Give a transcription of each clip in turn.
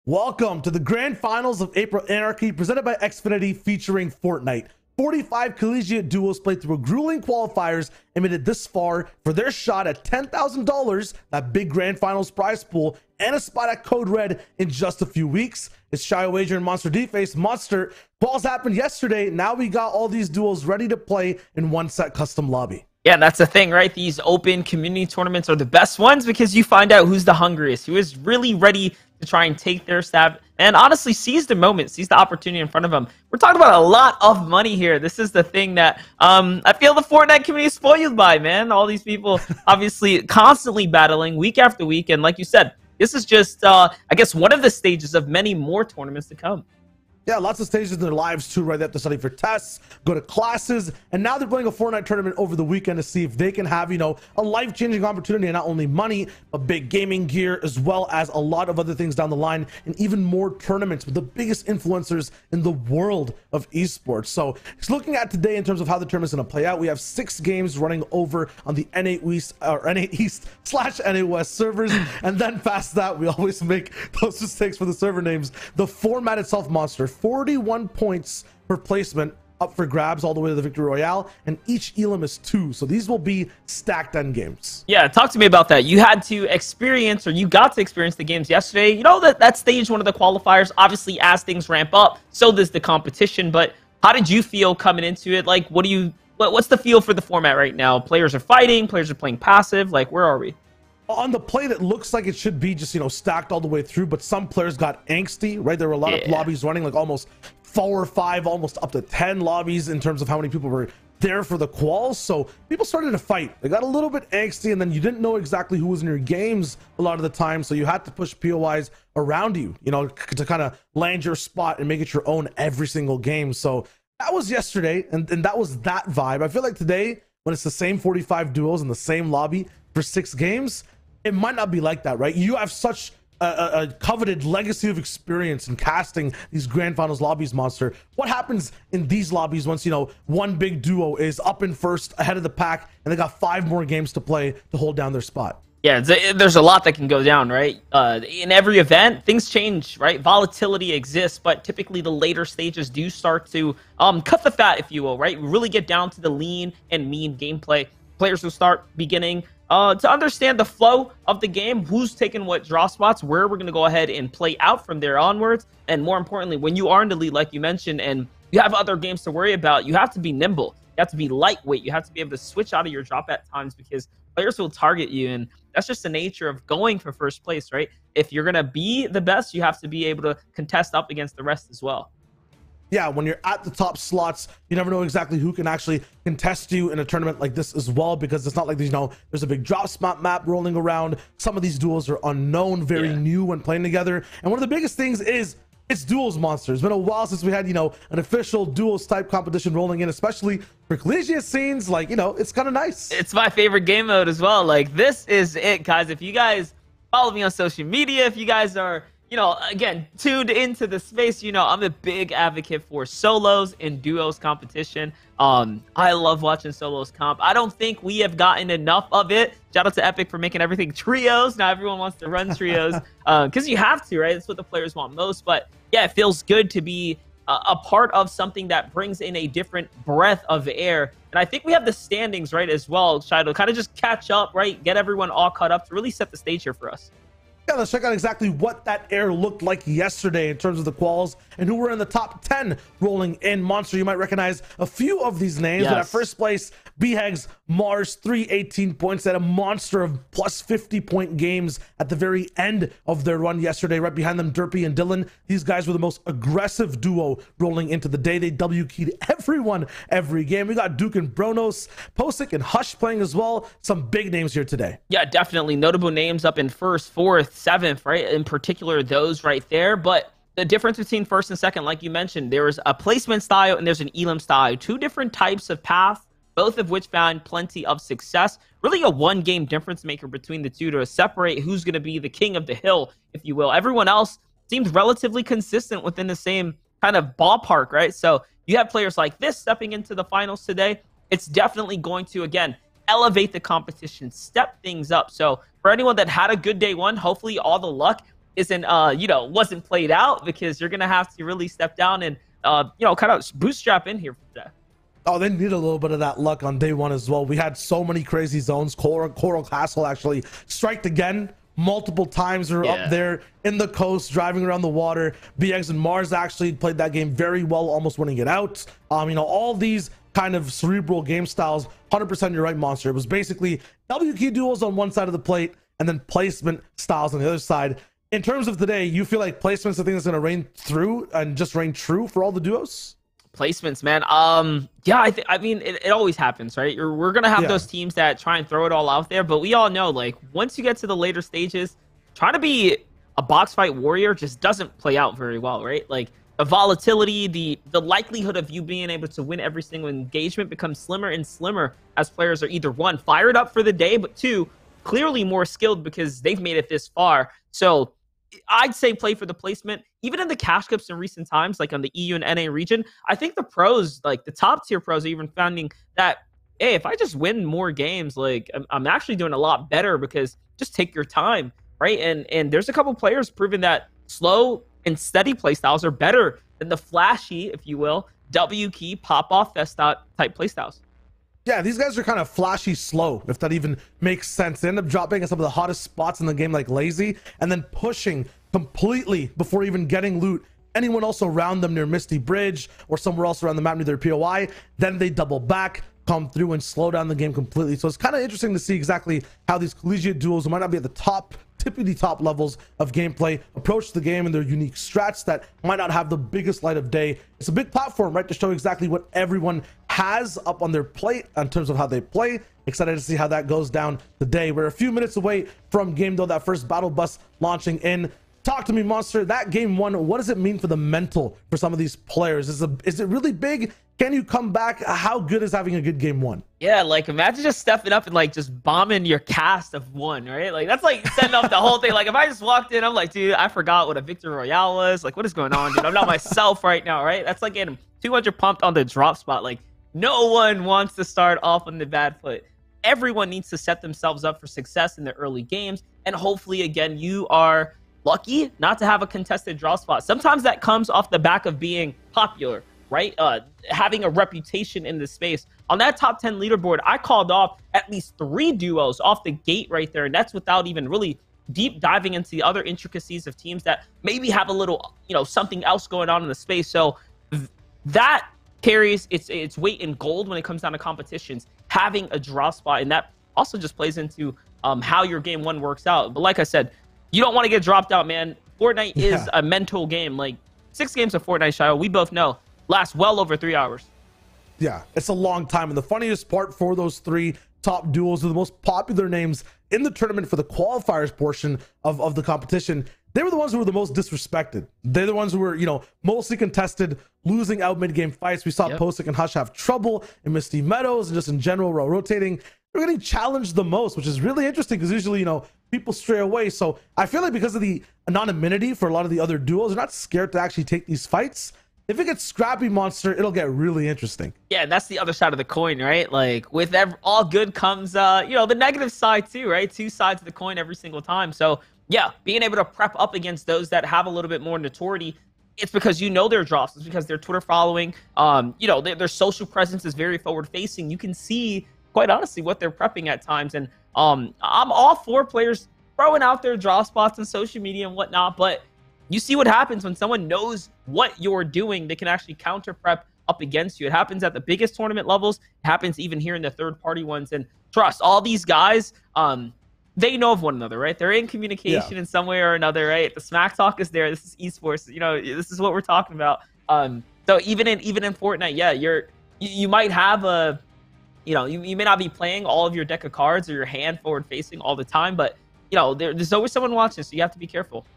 Welcome to the grand finals of April Anarchy presented by Xfinity featuring Fortnite. 45 collegiate duos played through grueling qualifiers and made it this far for their shot at $10,000, that big grand finals prize pool, and a spot at Code Red in just a few weeks. It's Shy Wager and Monster D-Face. Monster, quals happened yesterday. Now we got all these duos ready to play in one set custom lobby. Yeah, that's the thing, right? These open community tournaments are the best ones because you find out who's the hungriest, who is really ready to try and take their stab and honestly seize the moment, seize the opportunity in front of them. We're talking about a lot of money here. This is the thing that I feel the Fortnite community is spoiled by, man. All these people obviously constantly battling week after week. And like you said, this is just, I guess, one of the stages of many more tournaments to come. Yeah, lots of stages in their lives too, right? They have to study for tests, go to classes, and now they're playing a Fortnite tournament over the weekend to see if they can have, a life-changing opportunity, and not only money, but big gaming gear, as well as a lot of other things down the line, and even more tournaments with the biggest influencers in the world of esports. So it's looking at today in terms of how the tournament's going to play out. We have 6 games running over on the N8 East or N8 East/N8 West servers, and then past that, we always make those mistakes for the server names. The format itself, Monster. 41 points per placement up for grabs all the way to the victory royale, and each elim is 2, so these will be stacked end games. Yeah, talk to me about that. You had to experience, or you got to experience the games yesterday. You know that stage one of the qualifiers. Obviously, as things ramp up, so does the competition. But how did you feel coming into it? Like, what's the feel for the format right now? Players are fighting, players are playing passive. Like, where are we? On the plate, it looks like it should be just, stacked all the way through, but some players got angsty, right? There were a lot of lobbies running, like almost 4 or 5, almost up to 10 lobbies in terms of how many people were there for the quals. So people started to fight. They got a little bit angsty, and then you didn't know exactly who was in your games a lot of the time. So you had to push POIs around you, to kind of land your spot and make it your own every single game. So that was yesterday, and that was that vibe. I feel like today, when it's the same 45 duos in the same lobby for 6 games, it might not be like that, right? You have such a coveted legacy of experience in casting these grand finals lobbies, Monster. What happens in these lobbies once, one big duo is up in first ahead of the pack and they got 5 more games to play to hold down their spot? Yeah, there's a lot that can go down, right? In every event, things change, right? Volatility exists, but typically the later stages do start to cut the fat, if you will, right? Really get down to the lean and mean gameplay. Players will start beginning to understand the flow of the game, who's taking what draw spots, where we're going to go ahead and play out from there onwards. And more importantly, when you are in the lead, like you mentioned, and you have other games to worry about, you have to be nimble. You have to be lightweight. You have to be able to switch out of your drop at times because players will target you. And that's just the nature of going for first place, right? If you're going to be the best, you have to be able to contest up against the rest as well. Yeah, when you're at the top slots, you never know exactly who can actually contest you in a tournament like this as well, because it's not like there's a big drop spot map rolling around. Some of these duels are unknown, very new when playing together. And one of the biggest things is it's duels, Monster. It's been a while since we had, an official duels type competition rolling in, especially for collegiate scenes. Like, it's kind of nice. It's my favorite game mode as well. Like, this is it, guys. If you guys follow me on social media, if you guys are again, tuned into the space, I'm a big advocate for solos and duos competition. I love watching solos comp. I don't think we have gotten enough of it. Shout out to Epic for making everything trios. Now everyone wants to run trios because you have to, right? That's what the players want most. But yeah, it feels good to be a part of something that brings in a different breath of air. And I think we have the standings right as well, Shido, kind of just catch up, right? Get everyone all caught up to really set the stage here for us. Yeah, let's check out exactly what that air looked like yesterday in terms of the quals and who were in the top 10 rolling in. Monster, you might recognize a few of these names. But at first place, BHEG's Mars, 318 points at a monster of plus 50-point games at the very end of their run yesterday. Right behind them, Derpy and Dylan. These guys were the most aggressive duo rolling into the day. They W-keyed everyone every game. We got Duke and Bronos, Posick and Hush playing as well. Some big names here today. Yeah, definitely. Notable names up in first, fourth, 7th, right? In particular, those right there. But the difference between first and second, like you mentioned, there was a placement style and there's an elim style. 2 different types of paths, both of which found plenty of success. Really a one-game difference maker between the two to separate who's going to be the king of the hill, if you will. Everyone else seems relatively consistent within the same kind of ballpark, right? So you have players like this stepping into the finals today. It's definitely going to, again, elevate the competition, step things up. So for anyone that had a good day one, hopefully all the luck isn't wasn't played out, because you're gonna have to really step down and kind of bootstrap in here for that. Oh, they need a little bit of that luck on day one as well. We had so many crazy zones. Coral Castle actually striked again multiple times. We're up there in the coast, driving around the water. BX and Mars actually played that game very well, almost winning it out. All these kind of cerebral game styles, 100% you're right, Monster. It was basically W key duels on one side of the plate and then placement styles on the other side. In terms of today, you feel like placement's the thing that's going to reign through and just reign true for all the duos? Placements, man. I mean, it always happens, right? We're gonna have those teams that try and throw it all out there, but we all know, like, once you get to the later stages, trying to be a box fight warrior just doesn't play out very well, right? Like, the volatility, the likelihood of you being able to win every single engagement becomes slimmer and slimmer as players are either, one, fired up for the day, but two, clearly more skilled because they've made it this far. So I'd say play for the placement. Even in the cash clips in recent times, like on the EU and NA region, I think the pros, like the top tier pros, are even finding that, hey, if I just win more games, like I'm actually doing a lot better, because just take your time, right? And there's a couple players proving that slow and steady playstyles are better than the flashy, if you will, W key pop off fest type playstyles. Yeah, these guys are kind of flashy slow, if that even makes sense. They end up dropping at some of the hottest spots in the game, like Lazy, and then pushing completely before even getting loot anyone else around them near Misty Bridge or somewhere else around the map near their POI. Then they double back, come through, and slow down the game completely. So it's kind of interesting to see exactly how these collegiate duels, who might not be at the top, tippity top levels of gameplay, approach the game and their unique strats that might not have the biggest light of day. It's a big platform, right, to show exactly what everyone has up on their plate in terms of how they play. Excited to see how that goes down today. We're a few minutes away from game, though, that first battle bus launching in. Talk to me, Monster. That game one, what does it mean for the mental for some of these players? Is it really big? Can you come back? How good is having a good game one? Yeah, like, imagine just stepping up and like just bombing your cast of one, right? Like, that's like setting up the whole thing. Like, if I just walked in, I'm like, dude, I forgot what a Victory Royale was. Like, what is going on, dude? I'm not myself right now, right? That's like getting 200 pumped on the drop spot. Like, no one wants to start off on the bad foot. Everyone needs to set themselves up for success in the early games. And hopefully, again, you are lucky not to have a contested draw spot. Sometimes that comes off the back of being popular, right? Having a reputation in the space. On that top 10 leaderboard, I called off at least 3 duos off the gate right there. And that's without even really deep diving into the other intricacies of teams that maybe have a little, something else going on in the space. So that carries its weight in gold when it comes down to competitions, having a draw spot. And that also just plays into how your game one works out. But like I said, you don't want to get dropped out, man. Fortnite is a mental game. Like, 6 games of Fortnite, Shio, we both know, lasts well over 3 hours. Yeah, it's a long time. And the funniest part for those 3 top duels are the most popular names in the tournament for the qualifiers portion of the competition. They were the ones who were the most disrespected. They're the ones who were, mostly contested, losing out mid-game fights. We saw Posick and Hush have trouble in Misty Meadows and just in general while rotating. They're getting challenged the most, which is really interesting because usually, people stray away. So I feel like because of the anonymity for a lot of the other duels, they're not scared to actually take these fights. If it gets scrappy, Monster, it'll get really interesting. Yeah, and that's the other side of the coin, right? Like, with all good comes, the negative side too, right? 2 sides of the coin every single time. So yeah, being able to prep up against those that have a little bit more notoriety, it's because their drops. It's because their Twitter following, their social presence is very forward-facing. You can see, quite honestly, what they're prepping at times. And I'm all for players throwing out their draw spots on social media and whatnot, but you see what happens when someone knows what you're doing. They can actually counter prep up against you. It happens at the biggest tournament levels. It happens even here in the third-party ones. And trust, all these guys, they know of one another, right? They're in communication in some way or another, right? The smack talk is there. This is esports. This is what we're talking about. So even in Fortnite, yeah, you might have a, you may not be playing all of your deck of cards or your hand forward facing all the time, but there's always someone watching, so you have to be careful.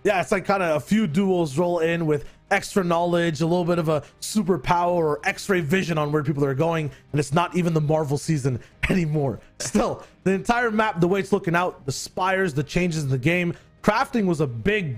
Yeah, it's like kind of a few duels roll in with extra knowledge, a little bit of a superpower or x-ray vision on where people are going, and it's not even the Marvel season anymore. Still, the entire map, the way it's looking out, the spires, the changes in the game, crafting was a big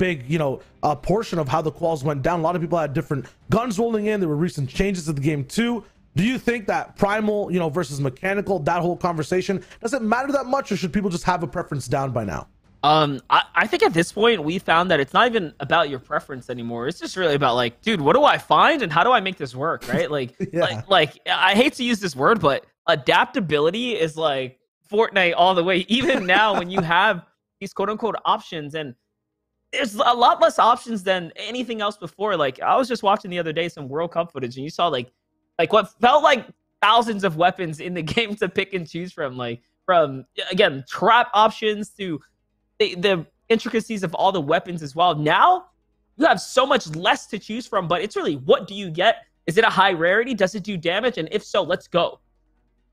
portion of how the quals went down. A lot of people had different guns rolling in. There were recent changes to the game too. Do you think that primal, versus mechanical, that whole conversation, does it matter that much, or should people just have a preference down by now? I think at this point we found that it's not even about your preference anymore. It's just really about like, dude, what do I find and how do I make this work, right? Like, Yeah. like I hate to use this word, but adaptability is like Fortnite all the way. Even now, when you have these quote unquote options, and there's a lot less options than anything else before. Like, I was just watching the other day some World Cup footage, and you saw like what felt like thousands of weapons in the game to pick and choose from. Like from again trap options to the intricacies of all the weapons as well. Now you have so much less to choose from, but it's really, what do you get? Is it a high rarity? Does it do damage? And if so, let's go.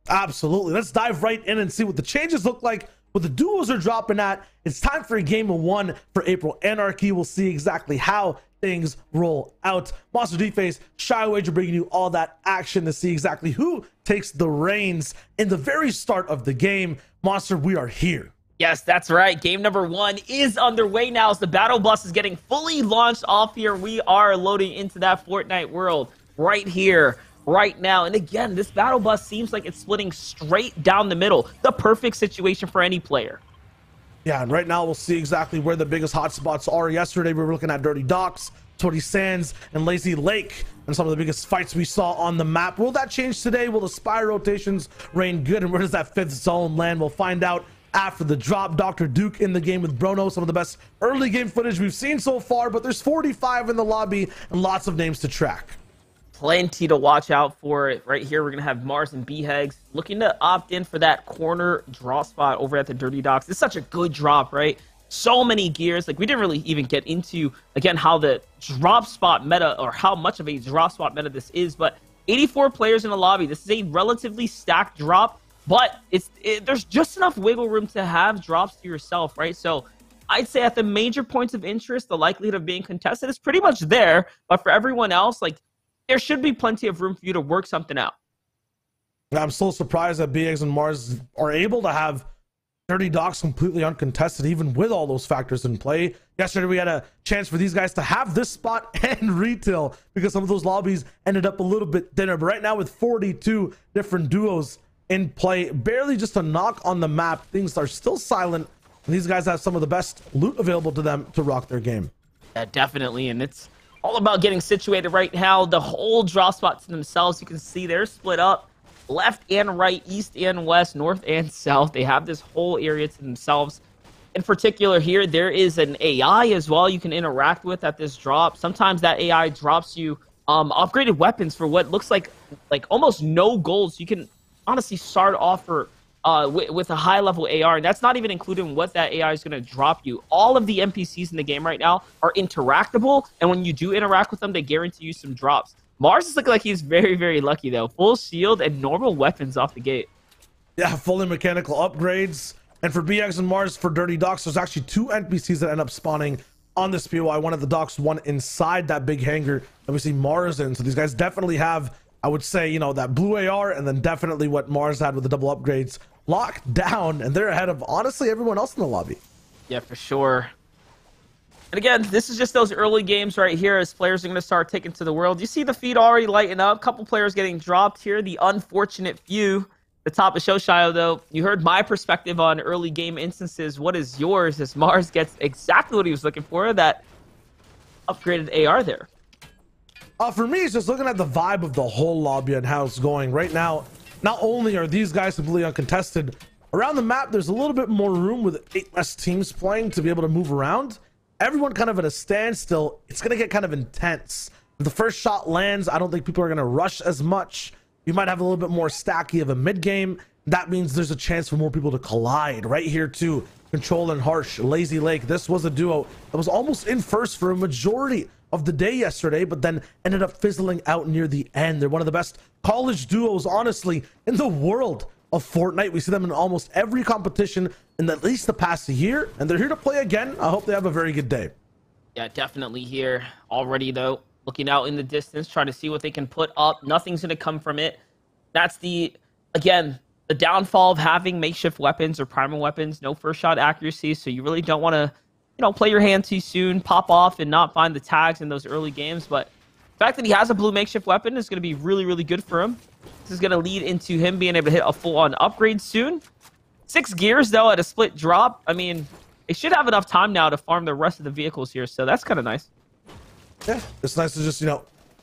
Absolutely. Let's dive right in and see what the changes look like, what the duos are dropping at. It's time for a game of one for April Anarchy. We'll see exactly how things roll out. Monster D-Face, Shy Wager bringing you all that action to see exactly who takes the reins in the very start of the game. Monster, we are here. Yes, that's right. Game number 1 is underway now as the battle bus is getting fully launched off here. We are loading into that Fortnite world right here, right now. And again, this battle bus seems like it's splitting straight down the middle. The perfect situation for any player. Yeah, and right now we'll see exactly where the biggest hotspots are. Yesterday we were looking at Dirty Docks, Sweaty Sands, and Lazy Lake, and some of the biggest fights we saw on the map. Will that change today? Will the spy rotations reign good? And where does that 5th zone land? We'll find out after the drop. Dr. Duke in the game with Brono, some of the best early game footage we've seen so far, but there's 45 in the lobby and lots of names to track. Plenty to watch out for. Right here, we're going to have Mars and B-Hegs looking to opt in for that corner draw spot over at the Dirty Docks. It's such a good drop, right? So many gears. Like, we didn't really even get into, again, how the drop spot meta, or how much of a drop spot meta this is, but 84 players in the lobby. This is a relatively stacked drop, but there's just enough wiggle room to have drops to yourself, right? So I'd say at the major points of interest, the likelihood of being contested is pretty much there, but for everyone else, like, there should be plenty of room for you to work something out. I'm so surprised that BX and Mars are able to have Dirty Docks completely uncontested, even with all those factors in play. Yesterday, we had a chance for these guys to have this spot and retail because some of those lobbies ended up a little bit thinner. But right now, with 42 different duos in play, barely just a knock on the map, things are still silent. And these guys have some of the best loot available to them to rock their game. Yeah, definitely. And it's all about getting situated right now. The whole draw spot to themselves, you can see they're split up left and right, east and west, north and south. They have this whole area to themselves. In particular here, there is an AI as well you can interact with at this drop. Sometimes that AI drops you upgraded weapons for what looks like almost no gold. So you can honestly start off for with a high level AR, and that's not even including what that AI is going to drop you. All of the NPCs in the game right now are interactable, and when you do interact with them, they guarantee you some drops. Mars is looking like he's very, very lucky though. Full shield and normal weapons off the gate. Yeah, fully mechanical upgrades. And for BX and Mars, for Dirty Docks, there's actually 2 NPCs that end up spawning on this POI. One at the docks, one inside that big hangar that we see Mars in. So these guys definitely have, I would say, you know, that blue AR, and then definitely what Mars had with the double upgrades locked down, and they're ahead of honestly everyone else in the lobby. Yeah, for sure. And again, this is just those early games right here as players are going to start taking to the world. You see the feed already lighting up. A couple players getting dropped here. The unfortunate few. The top of show, Shio, though, you heard my perspective on early game instances. What is yours as Mars gets exactly what he was looking for, that upgraded AR there? For me, it's just looking at the vibe of the whole lobby and how it's going right now. Not only are these guys completely uncontested, around the map, there's a little bit more room with 8 less teams playing to be able to move around. Everyone kind of at a standstill. It's going to get kind of intense. If the first shot lands, I don't think people are going to rush as much. You might have a little bit more stacky of a mid game. That means there's a chance for more people to collide. Right here too, Control and Harsh, Lazy Lake. This was a duo that was almost in first for a majority of the day yesterday, but then ended up fizzling out near the end. They're one of the best college duos, honestly, in the world of Fortnite. We see them in almost every competition in at least the past year, and they're here to play again. I hope they have a very good day. Yeah, definitely here already, though. Looking out in the distance, trying to see what they can put up. Nothing's going to come from it. That's again, the downfall of having makeshift weapons or primal weapons. No first shot accuracy, so you really don't want to, play your hand too soon, pop off, and not find the tags in those early games. But the fact that he has a blue makeshift weapon is going to be really, really good for him. This is going to lead into him being able to hit a full-on upgrade soon. 6 gears, though, at a split drop. I mean, they should have enough time now to farm the rest of the vehicles here. So that's kind of nice. Yeah, it's nice to just,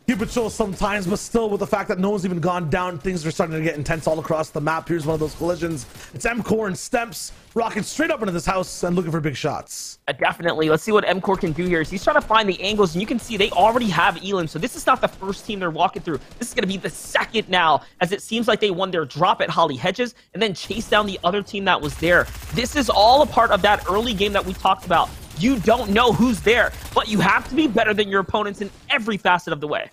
keep it chill sometimes, but still with the fact that no one's even gone down, things are starting to get intense all across the map. Here's one of those collisions. It's MCore and Stemps rocking straight up into this house and looking for big shots. Definitely. Let's see what MCore can do here. He's trying to find the angles, and you can see they already have Elam. So this is not the first team they're walking through. This is going to be the second now, as it seems like they won their drop at Holly Hedges and then chased down the other team that was there. This is all a part of that early game that we talked about. You don't know who's there, but you have to be better than your opponents in every facet of the way.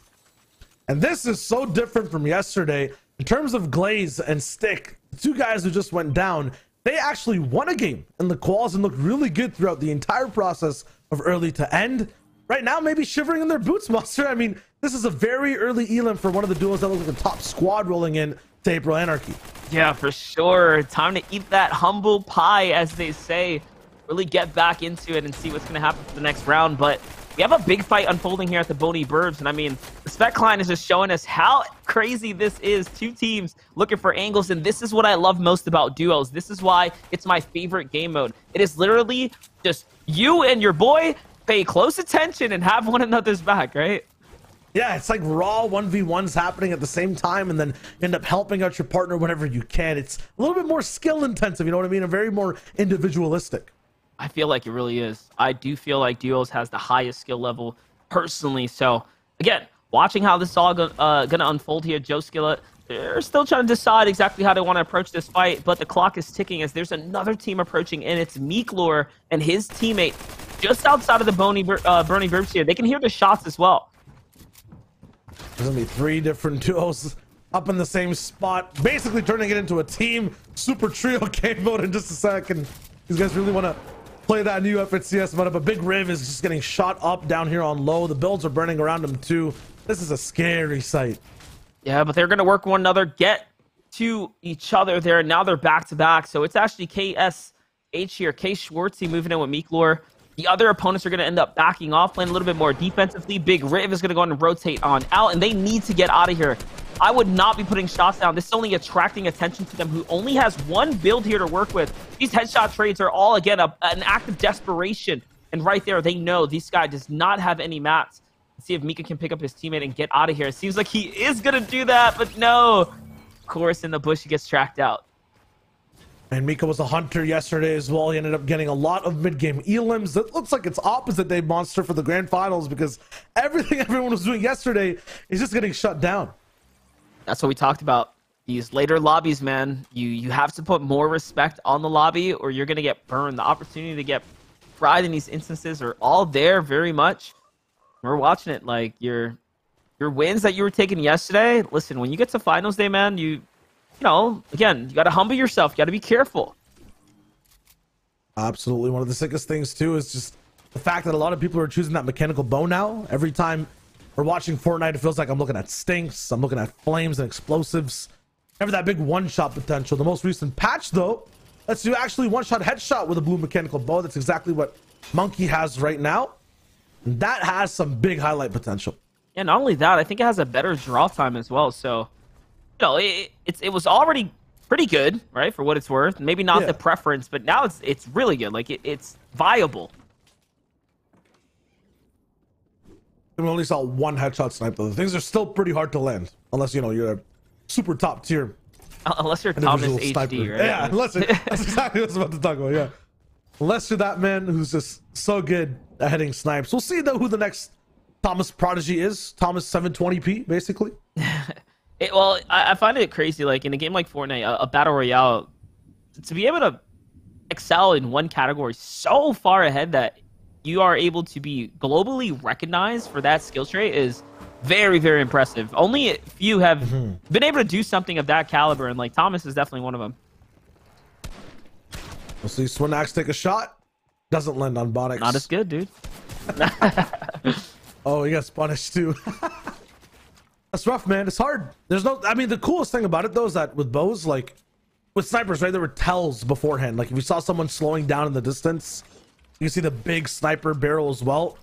And this is so different from yesterday. In terms of Glaze and Stick, the two guys who just went down, they actually won a game in the quals and looked really good throughout the entire process of early to end. Right now, maybe shivering in their boots, Monster. I mean, this is a very early elim for one of the duos that looks like a top squad rolling in to April Anarchy. Yeah, for sure. Time to eat that humble pie, as they say. Really get back into it and see what's going to happen for the next round. But we have a big fight unfolding here at the Boney Burbs. And I mean, the spec line is just showing us how crazy this is. Two teams looking for angles. And this is what I love most about duos. This is why it's my favorite game mode. It is literally just you and your boy pay close attention and have one another's back, right? Yeah, it's like raw 1v1s happening at the same time, and then end up helping out your partner whenever you can. It's a little bit more skill intensive, you know what I mean? And very more individualistic. I feel like it really is. I do feel like duos has the highest skill level personally. So again, watching how this is all gonna unfold here. Joe Skillet, they're still trying to decide exactly how they want to approach this fight, but the clock is ticking as there's another team approaching, and it's Meeklor and his teammate just outside of the Boney Burbs here. They can hear the shots as well. There's gonna be 3 different duos up in the same spot, basically turning it into a team super trio game mode in just a second. These guys really want to play that new FNCS mode, but Big Riv is just getting shot up down here on low. The builds are burning around him too. This is a scary sight. Yeah, but they're going to work one another, get to each other there. Now they're back to back. So it's actually KSH here, K Schwartzy moving in with Meeklor. The other opponents are going to end up backing off, playing a little bit more defensively. Big Riv is going to go on and rotate on out, and they need to get out of here. I would not be putting shots down. This is only attracting attention to them, who only has one build here to work with. These headshot trades are all, again, an act of desperation. And right there, they know this guy does not have any mats. Let's see if Mika can pick up his teammate and get out of here. It seems like he is going to do that, but no. Of course, in the bush, he gets tracked out. And Mika was a hunter yesterday as well. He ended up getting a lot of mid-game elims. It looks like it's opposite day Monster for the grand finals, because everything everyone was doing yesterday is just getting shut down. That's what we talked about. These later lobbies, man, you have to put more respect on the lobby or you're going to get burned. The opportunity to get fried in these instances are all there very much. We're watching it. Like, your wins that you were taking yesterday, listen, when you get to finals day, man, you know, again, you got to humble yourself. You got to be careful. Absolutely. One of the sickest things, too, is just the fact that a lot of people are choosing that mechanical bow now. Every time we're watching Fortnite, it feels like I'm looking at stinks, I'm looking at flames and explosives. Never that big one-shot potential. The most recent patch, though, lets you actually one-shot headshot with a blue mechanical bow. That's exactly what Monkey has right now. And that has some big highlight potential. And not only that, I think it has a better draw time as well. So, you know, it was already pretty good, right, for what it's worth. Maybe not the preference, but now it's really good. Like, it's viable. We only saw one headshot snipe, though. The things are still pretty hard to land, unless, you know, you're a super top tier. Unless you're Thomas HD, sniper. right? Yeah, unless that's exactly what I was about to talk about, yeah. Unless you're that man who's just so good at hitting snipes. We'll see, though, who the next Thomas prodigy is. Thomas 720p, basically. Well, I find it crazy, like, in a game like Fortnite, a Battle Royale, to be able to excel in one category so far ahead that you are able to be globally recognized for that skill trait is very, very impressive. Only a few have been able to do something of that caliber, and like Thomas is definitely one of them. We'll see Swinax take a shot. Doesn't land on Bonix. Not as good, dude. Oh, he gets punished too. That's rough, man. It's hard. There's no, I mean, the coolest thing about it though is that with bows, like with snipers, right, there were tells beforehand. Like if you saw someone slowing down in the distance, you can see the big sniper barrel as well.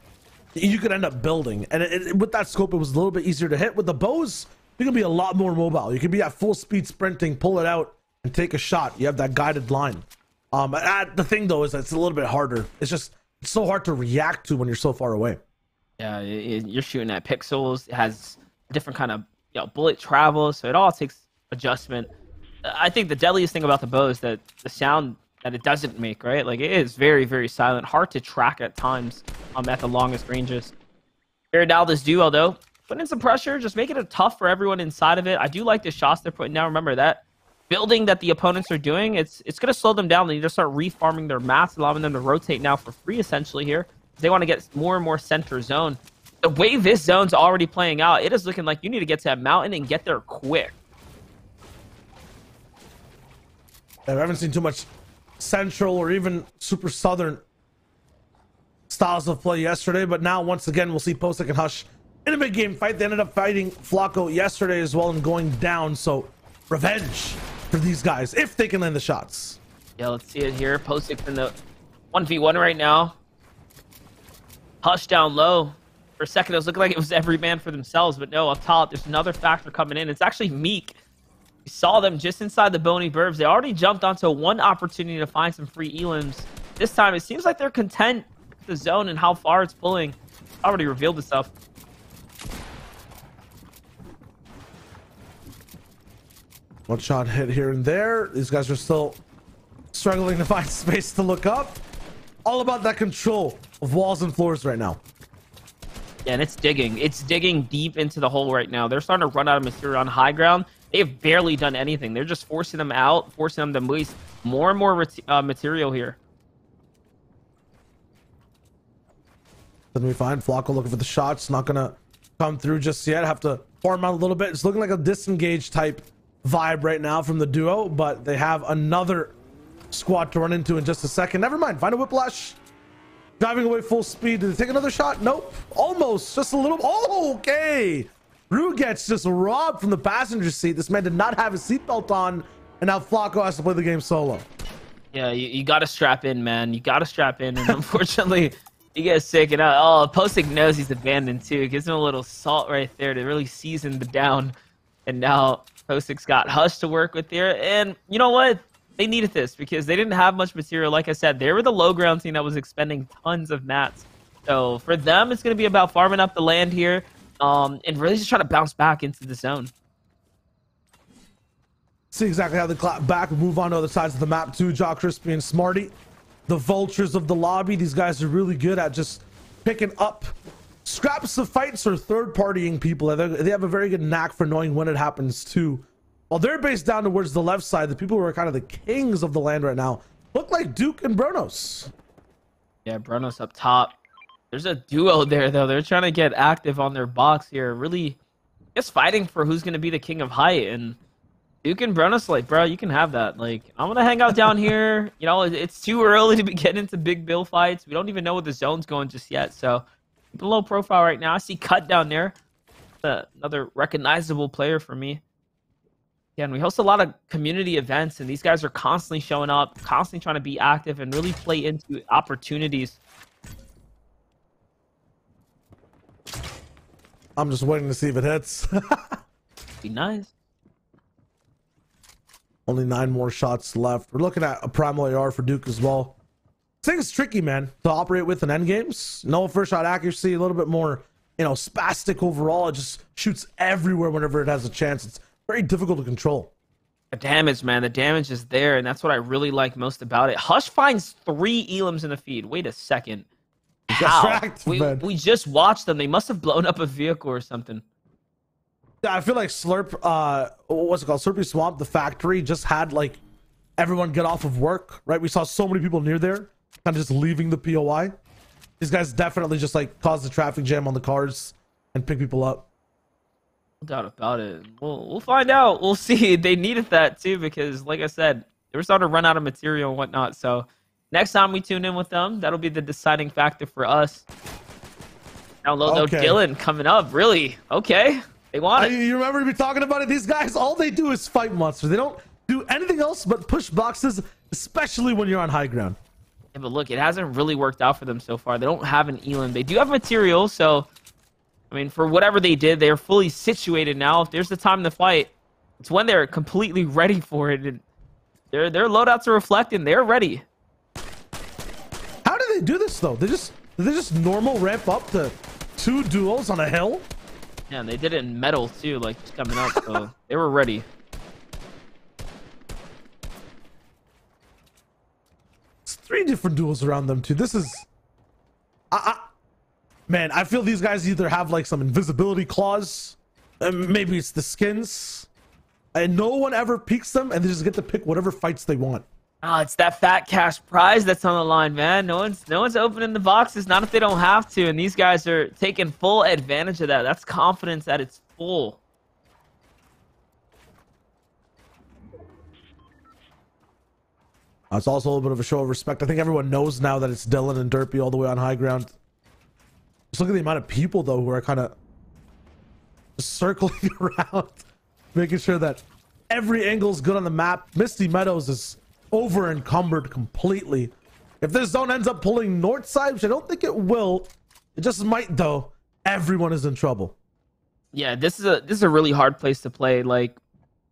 You could end up building, and with that scope, it was a little bit easier to hit. With the bows, you can be a lot more mobile. You can be at full speed sprinting, pull it out, and take a shot. You have that guided line. The thing though is that it's a little bit harder. It's so hard to react to when you're so far away. Yeah, you're shooting at pixels. It has a different kind of bullet travel, so it all takes adjustment. I think the deadliest thing about the bow is that the sound that it doesn't make, right? Like, it is very, very silent, hard to track at times at the longest ranges. Here now, this duo, though, putting in some pressure, just making it tough for everyone inside of it. I do like the shots they're putting down. Remember, that building that the opponents are doing, it's going to slow them down. They need to start refarming their mats, allowing them to rotate now for free, essentially, here. They want to get more and more center zone. The way this zone's already playing out, it is looking like you need to get to that mountain and get there quick. I haven't seen too much central or even super southern styles of play yesterday, but now once again we'll see Posick and Hush in a big game fight. They ended up fighting Flacco yesterday as well and going down, so revenge for these guys if they can land the shots. Yeah, let's see it here. Posick in the 1v1 right now. Hush down low. For a second it was looking like it was every man for themselves, but no, up top there's another factor coming in. It's actually Meek. We saw them just inside the Bony Burbs. They already jumped onto one opportunity to find some free elims. This time, it seems like they're content with the zone and how far it's pulling. Already revealed itself. One shot hit here and there. These guys are still struggling to find space to look up. All about that control of walls and floors right now. Yeah, and it's digging. It's digging deep into the hole right now. They're starting to run out of material on high ground. They've barely done anything. They're just forcing them out, forcing them to waste more and more material here. Then we find Flacco looking for the shots. Not going to come through just yet. Have to farm out a little bit. It's looking like a disengaged type vibe right now from the duo, but they have another squad to run into in just a second. Never mind. Find a whiplash. Driving away full speed. Did they take another shot? Nope. Almost. Just a little. Oh, okay. Rue gets just robbed from the passenger seat. This man did not have his seatbelt on, and now Flacco has to play the game solo. Yeah, you got to strap in, man. You got to strap in, and unfortunately, he gets sick. And Posick knows he's abandoned too. It gives him a little salt right there to really season the down. And now Posick's got Hush to work with there. And you know what? They needed this because they didn't have much material. Like I said, they were the low ground team that was expending tons of mats. So for them, it's going to be about farming up the land here. And really just try to bounce back into the zone. See exactly how they clap back. Move on to other sides of the map too. Jaw Crispy and Smarty, the vultures of the lobby. These guys are really good at just picking up scraps of fights or third-partying people. They have a very good knack for knowing when it happens too. While they're based down towards the left side, the people who are kind of the kings of the land right now look like Duke and Bronos. Yeah, Bronos up top. There's a duo there, though. They're trying to get active on their box here. Really, just fighting for who's going to be the king of height. And Duke and Bronos, like, bro, you can have that. Like, I'm going to hang out down here. You know, it's too early to be getting into big bill fights. We don't even know what the zone's going just yet. So, keep a low profile right now. I see Cut down there. Another recognizable player for me. Again, we host a lot of community events, and these guys are constantly showing up, constantly trying to be active and really play into opportunities. I'm just waiting to see if it hits. Be nice. Only 9 more shots left. We're looking at a primal AR for Duke as well. This thing's tricky, man, to operate with in endgames. No first shot accuracy, a little bit more, spastic overall. It just shoots everywhere whenever it has a chance. It's very difficult to control. The damage, man. The damage is there, and that's what I really like most about it. Hush finds 3 elims in the feed. Wait a second. How? We just watched them. They must have blown up a vehicle or something. Yeah, I feel like Slurp, what's it called? Slurpy Swamp, the factory, just had like everyone get off of work, right? We saw so many people near there, kind of just leaving the POI. These guys definitely just like caused the traffic jam on the cars and pick people up. No doubt about it. We'll find out. We'll see. They needed that too because, like I said, they were starting to run out of material and whatnot. So next time we tune in with them, that'll be the deciding factor for us. Download no Dylan coming up. Really? Okay. They want it. You remember me talking about it? These guys, all they do is fight monsters. They don't do anything else but push boxes, especially when you're on high ground. Yeah, but look, it hasn't really worked out for them so far. They don't have an elim. They do have material, so I mean, for whatever they did, they're fully situated now. If there's the time to fight, it's when they're completely ready for it. And their loadouts are reflecting. They're ready. they do this though? They just normal ramp up to 2 duos on a hill. Yeah, and they did it in metal too, like just coming up, so they were ready. It's 3 different duos around them too. This is, man, I feel these guys either have like some invisibility clause, and maybe it's the skins, and no one ever peeks them, and they just get to pick whatever fights they want. Oh, it's that fat cash prize that's on the line, man. No one's opening the boxes, not if they don't have to, and these guys are taking full advantage of that. That's confidence at its full. It's also a little bit of a show of respect. I think everyone knows now that it's Dylan and Derpy all the way on high ground. Just look at the amount of people though who are kind of circling around, making sure that every angle is good on the map. Misty Meadows is over encumbered completely. If this zone ends up pulling north side, which I don't think it will, it just might though, everyone is in trouble. Yeah, this is a really hard place to play. Like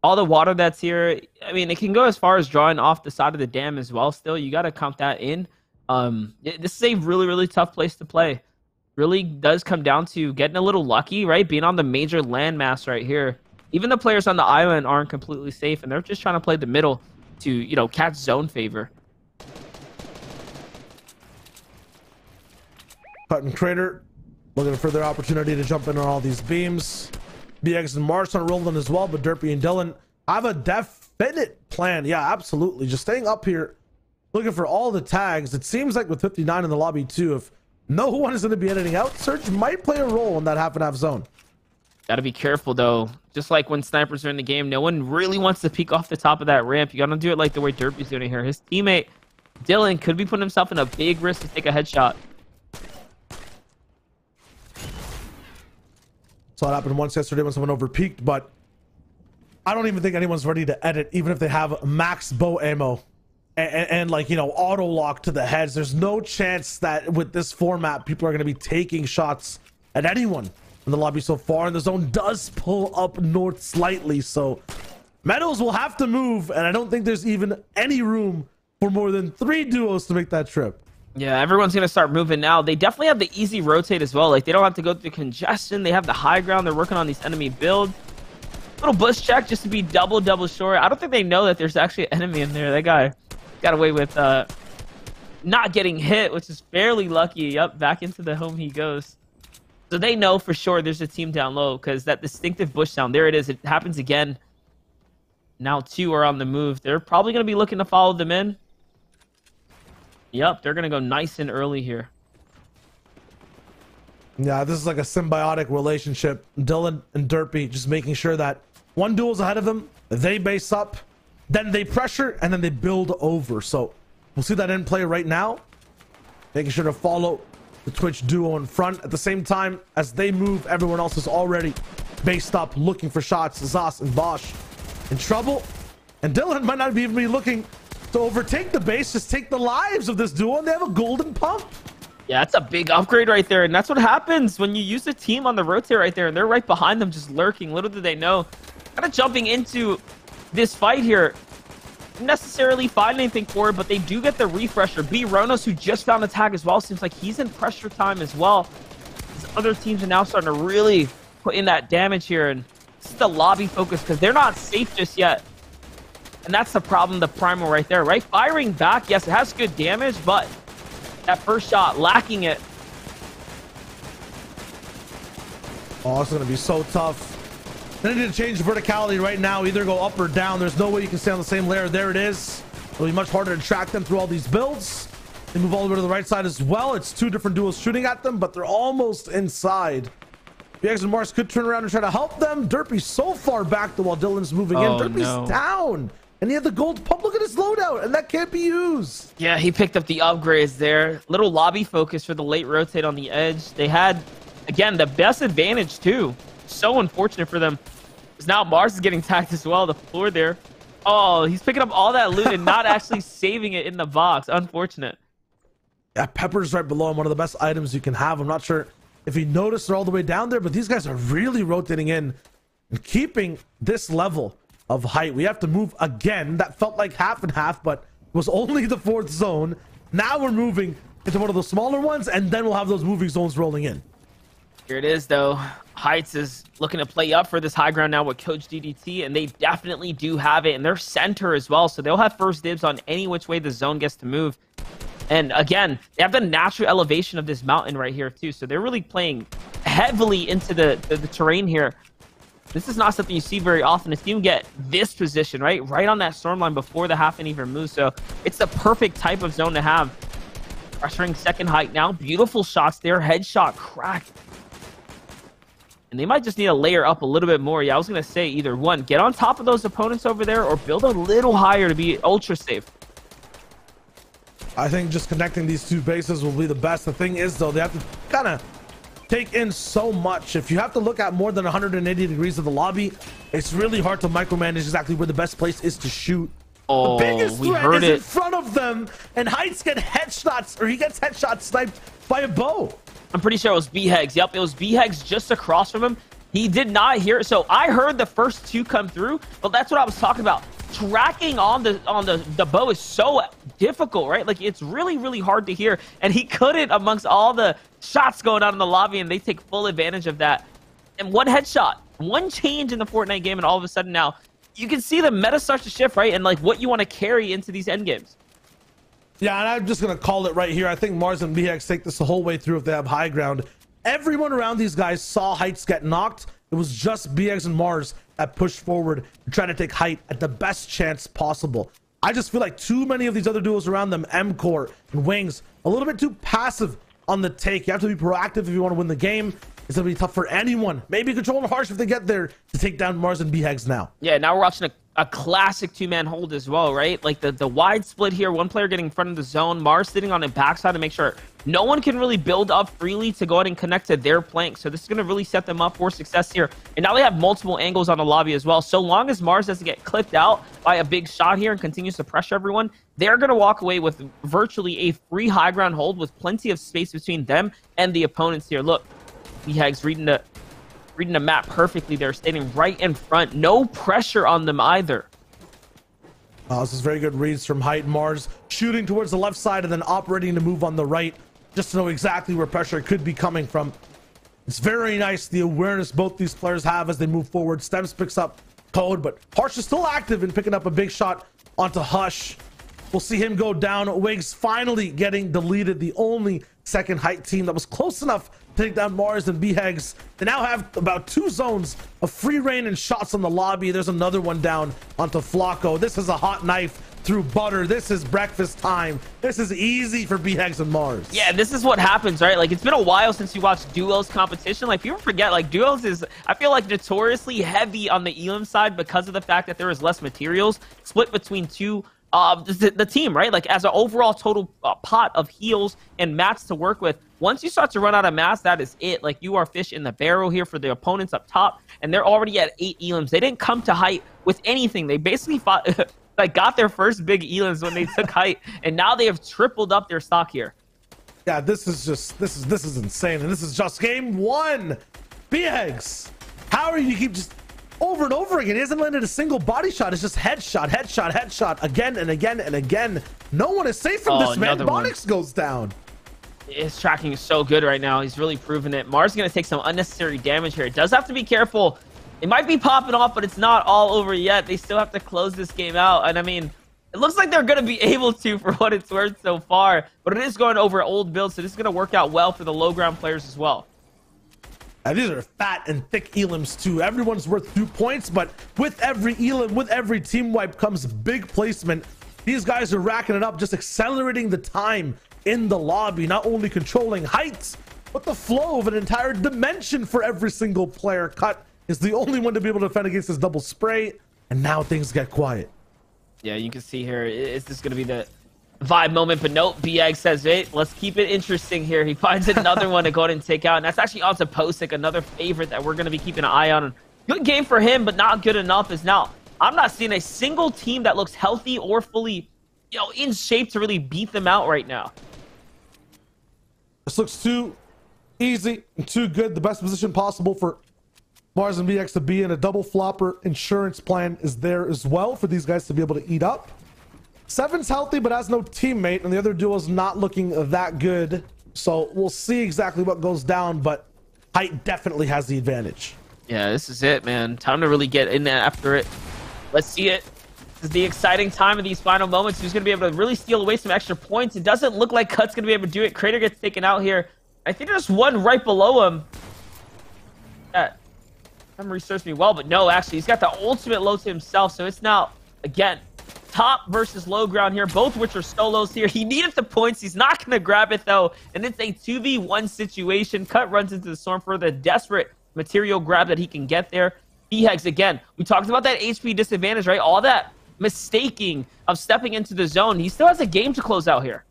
all the water that's here, I mean, it can go as far as drawing off the side of the dam as well. Still, you got to count that in. This is a really tough place to play. Really does come down to getting a little lucky, right? Being on the major landmass right here. Even the players on the island aren't completely safe, and they're just trying to play the middle to, you know, catch zone favor. Cutting Crater looking for their opportunity to jump in on all these beams. BX and Mars on rolling as well, but Derpy and Dylan have a definite plan. Yeah, absolutely. Just staying up here, looking for all the tags. It seems like with 59 in the lobby too, if no one is going to be editing out, Surge might play a role in that half and half zone. Got to be careful though. Just like when snipers are in the game, no one really wants to peek off the top of that ramp. You got to do it like the way Derpy's doing it here. His teammate Dylan could be putting himself in a big risk to take a headshot. Saw it happen once yesterday when someone over peaked, but I don't even think anyone's ready to edit, even if they have max bow ammo and like, you know, auto lock to the heads. There's no chance that with this format, people are going to be taking shots at anyone in the lobby so far, and the zone does pull up north slightly, so Meadows will have to move, and I don't think there's even any room for more than 3 duos to make that trip. Yeah, everyone's going to start moving now. They definitely have the easy rotate as well. Like, they don't have to go through congestion. They have the high ground. They're working on these enemy builds. Little bush check just to be double short. I don't think they know that there's actually an enemy in there. That guy got away with not getting hit, which is fairly lucky. Yep, back into the home he goes. So they know for sure there's a team down low because that distinctive bush sound, there it is. It happens again. Now 2 are on the move. They're probably going to be looking to follow them in. Yep, they're going to go nice and early here. Yeah, this is like a symbiotic relationship. Dylan and Derpy just making sure that one duel's ahead of them, they base up, then they pressure, and then they build over. So we'll see that in play right now. Making sure to follow the Twitch duo in front. At the same time, as they move, everyone else is already based up, looking for shots. Zas and Bosch in trouble. And Dylan might not even be looking to overtake the base, just take the lives of this duo, and they have a golden pump. Yeah, that's a big upgrade right there, and that's what happens when you use a team on the rotate right there, and they're right behind them just lurking. Little do they know. Kind of jumping into this fight here. Necessarily find anything for it, but they do get the refresher. B. Ronos, who just found a tag as well, seems like he's in pressure time as well. These other teams are now starting to really put in that damage here, and this is the lobby focus because they're not safe just yet. And that's the problem, the primal right there, right? Firing back, yes, it has good damage, but that first shot, lacking it. Oh, it's going to be so tough. They need to change verticality right now, either go up or down. There's no way you can stay on the same layer. There it is. It'll be much harder to track them through all these builds. They move all the way to the right side as well. It's 2 different duels shooting at them, but they're almost inside. BX and Mars could turn around and try to help them. Derpy's so far back though while Dylan's moving in. Derpy's down. And he had the gold pump. Look at his loadout, and that can't be used. Yeah, he picked up the upgrades there. Little lobby focus for the late rotate on the edge. They had, again, the best advantage too. So unfortunate for them. Because now Mars is getting tagged as well. The floor there. Oh, he's picking up all that loot and not actually saving it in the box. Unfortunate. Yeah, Pepper's right below him. One of the best items you can have. I'm not sure if he noticed they're all the way down there, but these guys are really rotating in and keeping this level of height. We have to move again. That felt like half and half, but was only the 4th zone. Now we're moving into one of those smaller ones, and then we'll have those moving zones rolling in. Here it is, though. Heights is looking to play up for this high ground now with Coach DDT, and they definitely do have it in their center as well, so they'll have first dibs on any which way the zone gets to move. And again, they have the natural elevation of this mountain right here too, so they're really playing heavily into the terrain here. This is not something you see very often. If you get this position, right on that storm line before the half inning even moves, so it's the perfect type of zone to have. Pressuring second height now. Beautiful shots there. Headshot cracked. And they might just need to layer up a little bit more. Yeah, I was going to say either one, get on top of those opponents over there or build a little higher to be ultra safe. I think just connecting these two bases will be the best. The thing is, though, they have to kind of take in so much. If you have to look at more than 180 degrees of the lobby, it's really hard to micromanage exactly where the best place is to shoot. Oh, the biggest we threat heard is it in front of them, and Heights get headshots, or he gets headshot sniped by a bow. I'm pretty sure it was B-Hegs. Yep, it was B-Hegs just across from him. He did not hear it. So I heard the first two come through, but that's what I was talking about. Tracking on the bow is so difficult, right? Like, it's really, really hard to hear. And he couldn't amongst all the shots going on in the lobby, and they take full advantage of that. And one headshot, one change in the Fortnite game, and all of a sudden now, you can see the meta start to shift, right? And like what you want to carry into these end games. Yeah, and I'm just going to call it right here. I think Mars and BX take this the whole way through if they have high ground. Everyone around these guys saw Heights get knocked. It was just BX and Mars that pushed forward to try to take height at the best chance possible. I just feel like too many of these other duos around them, M-Core and Wings, a little bit too passive on the take. You have to be proactive if you want to win the game. It's going to be tough for anyone. Maybe Control and Harsh if they get there to take down Mars and BHEGs now. Yeah, now we're watching a classic two-man hold as well, right? Like the wide split here, one player getting in front of the zone, Mars sitting on the backside to make sure no one can really build up freely to go ahead and connect to their plank. So this is going to really set them up for success here. And now they have multiple angles on the lobby as well. So long as Mars doesn't get clipped out by a big shot here and continues to pressure everyone, they're going to walk away with virtually a free high ground hold with plenty of space between them and the opponents here. Look, BHEG's reading the map perfectly. They're standing right in front. No pressure on them either. This is very good reads from Height. Mars shooting towards the left side and then operating to move on the right just to know exactly where pressure could be coming from. It's very nice, the awareness both these players have as they move forward. Stems picks up Code, but Harsh is still active in picking up a big shot onto Hush. We'll see him go down. Wigs finally getting deleted. The only second Height team that was close enough to take down Mars and BHEGs. They now have about 2 zones of free reign and shots on the lobby. There's another one down onto Flacco. This is a hot knife through butter. This is breakfast time. This is easy for BHEGs and Mars. Yeah, this is what happens, right? Like, it's been a while since you watched Duos competition. Like, people forget, like, Duos is, I feel like, notoriously heavy on the Elam side because of the fact that there is less materials split between the team, right? Like, as an overall total pot of heals and mats to work with, once you start to run out of mats, that is it. Like, you are fish in the barrel here for the opponents up top, and they're already at 8 Elams. They didn't come to height with anything. They basically fought, like, got their first big Elams when they took height, and now they have tripled up their stock here. Yeah, this is insane, and this is just game 1. BHEGs, how are you keep just over and over again? He hasn't landed a single body shot. It's just headshot, headshot, headshot again and again and again. No one is safe from this, man. Bonix goes down. His tracking is so good right now. He's really proven it. Mars is going to take some unnecessary damage here. It does have to be careful. It might be popping off, but it's not all over yet. They still have to close this game out. And I mean, it looks like they're going to be able to for what it's worth so far. But it is going over old builds, so this is going to work out well for the low ground players as well. These are fat and thick Elams too. Everyone's worth 2 points, but with every Elam, with every team wipe comes big placement. These guys are racking it up, just accelerating the time in the lobby, not only controlling heights, but the flow of an entire dimension for every single player. Cut is the only one to be able to defend against this double spray, and now things get quiet. Yeah, you can see here, is this going to be the vibe moment? But nope, BX says, hey, let's keep it interesting here. He finds another one to go ahead and take out, and that's actually onto Posick, another favorite that we're going to be keeping an eye on. Good game for him, but not good enough. Is now, I'm not seeing a single team that looks healthy or fully, in shape to really beat them out right now. This looks too easy and too good. The best position possible for Mars and BX to be in. A double flopper insurance plan is there as well for these guys to be able to eat up. Seven's healthy but has no teammate, and the other duo is not looking that good. So we'll see exactly what goes down, but height definitely has the advantage. Yeah, this is it, man. Time to really get in after it. Let's see it. This is the exciting time of these final moments. Who's going to be able to really steal away some extra points? It doesn't look like Cut's going to be able to do it. Crater gets taken out here. I think there's one right below him. That memory serves me well, but no, actually, he's got the ultimate low to himself, so it's now, again, top versus low ground here, both which are solos here. He needed the points. He's not going to grab it, though, and it's a 2v1 situation. Cut runs into the storm for the desperate material grab that he can get there. BHEGS, again, we talked about that HP disadvantage, right? All that mistaking of stepping into the zone. He still has a game to close out here.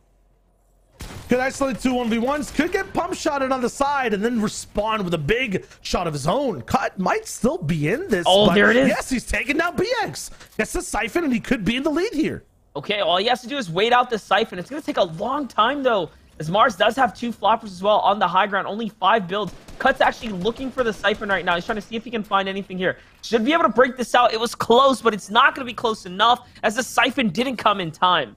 Could isolate 2 1v1s, could get pump shotted on the side and then respond with a big shot of his own. Cut might still be in this. Oh, there it is. Yes, he's taking down BX. Gets the siphon and he could be in the lead here. Okay, all he has to do is wait out the siphon. It's going to take a long time, though, as Mars does have 2 floppers as well on the high ground. Only 5 builds. Cut's actually looking for the siphon right now. He's trying to see if he can find anything here. Should be able to break this out. It was close, but it's not going to be close enough as the siphon didn't come in time.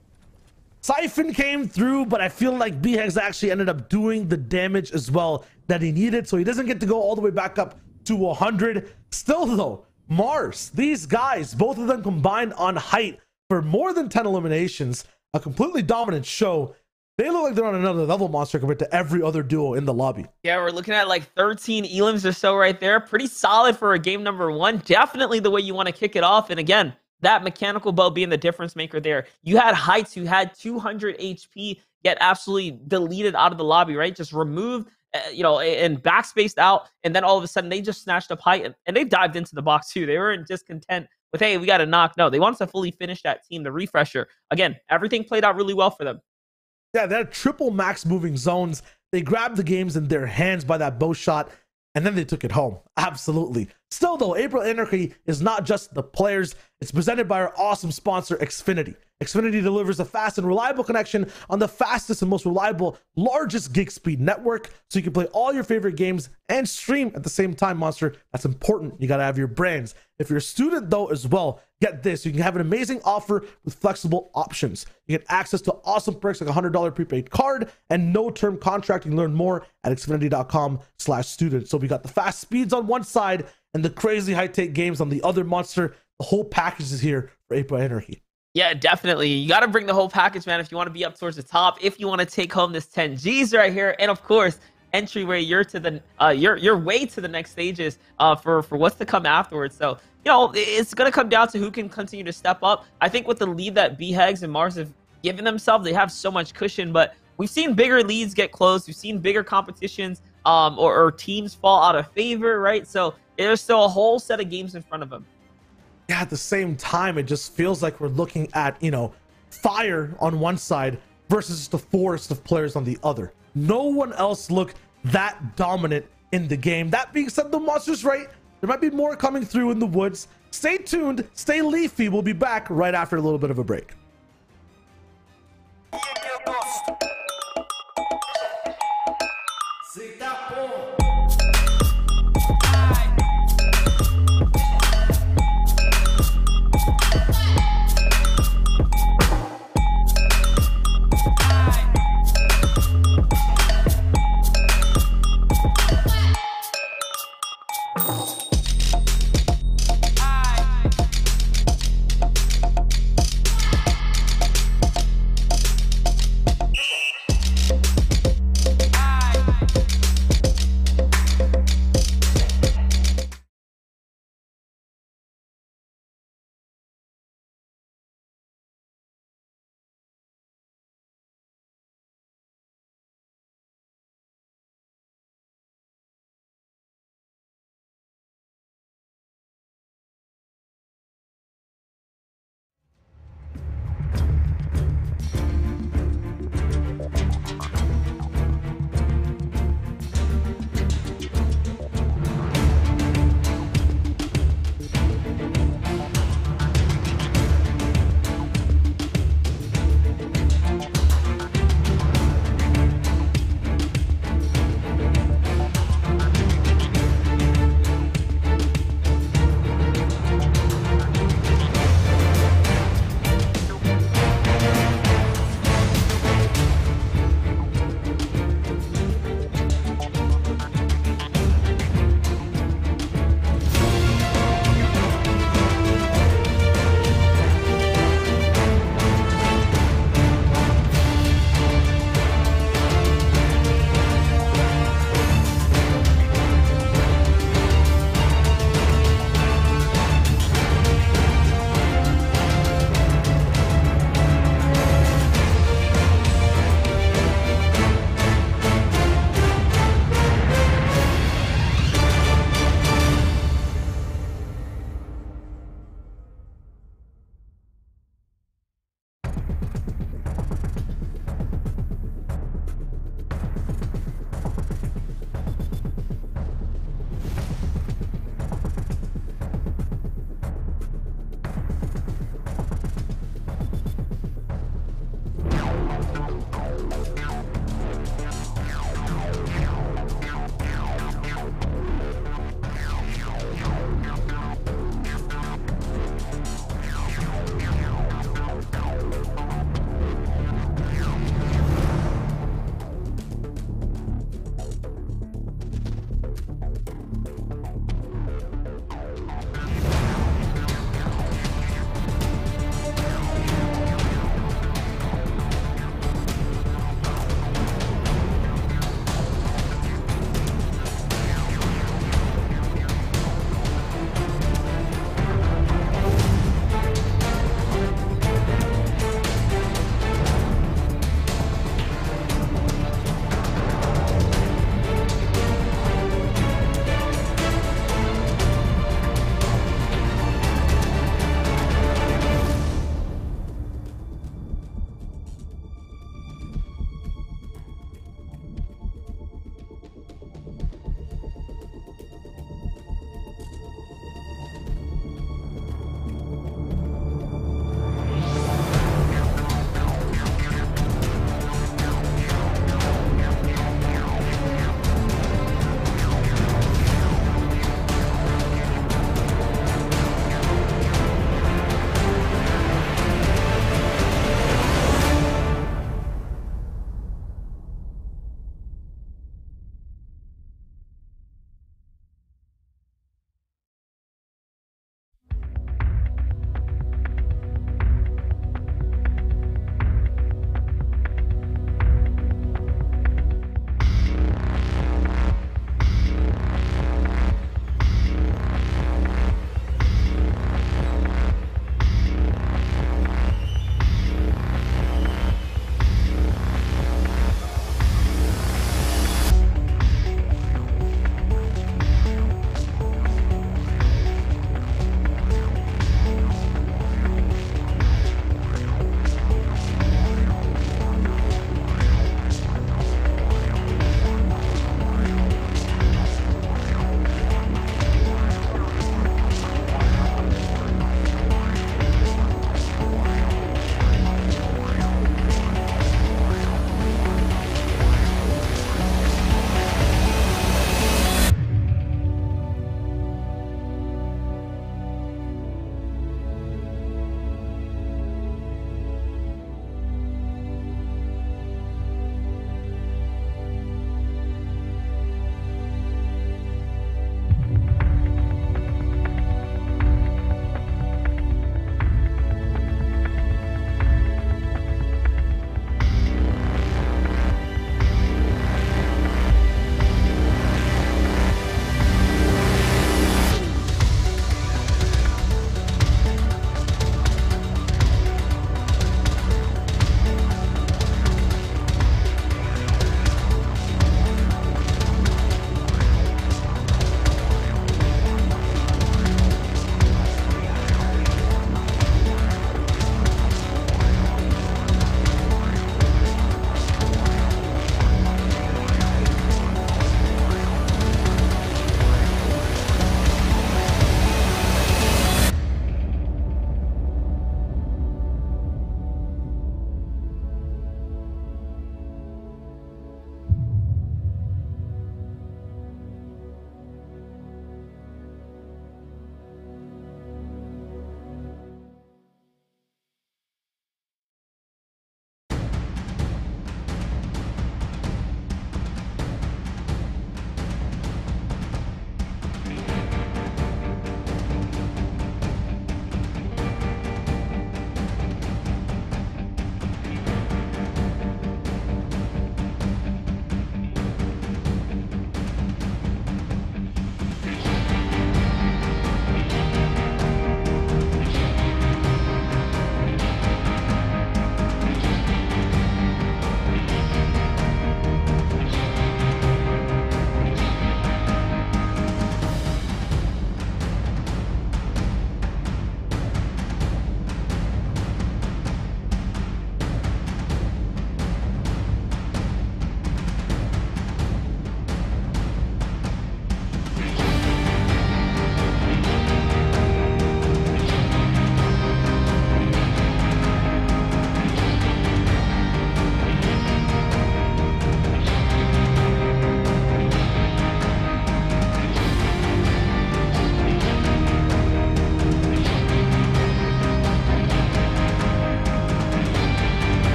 Siphon came through, but I feel like BHEGS actually ended up doing the damage as well that he needed, so he doesn't get to go all the way back up to 100. Still, though, Mars, these guys, both of them combined on height for more than 10 eliminations, a completely dominant show. They look like they're on another level, Monster, compared to every other duo in the lobby. Yeah, we're looking at like 13 elims or so right there. Pretty solid for a game number 1. Definitely the way you want to kick it off. And again, that mechanical bow being the difference maker there. You had Heights who had 200 HP get absolutely deleted out of the lobby, right? Just removed, and backspaced out. And then all of a sudden they just snatched up Height and they dived into the box too. They weren't just content with, hey, we got to knock. No, they wanted to fully finish that team, the refresher. Again, everything played out really well for them. Yeah, they're triple max moving zones. They grabbed the games in their hands by that bow shot, and then they took it home. Absolutely. Still, though, April Anarchy is not just the players. It's presented by our awesome sponsor, Xfinity. Xfinity delivers a fast and reliable connection on the fastest and most reliable, largest gig speed network, so you can play all your favorite games and stream at the same time, Monster. That's important. You got to have your brands. If you're a student, though, as well, get this. You can have an amazing offer with flexible options. You get access to awesome perks like a $100 prepaid card and no term contract. You can learn more at xfinity.com/student. So we got the fast speeds on one side and the crazy high-tech games on the other, Monster. The whole package is here for April Anarchy. Yeah, definitely. You got to bring the whole package, man, if you want to be up towards the top, if you want to take home this 10 G's right here. And of course, entryway, your way to the next stages for what's to come afterwards. So, it's going to come down to who can continue to step up. I think with the lead that BHEGS and Mars have given themselves, they have so much cushion, but we've seen bigger leads get closed. We've seen bigger competitions or teams fall out of favor, right? So there's still a whole set of games in front of them. Yeah, at the same time, it just feels like we're looking at, fire on one side versus just a forest of players on the other. No one else looked that dominant in the game. That being said, the Monster's right. There might be more coming through in the woods. Stay tuned. Stay leafy. We'll be back right after a little bit of a break.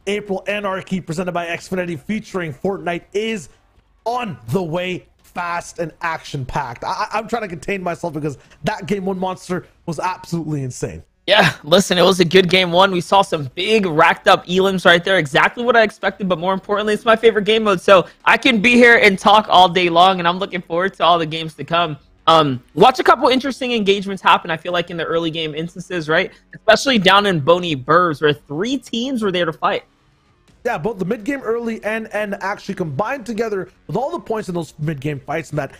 April Anarchy presented by Xfinity featuring Fortnite is on the way, fast and action-packed. I'm trying to contain myself because that game one monster was absolutely insane. Yeah, listen, it was a good game one. We saw some big racked up elims right there. Exactly what I expected, but more importantly, it's my favorite game mode. So I can be here and talk all day long, and I'm looking forward to all the games to come. Watch a couple interesting engagements happen, I feel like, in the early game instances, right? Especially down in Boney Burbs, where 3 teams were there to fight. Yeah, both the mid-game early and end actually combined together with all the points in those mid-game fights and that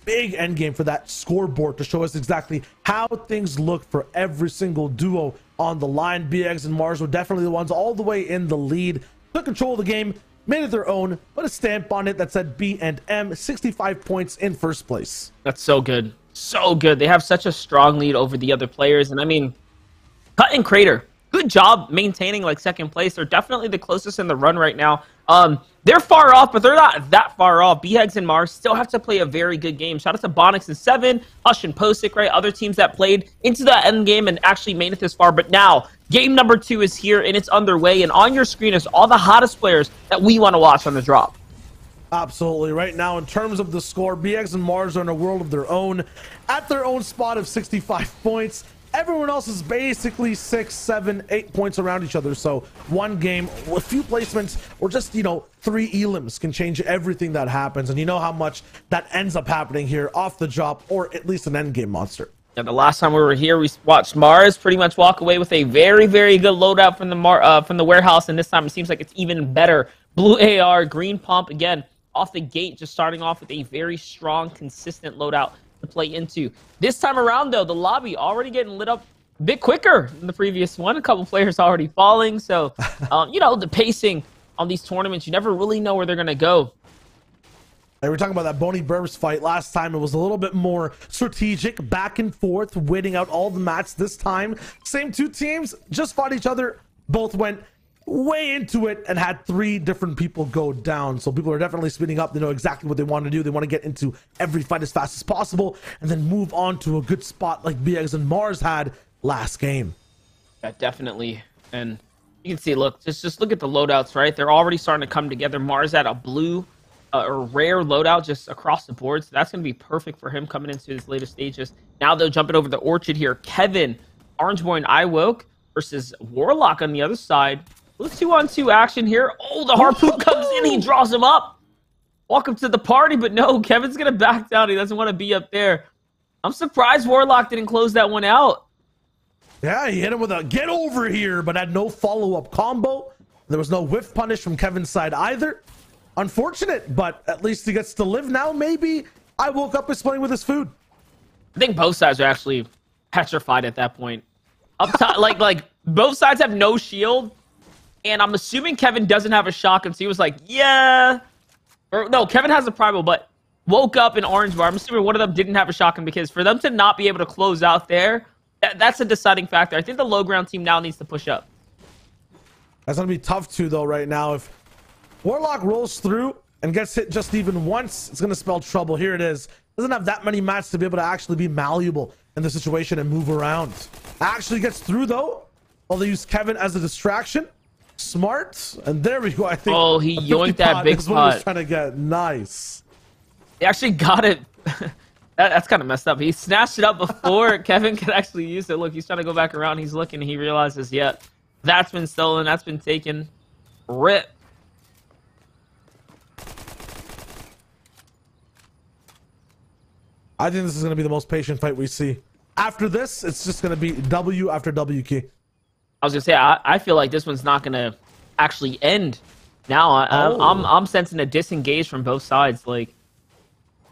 big end game for that scoreboard to show us exactly how things look for every single duo on the line. BX and Mars were definitely the ones all the way in the lead, took control of the game, made it their own, put a stamp on it that said B and M, 65 points in first place. That's so good. So good. They have such a strong lead over the other players. And I mean, Cut and Crater, good job maintaining like second place. They're definitely the closest in the run right now. They're far off, but they're not that far off. BHEGS and Mars still have to play a very good game. Shout out to Bonix and Seven, Hush and Posick, right? Other teams that played into the end game and actually made it this far. But now, game number 2 is here and it's underway. And on your screen is all the hottest players that we want to watch on the drop. Absolutely. Right now, in terms of the score, BX and Mars are in a world of their own, at their own spot of 65 points. Everyone else is basically 6, 7, 8 points around each other. So one game, a few placements, or just, 3 elims can change everything that happens. And you know how much that ends up happening here off the drop, or at least an end game monster. Yeah, the last time we were here, we watched Mars pretty much walk away with a very, very good loadout from the warehouse. And this time it seems like it's even better. Blue AR, green pump, again, off the gate, just starting off with a very strong, consistent loadout to play into. This time around, though, the lobby already getting lit up a bit quicker than the previous one. A couple players already falling. So, the pacing on these tournaments, you never really know where they're going to go. And we're talking about that Boney Burbs fight. Last time, it was a little bit more strategic, back and forth, waiting out all the mats. This time, same 2 teams, just fought each other. Both went way into it and had 3 different people go down. So people are definitely speeding up. They know exactly what they want to do. They want to get into every fight as fast as possible and then move on to a good spot like BX and Mars had last game. Yeah, definitely. And you can see, look, just look at the loadouts, right? They're already starting to come together. Mars had a blue or rare loadout just across the board. So that's going to be perfect for him coming into his later stages. Now they're jumping over the orchard here. Kevin, Orange Boy, and iWoke versus Warlock on the other side. Let's 2-on-2 action here. Oh, the harpoon comes in. He draws him up. Welcome to the party. But no, Kevin's going to back down. He doesn't want to be up there. I'm surprised Warlock didn't close that one out. Yeah, he hit him with a get over here, but had no follow-up combo. There was no whiff punish from Kevin's side either. Unfortunate, but at least he gets to live now. Maybe I woke up is playing with his food. I think both sides are actually petrified at that point. Up top, like both sides have no shield. And I'm assuming Kevin doesn't have a shotgun, so he was like, yeah. Or no, Kevin has a primal, but woke up in orange bar. I'm assuming one of them didn't have a shotgun because for them to not be able to close out there, that's a deciding factor. I think the low ground team now needs to push up. That's going to be tough too, though, right now. If Warlock rolls through and gets hit just even once, it's going to spell trouble. Here it is. Doesn't have that many mats to be able to actually be malleable in the situation and move around. Actually gets through, though. Well, they use Kevin as a distraction. Smart, and there we go. I think. Oh, he yoinked that big pot. What he was trying to get. Nice. He actually got it. That's kind of messed up. He snatched it up before Kevin could actually use it. Look, he's trying to go back around. He's looking. And he realizes, yeah, that's been stolen. That's been taken. Rip. I think this is going to be the most patient fight we see. After this, it's just going to be W after W key. I was gonna say, I feel like this one's not gonna actually end. Now I'm sensing a disengage from both sides. Like,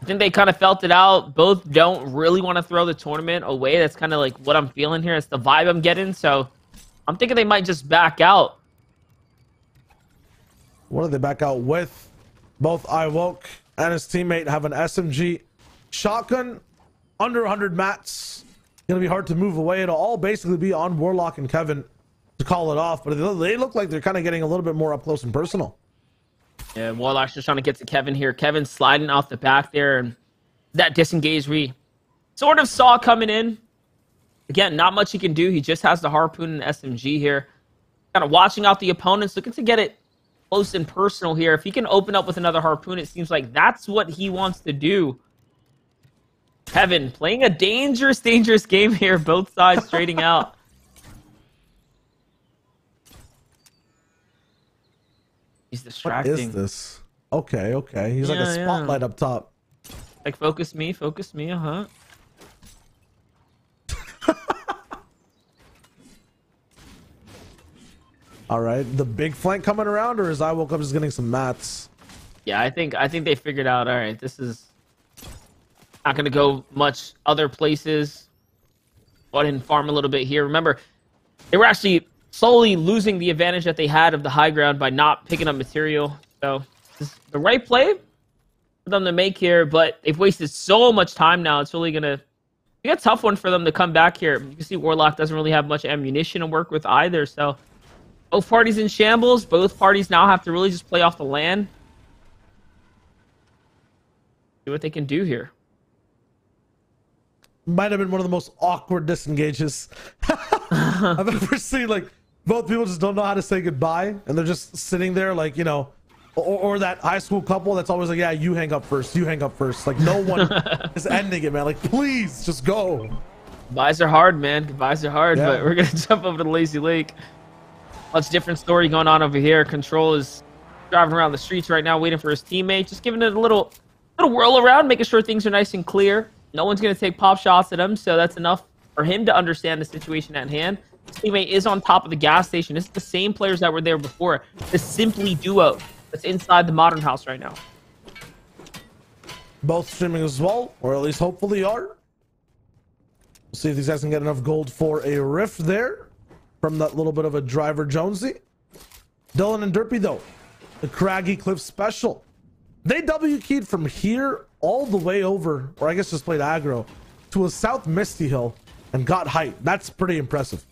I think they kind of felt it out. Both don't really want to throw the tournament away. That's kind of like what I'm feeling here. It's the vibe I'm getting. So I'm thinking they might just back out. What do they back out with? Both iWoke and his teammate have an SMG shotgun, under 100 mats. Gonna be hard to move away. It'll all basically be on Warlock and Kevin to call it off, but they look like they're kind of getting a little bit more up close and personal. Yeah, Warlock's just trying to get to Kevin here. Kevin's sliding off the back there, and that disengage we sort of saw coming in. Again, not much he can do. He just has the harpoon and SMG here. kind of watching out the opponents, looking to get it close and personal here. If he can open up with another harpoon, it seems like that's what he wants to do. Kevin playing a dangerous game here. Both sides trading out. He's distracting. What is this? Okay. He's like a spotlight up top. Like, focus me, uh-huh. All right, the big flank coming around, or is I woke up just getting some mats? Yeah, I think they figured out, all right, this is not going to go much other places. Go ahead and farm a little bit here. Remember, they were actually slowly losing the advantage that they had of the high ground by not picking up material. So, this is the right play for them to make here, but they've wasted so much time now. It's really going to be a tough one for them to come back here. You can see Warlock doesn't really have much ammunition to work with either, so both parties in shambles. Both parties now have to really just play off the land. See what they can do here. Might have been one of the most awkward disengages I've ever seen. Like, both people just don't know how to say goodbye, and they're just sitting there like, you know, or that high school couple that's always like, yeah, you hang up first. Like, no one is ending it, man. Like, please, just go. Goodbyes are hard, man. Goodbyes are hard, yeah. But we're going to jump over to the Lazy Lake. Much different story going on over here. Control is driving around the streets right now, waiting for his teammate, just giving it a little whirl around, making sure things are nice and clear. No one's going to take pop shots at him, so that's enough for him to understand the situation at hand. His teammate is on top of the gas station. This is the same players that were there before. The Simply duo that's inside the Modern House right now. Both streaming as well, or at least hopefully are. We'll see if these guys can get enough gold for a rift there from that little bit of a driver Jonesy. Dylan and Derpy, though, the Craggy Cliff special. They W-keyed from here all the way over, or I guess just played aggro, to a South Misty Hill and got height. That's pretty impressive.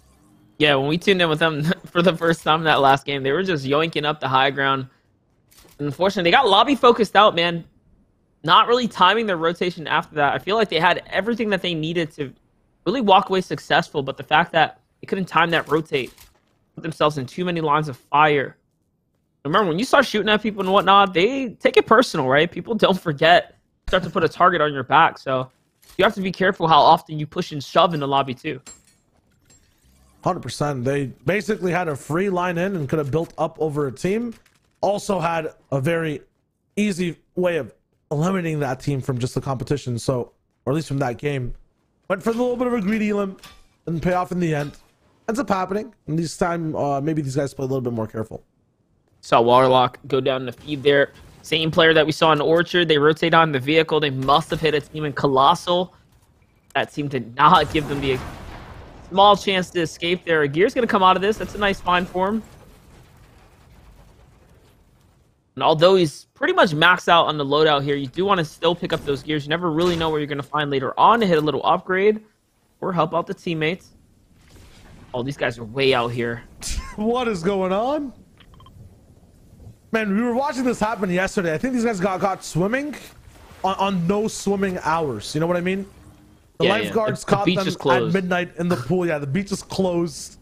Yeah, when we tuned in with them for the first time in that last game, they were just yoinking up the high ground. And unfortunately, they got lobby focused out, man. Not really timing their rotation after that. I feel like they had everything that they needed to really walk away successful, but the fact that they couldn't time that rotate, put themselves in too many lines of fire. Remember, when you start shooting at people and whatnot, they take it personal, right? People don't forget. Start to put a target on your back, so you have to be careful how often you push and shove in the lobby too. 100%. They basically had a free line in and could have built up over a team. Also had a very easy way of eliminating that team from just the competition, so, or at least from that game. Went for a little bit of a greedy limb and pay off in the end. Ends up happening, and this time maybe these guys play a little bit more careful. Saw Warlock go down the feed there. Same player that we saw in Orchard. They rotate on the vehicle. They must have hit a team in Colossal. That seemed to not give them the small chance to escape there. Gear's going to come out of this. That's a nice find for him. And although he's pretty much maxed out on the loadout here, you do want to still pick up those gears. You never really know where you're going to find later on to hit a little upgrade or help out the teammates. Oh, these guys are way out here. What is going on? Man, we were watching this happen yesterday. I think these guys got swimming on no swimming hours. You know what I mean? The lifeguards caught them at midnight in the pool. Yeah, the beach is closed.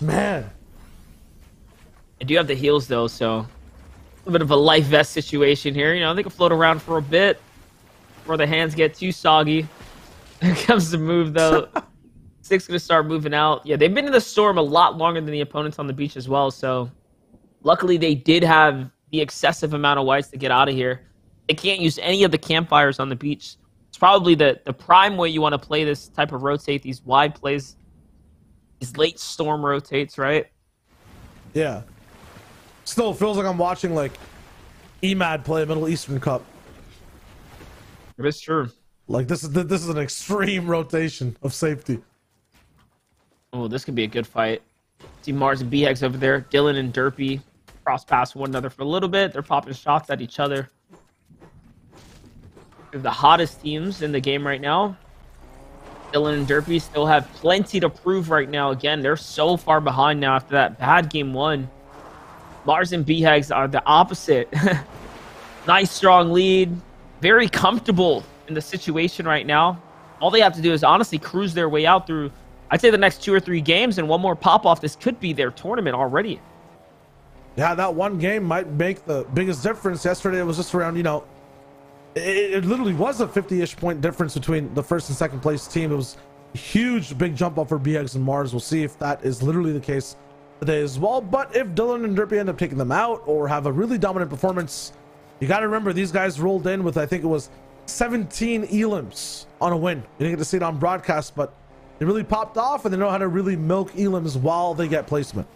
Man. I do have the heals, though, so a bit of a life vest situation here. You know, they can float around for a bit before the hands get too soggy. Here comes the move, though. Six going to start moving out. Yeah, they've been in the storm a lot longer than the opponents on the beach as well, so luckily they did have the excessive amount of whites to get out of here. They can't use any of the campfires on the beach. It's probably the prime way you want to play this type of rotate, these wide plays, these late storm rotates, right? Yeah. Still feels like I'm watching like EMAD play a Middle Eastern Cup. It's true. Like this is an extreme rotation of safety. Oh, this could be a good fight. See Mars and BX over there. Dylan and Derpy cross pass one another for a little bit. They're popping shots at each other. They're the hottest teams in the game right now. Dylan and Derpy still have plenty to prove right now. Again, they're so far behind now after that bad game one. Mars and BHAGs are the opposite. Nice, strong lead. Very comfortable in the situation right now. All they have to do is honestly cruise their way out through I'd say the next 2 or 3 games and one more pop-off, this could be their tournament already. Yeah, that one game might make the biggest difference. Yesterday, it was just around, you know, it literally was a 50-ish point difference between the first and second place team. It was a huge, big jump up for BX and Mars. We'll see if that is literally the case today as well. But if Dylan and Derpy end up taking them out or have a really dominant performance, you got to remember these guys rolled in with, I think it was 17 elims on a win. You didn't get to see it on broadcast, but they really popped off, and they know how to really milk elims while they get placement.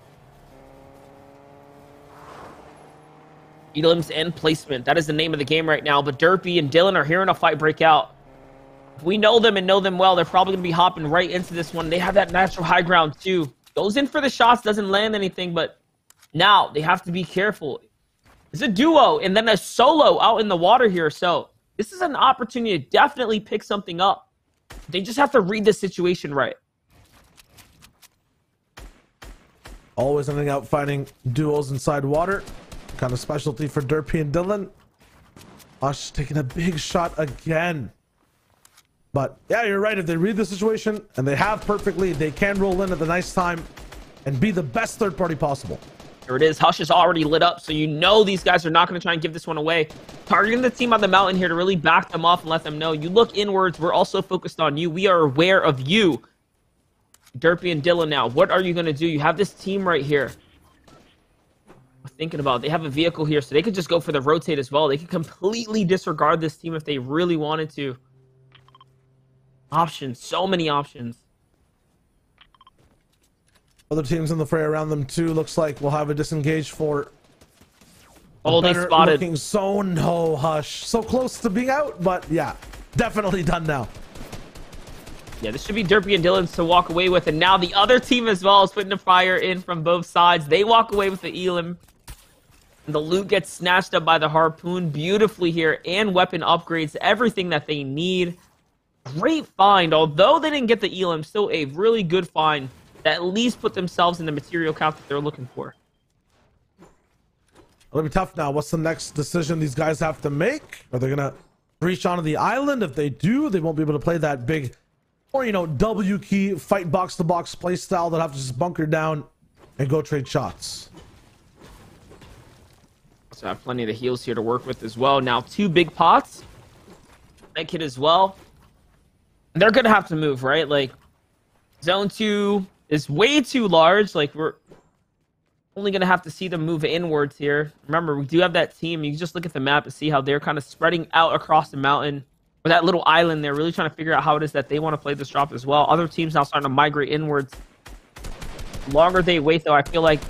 Elims and placement. That is the name of the game right now. But Derpy and Dylan are hearing a fight break out. If we know them and know them well, they're probably going to be hopping right into this one. They have that natural high ground too. Goes in for the shots, doesn't land anything, but now they have to be careful. It's a duo and then a solo out in the water here. So this is an opportunity to definitely pick something up. They just have to read the situation right. Always ending up finding duos inside water. Kind of specialty for Derpy and Dylan. Hush taking a big shot again. But yeah, you're right. If they read the situation and they have perfectly, they can roll in at the nice time and be the best third party possible. There it is. Hush is already lit up, so you know these guys are not going to try and give this one away. Targeting the team on the mountain here to really back them off and let them know. You look inwards. We're also focused on you. We are aware of you. Derpy and Dylan now. What are you going to do? You have this team right here. Thinking about, they have a vehicle here, so they could just go for the rotate as well. They could completely disregard this team if they really wanted to. Options, so many options. Other teams in the fray around them too. Looks like we'll have a disengage for they spotted looking zone. No, Hush, so close to being out, but yeah, definitely done now. Yeah, this should be Derpy and Dylan to walk away with, and now the other team as well is putting a fire in from both sides. They walk away with the elim. And the loot gets snatched up by the harpoon beautifully here, and weapon upgrades, everything that they need. Great find, although they didn't get the elim, still a really good find that at least put themselves in the material count that they're looking for. It'll be tough now. What's the next decision these guys have to make? Are they gonna reach onto the island? If they do, they won't be able to play that big, or you know, W key fight box to box play style. They'll have to just bunker down and go trade shots. So I have plenty of the heals here to work with as well. Now 2 big pots. That kid as well. They're gonna have to move, right? Like zone 2 is way too large. Like we're only gonna have to see them move inwards here. Remember, we do have that team. You can just look at the map and see how they're kind of spreading out across the mountain, or that little island. They're really trying to figure out how it is that they want to play this drop as well. Other teams now starting to migrate inwards. The longer they wait, though, I feel like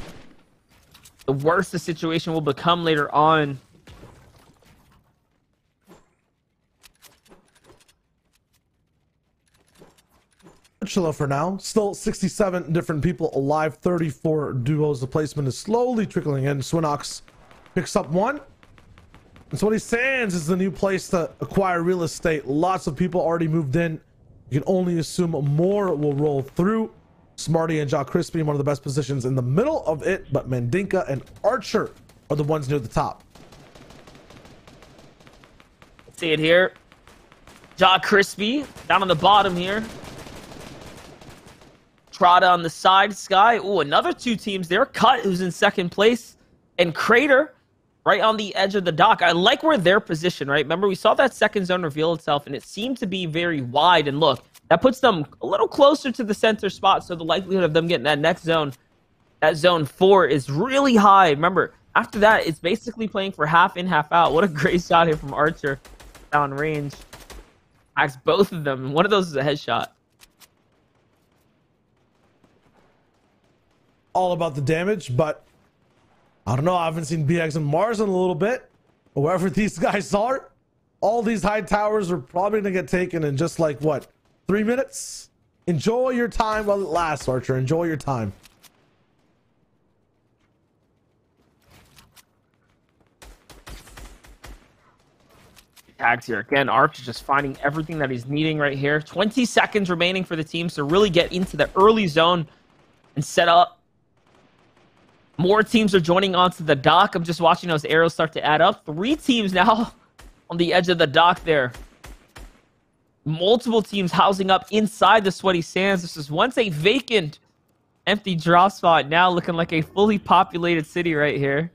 the worse the situation will become later on. Chilla for now. Still 67 different people alive, 34 duos. The placement is slowly trickling in. Swinox picks up one. And 20 Sands is the new place to acquire real estate. Lots of people already moved in. You can only assume more will roll through. Smarty and Jaw Crispy in one of the best positions in the middle of it, but Mandinka and Archer are the ones near the top. See it here. Jaw Crispy down on the bottom here. Trada on the side. Sky. Ooh, another 2 teams there. Cut, who's in second place. And Crater right on the edge of the dock. I like where they're positioned, right? Remember, we saw that second zone reveal itself, and it seemed to be very wide. And look, that puts them a little closer to the center spot, so the likelihood of them getting that next zone, that zone 4, is really high. Remember, after that, it's basically playing for half in, half out. What a great shot here from Archer down range. Acts both of them. One of those is a headshot. All about the damage, but I don't know. I haven't seen BX and Mars in a little bit. Wherever these guys are, all these high towers are probably going to get taken in just like, what, 3 minutes? Enjoy your time while it lasts, Archer. Enjoy your time. Tags here. Again, Archer just finding everything that he's needing right here. 20 seconds remaining for the teams to really get into the early zone and set up. More teams are joining onto the dock. I'm just watching those arrows start to add up. 3 teams now on the edge of the dock there. multiple teams housing up inside the Sweaty Sands. This is once a vacant, empty draw spot, now looking like a fully populated city right here.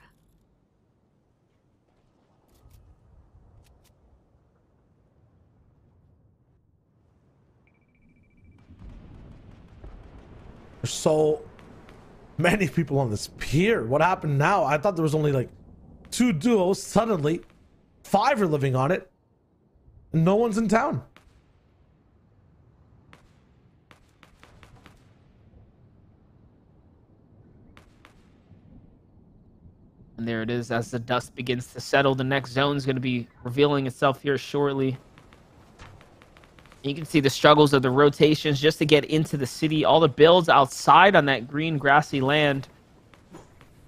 There's so many people on this pier. What happened now? I thought there was only like 2 duos. Suddenly 5 are living on it and no one's in town. And there it is. As the dust begins to settle, the next zone is going to be revealing itself here shortly. You can see the struggles of the rotations just to get into the city. All the builds outside on that green grassy land.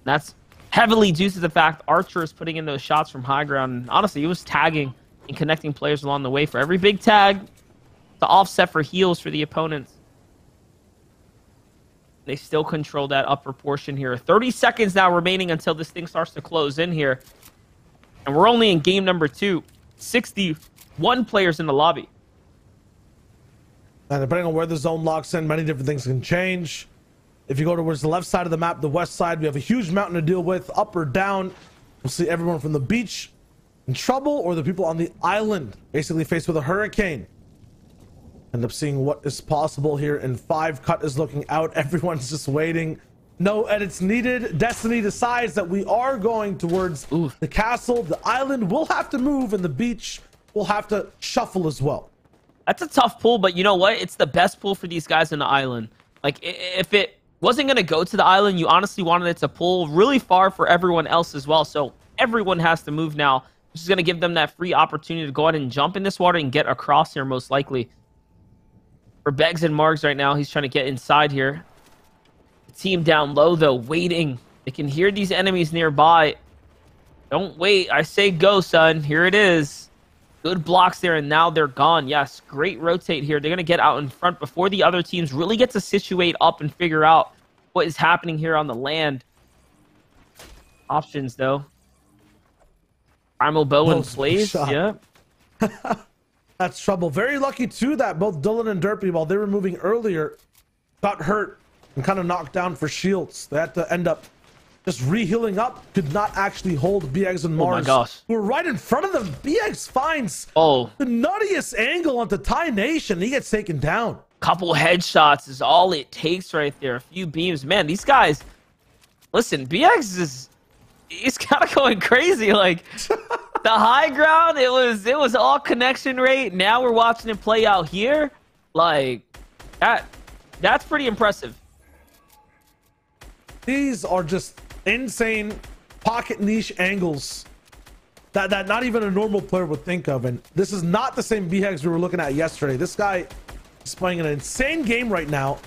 That's heavily due to the fact Archer is putting in those shots from high ground. And honestly, he was tagging and connecting players along the way. For every big tag, to offset for heals for the opponents. They still control that upper portion here. 30 seconds now remaining until this thing starts to close in here. And we're only in game number 2. 61 players in the lobby. And depending on where the zone locks in, many different things can change. If you go towards the left side of the map, the west side, we have a huge mountain to deal with. Up or down, we'll see everyone from the beach in trouble, or the people on the island basically faced with a hurricane. End up seeing what is possible here in 5. Cut is looking out. Everyone's just waiting. No edits needed. Destiny decides that we are going towards the castle. The island will have to move, and the beach will have to shuffle as well. That's a tough pull, but you know what? It's the best pull for these guys in the island. Like, if it wasn't going to go to the island, you honestly wanted it to pull really far for everyone else as well. So everyone has to move now, which is going to give them that free opportunity to go ahead and jump in this water and get across here, most likely. For Beggs and Margs right now, he's trying to get inside here. The team down low, though, waiting. They can hear these enemies nearby. Don't wait. I say go, son. Here it is. Good blocks there, and now they're gone. Yes, great rotate here. They're going to get out in front before the other teams really get to situate up and figure out what is happening here on the land. Options, though. Primal Bow and Blaze. Yeah. That's trouble. Very lucky, too, that both Dylan and Derpy, while they were moving earlier, got hurt and kind of knocked down for shields. They had to end up just re-healing up. Could not actually hold BX and Mars. Oh my gosh. Who were right in front of them. BX finds the nuttiest angle onto Thai Nation. He gets taken down. Couple headshots is all it takes right there. A few beams. Man, these guys... Listen, BX is... He's kind of going crazy. Like, the high ground, it was all connection rate. Now we're watching it play out here. Like, that's pretty impressive. These are just insane pocket niche angles that not even a normal player would think of. And this is not the same BX we were looking at yesterday. This guy is playing an insane game right now.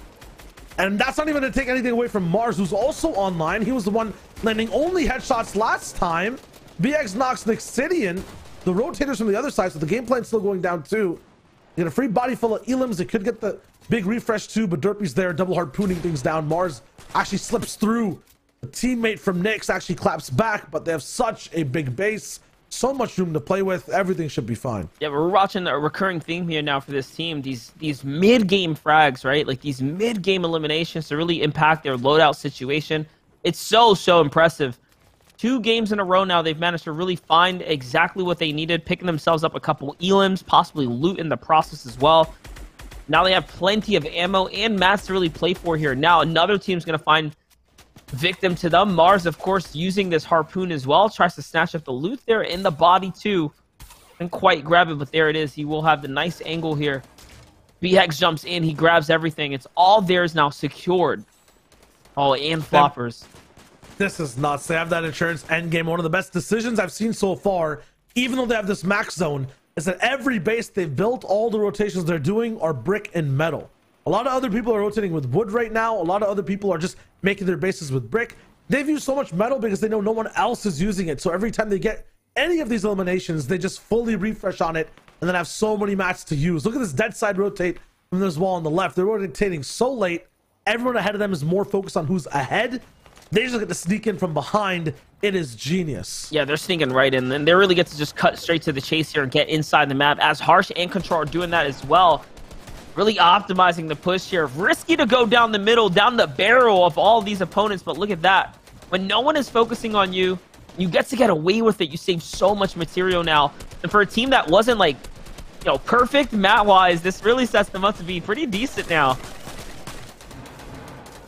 And that's not even to take anything away from Mars, who's also online. He was the one landing only headshots last time. BX knocks Nixidian, the rotators from the other side, so the game plan's still going down too. Get a free body full of elims. They could get the big refresh too, but Derpy's there, double harpooning things down. Mars actually slips through. The teammate from Nyx actually claps back, but they have such a big base, so much room to play with. Everything should be fine. Yeah, we're watching a recurring theme here now for this team. These mid-game frags, right? Like these mid-game eliminations to really impact their loadout situation. It's so impressive. 2 games in a row now, they've managed to really find exactly what they needed, picking themselves up a couple elims, possibly loot in the process as well. Now they have plenty of ammo and mats to really play for here. Now another team's going to find victim to them. Mars, of course, using this harpoon as well. Tries to snatch up the loot there in the body too. Didn't quite grab it, but there it is. He will have the nice angle here. BX jumps in. He grabs everything. It's all theirs now, secured. Oh, and floppers. This is nuts. They have that insurance endgame. One of the best decisions I've seen so far, even though they have this max zone, is that every base they've built, all the rotations they're doing are brick and metal. A lot of other people are rotating with wood right now. A lot of other people are just making their bases with brick. They've used so much metal because they know no one else is using it. So every time they get any of these eliminations, they just fully refresh on it and then have so many mats to use. Look at this dead side rotate from this wall on the left. They're rotating so late. Everyone ahead of them is more focused on who's ahead They just get to sneak in from behind. It is genius. Yeah, they're sneaking right in, and they really get to just cut straight to the chase here and get inside the map, as Harsh and Control are doing that as well. Really optimizing the push here. Risky to go down the middle, down the barrel of all these opponents, but look at that. When no one is focusing on you, you get to get away with it. You save so much material now. And for a team that wasn't like, you know, perfect map-wise, this really sets them up to be pretty decent now.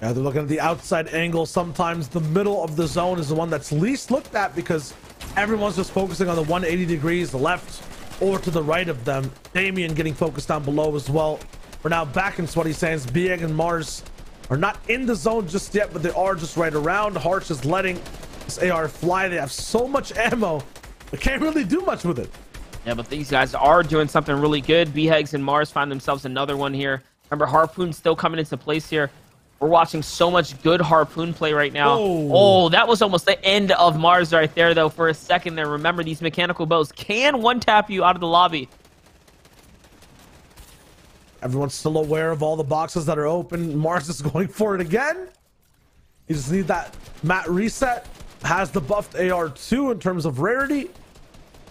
Yeah, they're looking at the outside angle. Sometimes the middle of the zone is the one that's least looked at because everyone's just focusing on the 180 degrees, the left or to the right of them. Damien getting focused down below as well. We're now back in Sweaty Sands. Bieg and Mars are not in the zone just yet, but they are just right around. Harsh is letting this AR fly. They have so much ammo, but can't really do much with it. Yeah, but these guys are doing something really good. Behegs and Mars find themselves another one here. Remember, Harpoon still coming into place here. We're watching so much good Harpoon play right now. Oh, that was almost the end of Mars right there, though, for a second there. Remember, these mechanical bows can one-tap you out of the lobby. Everyone's still aware of all the boxes that are open. Mars is going for it again. You just need that mat reset. Has the buffed AR2 in terms of rarity.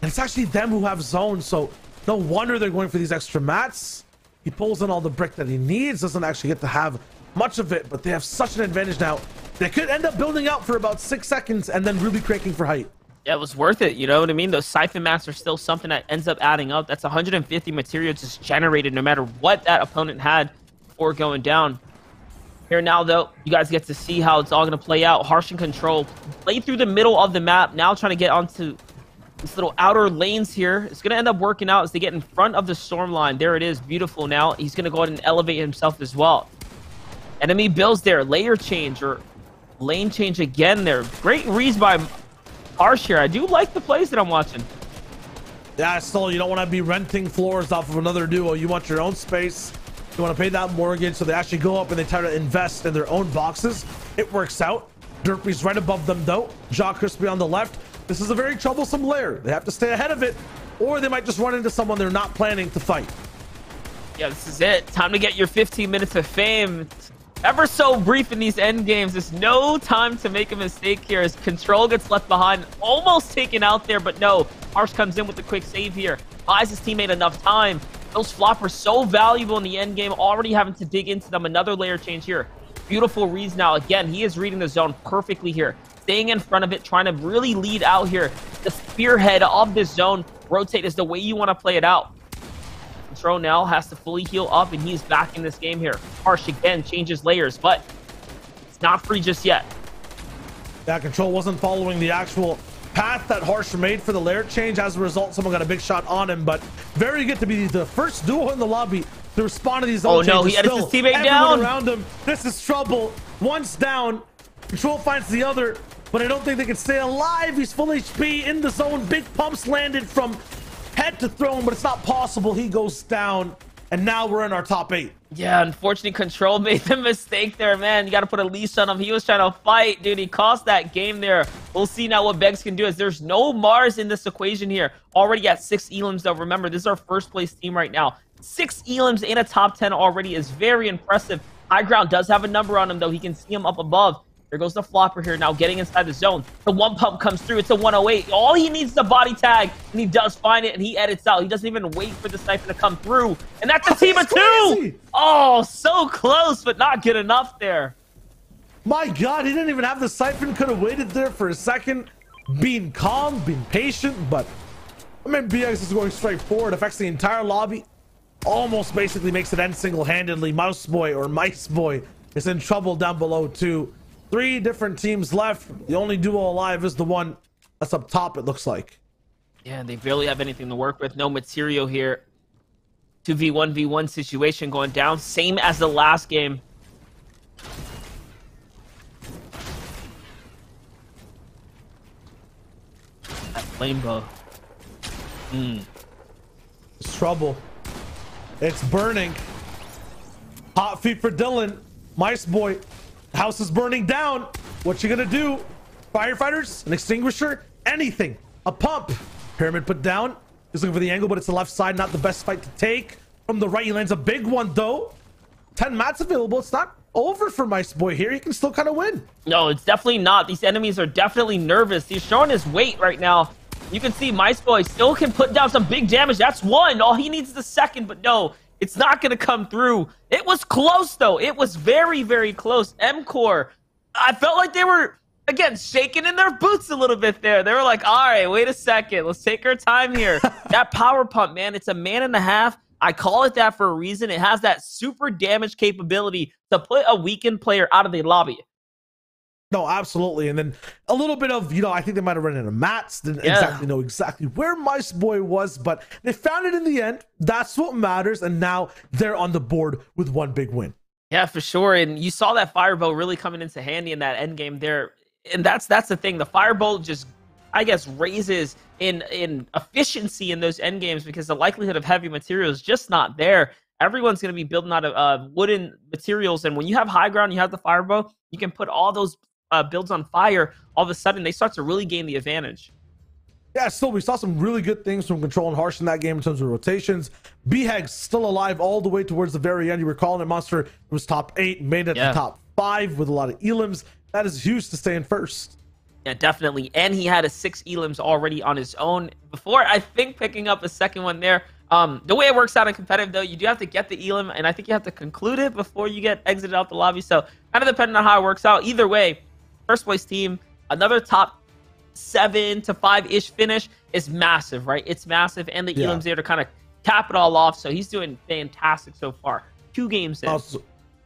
And it's actually them who have zones, so no wonder they're going for these extra mats. He pulls in all the brick that he needs. Doesn't actually get to have much of it, but they have such an advantage now. They could end up building out for about 6 seconds and then really cranking for height. Yeah, it was worth it. You know what I mean? Those siphon mats are still something that ends up adding up. That's 150 material just generated no matter what that opponent had before going down. Here now, though, you guys get to see how it's all going to play out. Harsh and Control play through the middle of the map, now trying to get onto these little outer lanes here. It's going to end up working out as they get in front of the storm line. There it is. Beautiful now. He's going to go ahead and elevate himself as well. Enemy builds there. Layer change or lane change again there. Great reads by Harsh here. I do like the plays that I'm watching. Yeah, still, you don't want to be renting floors off of another duo. You want your own space. You want to pay that mortgage, so they actually go up and they try to invest in their own boxes. It works out. Derpy's right above them, though. Jaw Crispy on the left. This is a very troublesome layer. They have to stay ahead of it, or they might just run into someone they're not planning to fight. Yeah, this is it. Time to get your 15 minutes of fame. It's ever so brief in these end games. There's no time to make a mistake here as Control gets left behind, almost taken out there, but no. Harsh comes in with the quick save here. Buys his teammate enough time. Those floppers so valuable in the end game, already having to dig into them. Another layer change here. Beautiful reads now. Again, he is reading the zone perfectly here. Staying in front of it, trying to really lead out here. The spearhead of this zone. Rotate is the way you want to play it out. Control now has to fully heal up, and he's back in this game here. Harsh again changes layers, but it's not free just yet. Yeah, Control wasn't following the actual path that Harsh made for the layer change. As a result, someone got a big shot on him, but very good to be the first duo in the lobby to respond to these zone changes. Oh no, he had his teammate down. Around him. This is trouble. One's down. Control finds the other, but I don't think they can stay alive. He's full HP in the zone. Big pumps landed from head to throne, but it's not possible. He goes down, and now we're in our top 8. Yeah, unfortunately, Control made the mistake there, man. You got to put a leash on him. He was trying to fight, dude. He cost that game there. We'll see now what Beggs can do, as there's no Mars in this equation here. Already at 6 elims, though. Remember, this is our first place team right now. 6 elims in a top 10 already is very impressive. High Ground does have a number on him, though. He can see him up above. There goes the flopper here now, getting inside the zone. The one pump comes through. It's a 108. All he needs is a body tag, and he does find it, and he edits out. He doesn't even wait for the siphon to come through, and that's a team of 2. Oh, so close, but not good enough there. My God, he didn't even have the siphon. Could have waited there for a second, being calm, being patient, but I mean, BX is going straight forward, affects the entire lobby, almost basically makes it end single-handedly. Mouse Boy or Mice Boy is in trouble down below too. 3 different teams left. The only duo alive is the one that's up top, it looks like. Yeah, they barely have anything to work with. No material here. 2v1v1 situation going down. Same as the last game. That flame bow. It's trouble. It's burning. Hot feet for Dylan. Mice Boy. House is burning down. What you gonna do? Firefighters? An extinguisher? Anything. A pump. Pyramid put down. He's looking for the angle, but it's the left side. Not the best fight to take. From the right, he lands a big one, though. 10 mats available. It's not over for Mice Boy here. He can still kind of win. No, it's definitely not. These enemies are definitely nervous. He's showing his weight right now. You can see Mice Boy still can put down some big damage. That's one. All he needs is the second, but no, it's not going to come through. It was close, though. It was very, very close. M-Core, I felt like they were, again, shaking in their boots a little bit there. They were like, all right, wait a second. Let's take our time here. That power pump, man, it's a man and a half. I call it that for a reason. It has that super damage capability to put a weakened player out of the lobby. No, absolutely. And then a little bit of, I think they might have run into mats. Didn't exactly know exactly where Mice Boy was, but they found it in the end. That's what matters. And now they're on the board with one big win. Yeah, for sure. And you saw that Firebolt really coming into handy in that end game there. And that's the thing. The Firebolt just, I guess, raises in efficiency in those end games because the likelihood of heavy materials is just not there. Everyone's going to be building out of wooden materials. And when you have high ground, you have the Firebolt, you can put all those builds on fire. All of a sudden, they start to really gain the advantage. Yeah, still, we saw some really good things from Control and Harsh in that game in terms of rotations. B-Hag's still alive all the way towards the very end. You were calling it Monster. It was top 8, made it to top 5 with a lot of elims. That is huge to stay in first. Yeah, definitely. And he had a 6 elims already on his own before, I think, picking up a second one there. The way it works out in competitive, though, you do have to get the elim, and I think you have to conclude it before you get exited out the lobby. So kind of depending on how it works out. Either way, first place team, another top 7 to 5-ish finish is massive, right? It's massive, and the elims there to kind of cap it all off. So he's doing fantastic so far. 2 games in.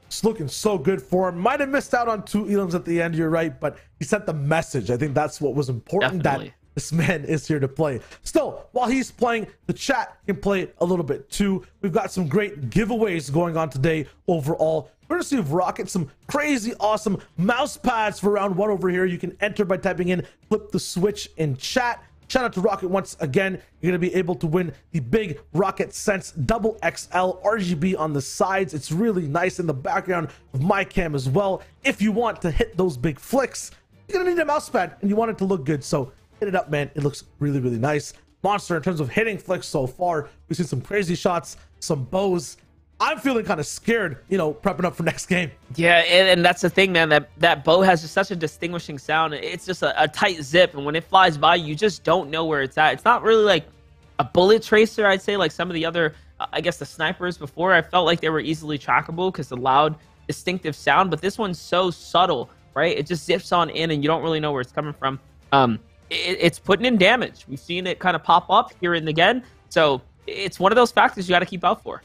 It's looking so good for him. Might have missed out on 2 elims at the end, you're right, but he sent the message. I think that's what was important, that this man is here to play. Still, while he's playing, the chat can play a little bit too. We've got some great giveaways going on today overall. Courtesy of Rocket, some crazy awesome mouse pads for round 1 over here. You can enter by typing in flip the switch in chat. Shout out to Rocket once again. You're going to be able to win the big Rocket Sense double XL RGB on the sides. It's really nice in the background of my cam as well. If you want to hit those big flicks, you're going to need a mouse pad and you want it to look good. So hit it up, man. It looks really, really nice. Monster, in terms of hitting flicks so far, we've seen some crazy shots, some bows. I'm feeling kind of scared, prepping up for next game. Yeah, and that's the thing, man. That bow has just such a distinguishing sound. It's just a tight zip, and when it flies by, you just don't know where it's at. It's not really like a bullet tracer, I'd say, like some of the other, I guess, the snipers before. I felt like they were easily trackable because the loud, distinctive sound, but this one's so subtle, right? It just zips on in, and you don't really know where it's coming from. It's putting in damage. We've seen it kind of pop up here and again, so it's one of those factors you got to keep out for.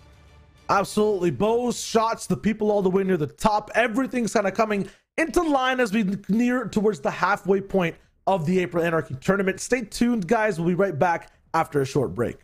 Absolutely. Bows, shots, the people all the way near the top. Everything's kind of coming into line as we near towards the halfway point of the April Anarchy tournament. Stay tuned, guys. We'll be right back after a short break.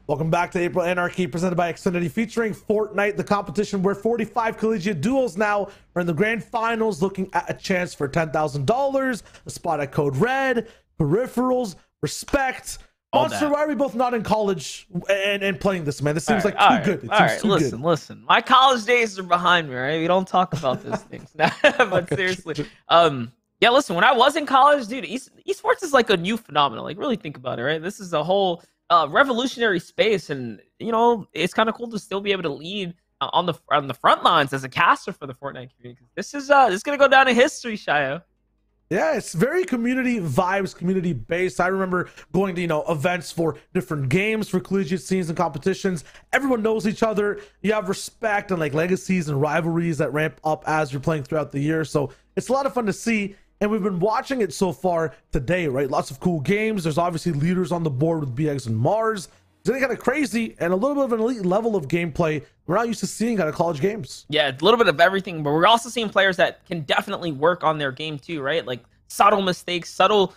Welcome back to April Anarchy, presented by Xfinity, featuring Fortnite, the competition where 45 collegiate duos now are in the grand finals, looking at a chance for $10,000, a spot at Code Red, peripherals, respect. Monster, why are we both not in college and playing this, man? This seems like too good. It seems too good. Listen. My college days are behind me, right? We don't talk about those things. But seriously, yeah, listen, when I was in college, dude, esports is like a new phenomenon. Like, really think about it, right? This is a whole revolutionary space, and you know, it's kind of cool to still be able to lead on the front lines as a caster for the Fortnite community. This is gonna go down in history, Shayo. Yeah, it's very community vibes, community based. I remember going to, events for different games, for collegiate scenes and competitions. Everyone knows each other. You have respect and like legacies and rivalries that ramp up as you're playing throughout the year. So it's a lot of fun to see. And we've been watching it so far today, right? Lots of cool games. There's obviously leaders on the board with BX and Mars. It's getting kind of crazy and a little bit of an elite level of gameplay we're not used to seeing out of college games. Yeah, a little bit of everything, but we're also seeing players that can definitely work on their game too, right? Like subtle mistakes, subtle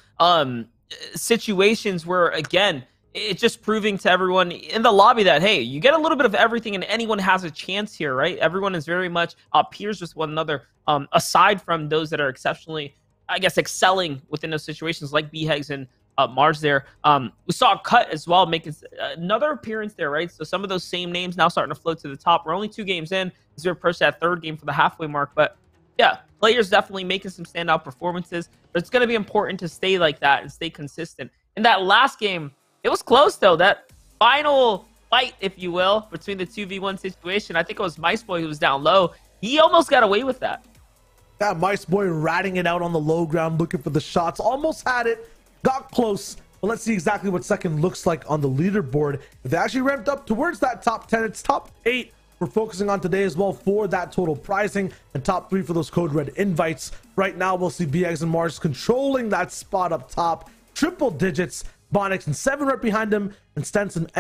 situations where, again, it's just proving to everyone in the lobby that, hey, you get a little bit of everything and anyone has a chance here, right? Everyone is very much peers with one another, aside from those that are exceptionally, I guess, excelling within those situations like BHEGS and Mars there. We saw Cut as well make another appearance there, right? So some of those same names now starting to float to the top. We're only 2 games in as we approach that 3rd game for the halfway mark. But yeah, players definitely making some standout performances. But it's going to be important to stay like that and stay consistent. In that last game, it was close, though. That final fight, if you will, between the 2v1 situation, I think it was Mice Boy who was down low. He almost got away with that. Yeah, Mice Boy ratting it out on the low ground, looking for the shots. Almost had it. Got close, but let's see exactly what second looks like on the leaderboard. If they actually ramped up towards that top 10, it's top 8 we're focusing on today as well for that total pricing, and top 3 for those Code Red invites. Right now, we'll see BX and Mars controlling that spot up top. Triple digits, Bonix and 7 right behind him, and Stemps and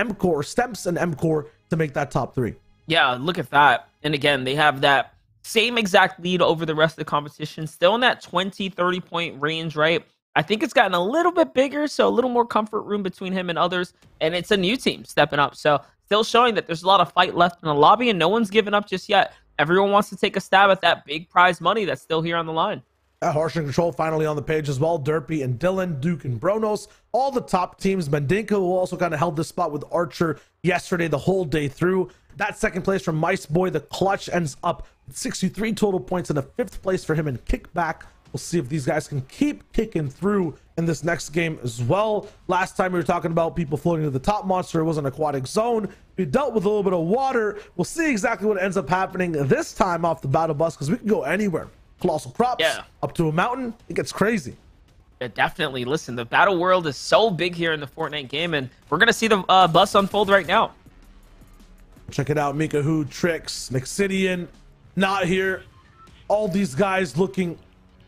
MCore to make that top 3. Yeah, look at that. And again, they have that same exact lead over the rest of the competition, still in that 20-30 point range, right? I think it's gotten a little bit bigger, so a little more comfort room between him and others, and it's a new team stepping up. So still showing that there's a lot of fight left in the lobby, and no one's given up just yet. Everyone wants to take a stab at that big prize money that's still here on the line. Harsh and Control finally on the page as well. Derpy and Dylan, Duke and Bronos, all the top teams. Mendinka, who also kind of held this spot with Archer yesterday the whole day through. That second place from Mice Boy. The clutch ends up with 63 total points, and a 5th place for him in Kickback. We'll see if these guys can keep kicking through in this next game as well. Last time we were talking about people floating to the top. Monster, it was an aquatic zone. We dealt with a little bit of water. We'll see exactly what ends up happening this time off the battle bus, because we can go anywhere. Colossal crops, up to a mountain. It gets crazy. Yeah, definitely. Listen, the battle world is so big here in the Fortnite game, and we're going to see the bus unfold right now. Check it out. Mika Who, Trix, Mixidian, not here. All these guys looking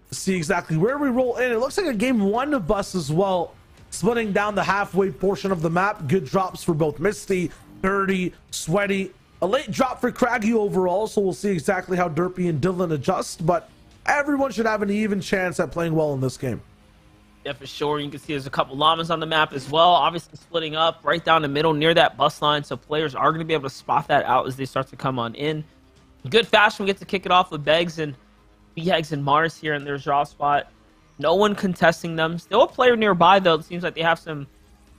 to see exactly where we roll in. It looks like a game 1 of bus as well, splitting down the halfway portion of the map. Good drops for both Misty, Dirty, Sweaty. A late drop for Craggy overall, so we'll see exactly how Derpy and Dylan adjust, but everyone should have an even chance at playing well in this game. Yeah, for sure. You can see there's a couple llamas on the map as well, obviously splitting up right down the middle near that bus line, so players are going to be able to spot that out as they start to come on in. Good fashion, we get to kick it off with Begs and BHEGS and Mars here in their draw spot. No one contesting them. Still a player nearby, though. It seems like they have some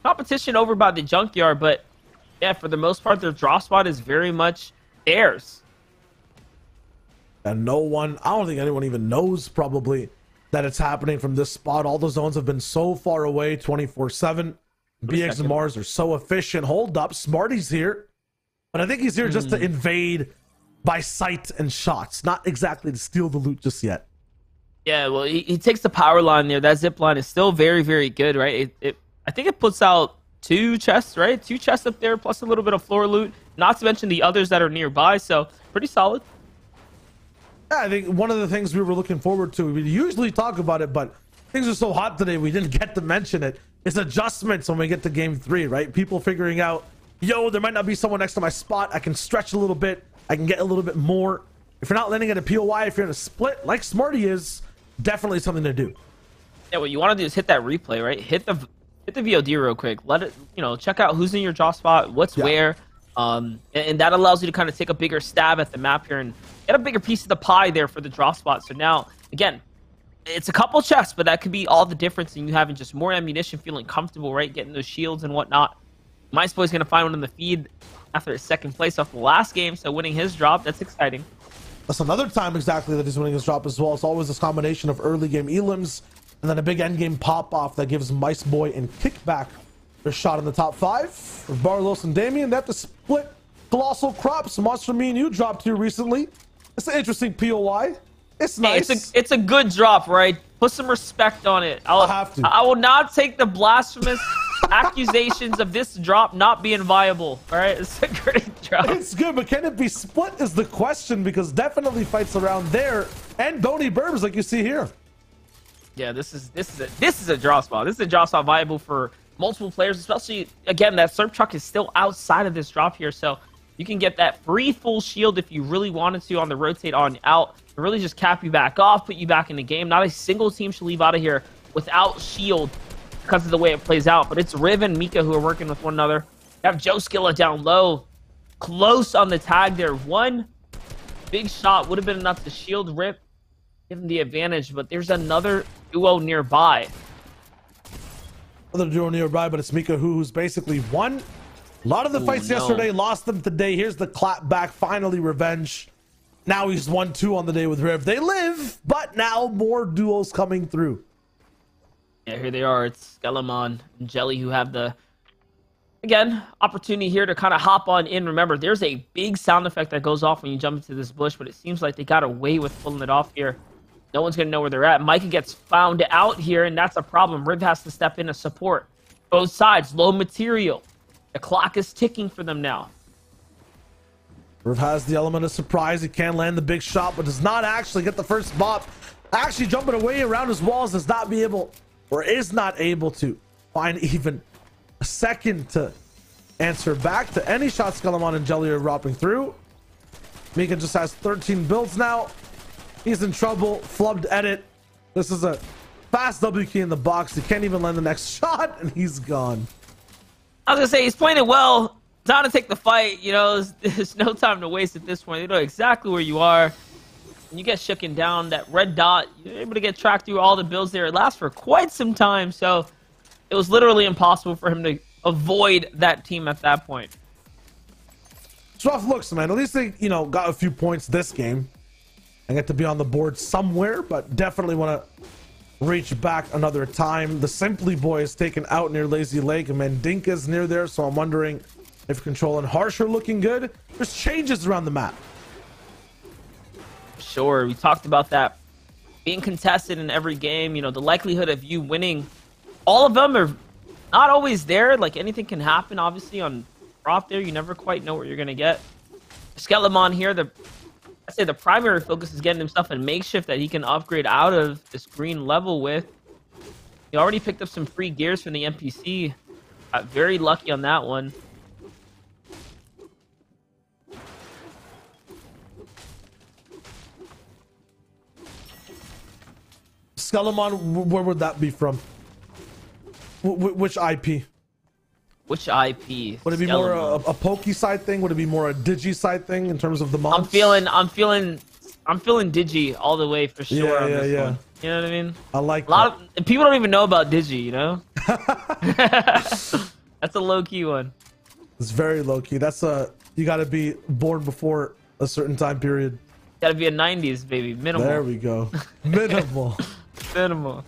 competition over by the junkyard, but yeah, for the most part, their draw spot is very much theirs. And no one, I don't think anyone even knows probably that it's happening from this spot. All the zones have been so far away 24/7. BX and Mars are so efficient. Hold up, Smarty's here, but I think he's here just to invade by sight and shots, not exactly to steal the loot just yet. Yeah, well, he takes the power line there. That zip line is still very, very good, right? I think it puts out 2 chests, right? 2 chests up there, plus a little bit of floor loot, not to mention the others that are nearby, so pretty solid. Yeah, I think one of the things we were looking forward to, we usually talk about it, but things are so hot today we didn't get to mention it, is adjustments when we get to game 3, right? People figuring out, yo, there might not be someone next to my spot. I can stretch a little bit. I can get a little bit more. If you're not landing at a POI, if you're in a split like Smarty is, definitely something to do. Yeah, what you want to do is hit that replay, right? Hit hit the VOD real quick. Let it, check out who's in your drop spot, what's where, and that allows you to kind of take a bigger stab at the map here and get a bigger piece of the pie there for the drop spot. So now, again, it's a couple chests, but that could be all the difference in you having just more ammunition, feeling comfortable, right? Getting those shields and whatnot. Mice Boy's going to find one in the feed after his second place off the last game, so winning his drop, that's exciting. That's another time exactly that he's winning his drop as well. It's always this combination of early game elims and then a big end game pop off that gives Mice Boy and Kickback their shot in the top 5. For Barlos and Damien, they have to split Colossal Crops. Monster Me and you dropped here recently. It's an interesting POI. It's nice. Hey, it's a good drop, right? Put some respect on it. I'll have to. I will not take the blasphemous accusations of this drop not being viable. All right, it's a great drop. It's good, but can it be split is the question, because definitely fights around there and Donny Burbs like you see here. Yeah, this is a drop spot. This is a drop spot viable for multiple players, especially again that Surf Truck is still outside of this drop here, so you can get that free full shield if you really wanted to on the rotate on out. To really just cap you back off, put you back in the game. Not a single team should leave out of here without shield because of the way it plays out. But it's Riv and Mika who are working with one another. You have Joe Skilla down low, close on the tag there. One big shot would have been enough to shield Rip, give him the advantage. But there's another duo nearby. Another duo nearby, but it's Mika who's basically won a lot of the fights yesterday, lost them today. Here's the clap back, finally revenge. Now he's 1-2 on the day with Riv. They live, but now more duos coming through. Yeah, here they are. It's Skelemon and Jelly who have the, again, opportunity here to kind of hop on in. Remember, there's a big sound effect that goes off when you jump into this bush, but it seems like they got away with pulling it off here. No one's going to know where they're at. Micah gets found out here, and that's a problem. Riv has to step in to support. Both sides, low material. The clock is ticking for them now. Riv has the element of surprise. He can land the big shot, but does not actually get the first bop. Actually jumping away around his walls, does not be able, or is not able to find even a second to answer back to any shots Skelemon and Jelly are dropping through. Mika just has 13 builds now. He's in trouble. Flubbed edit. This is a fast W key in the box. He can't even land the next shot, and he's gone. I was gonna say, he's playing it well. Time to take the fight. There's no time to waste at this point. You know exactly where you are. When you get shooken down, that red dot, you're able to get tracked through all the builds there. It lasts for quite some time, so it was literally impossible for him to avoid that team at that point. It's rough looks, man. At least they, got a few points this game and get to be on the board somewhere, but definitely want to reach back another time. The Simply Boy is taken out near Lazy Lake, and Mandinka's near there, so I'm wondering if Control and Harsh are looking good. There's changes around the map. Sure, we talked about that being contested in every game. The likelihood of you winning all of them are not always there. Like, anything can happen, obviously, on drop there. You never quite know what you're going to get. Skelemon here, I'd say the primary focus is getting himself a makeshift that he can upgrade out of this green level with. He already picked up some free gears from the NPC. Got very lucky on that one. Skelemon, where would that be from? Which IP? Which IP? Would it be more a pokey side thing? Would it be more a digi side thing in terms of the mobs? I'm feeling digi all the way for sure. Yeah. One. You know what I mean? I like a lot of people don't even know about digi. That's a low key one. It's very low key. That's you got to be born before a certain time period. Got to be a 90s baby. Minimal. There we go. Minimal. Minimal.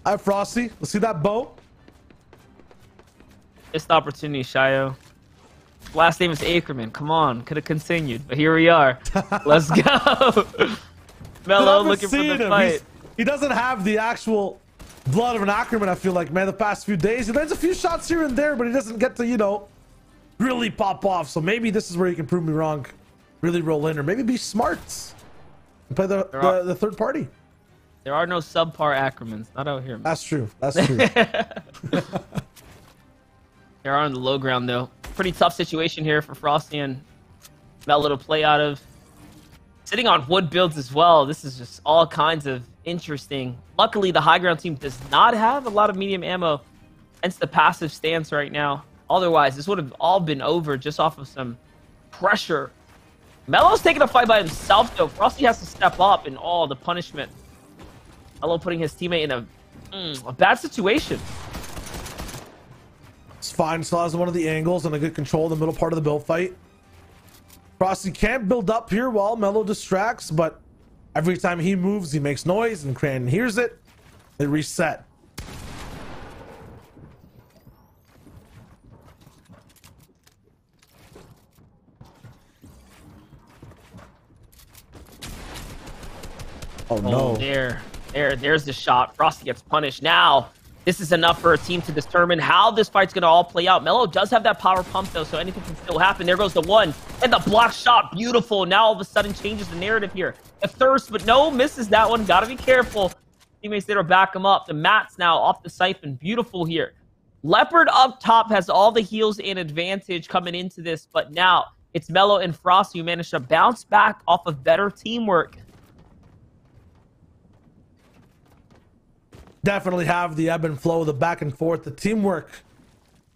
All right, Frosty. Let's see that bow. Missed opportunity, Shio. Last name is Ackerman. Come on, could have continued, but here we are. Let's go. Mello looking for the fight. He doesn't have the actual blood of an Ackerman, I feel like, man. The past few days, he lands a few shots here and there, but he doesn't get to, really pop off. So maybe this is where he can prove me wrong. Really roll in, or maybe be smart and play the third party. There are no subpar Ackermans, not out here, man. That's true. That's true. They are on the low ground, though. Pretty tough situation here for Frosty and Mello to play out of. Sitting on wood builds as well. This is just all kinds of interesting. Luckily, the high ground team does not have a lot of medium ammo. hence the passive stance right now. Otherwise, this would have all been over just off of some pressure. Melo's taking a fight by himself, though. Frosty has to step up in all the punishment. Melo putting his teammate in a bad situation. It's fine. Still has one of the angles and a good control in the middle part of the build fight. Frosty can't build up here while Melo distracts, but every time he moves, he makes noise, and Cran hears it. They reset. Oh no. There's the shot. Frosty gets punished. Now, this is enough for a team to determine how this fight's going to all play out. Melo does have that power pump, though, so anything can still happen. There goes the one. And the block shot. Beautiful. Now, all of a sudden, changes the narrative here. A thirst, but no, misses that one. Got to be careful. Teammates there to back him up. The mats now off the siphon. Beautiful here. Leopard up top has all the heals and advantage coming into this, but now it's Melo and Frosty who managed to bounce back off of better teamwork. Definitely have the ebb and flow, the back and forth, the teamwork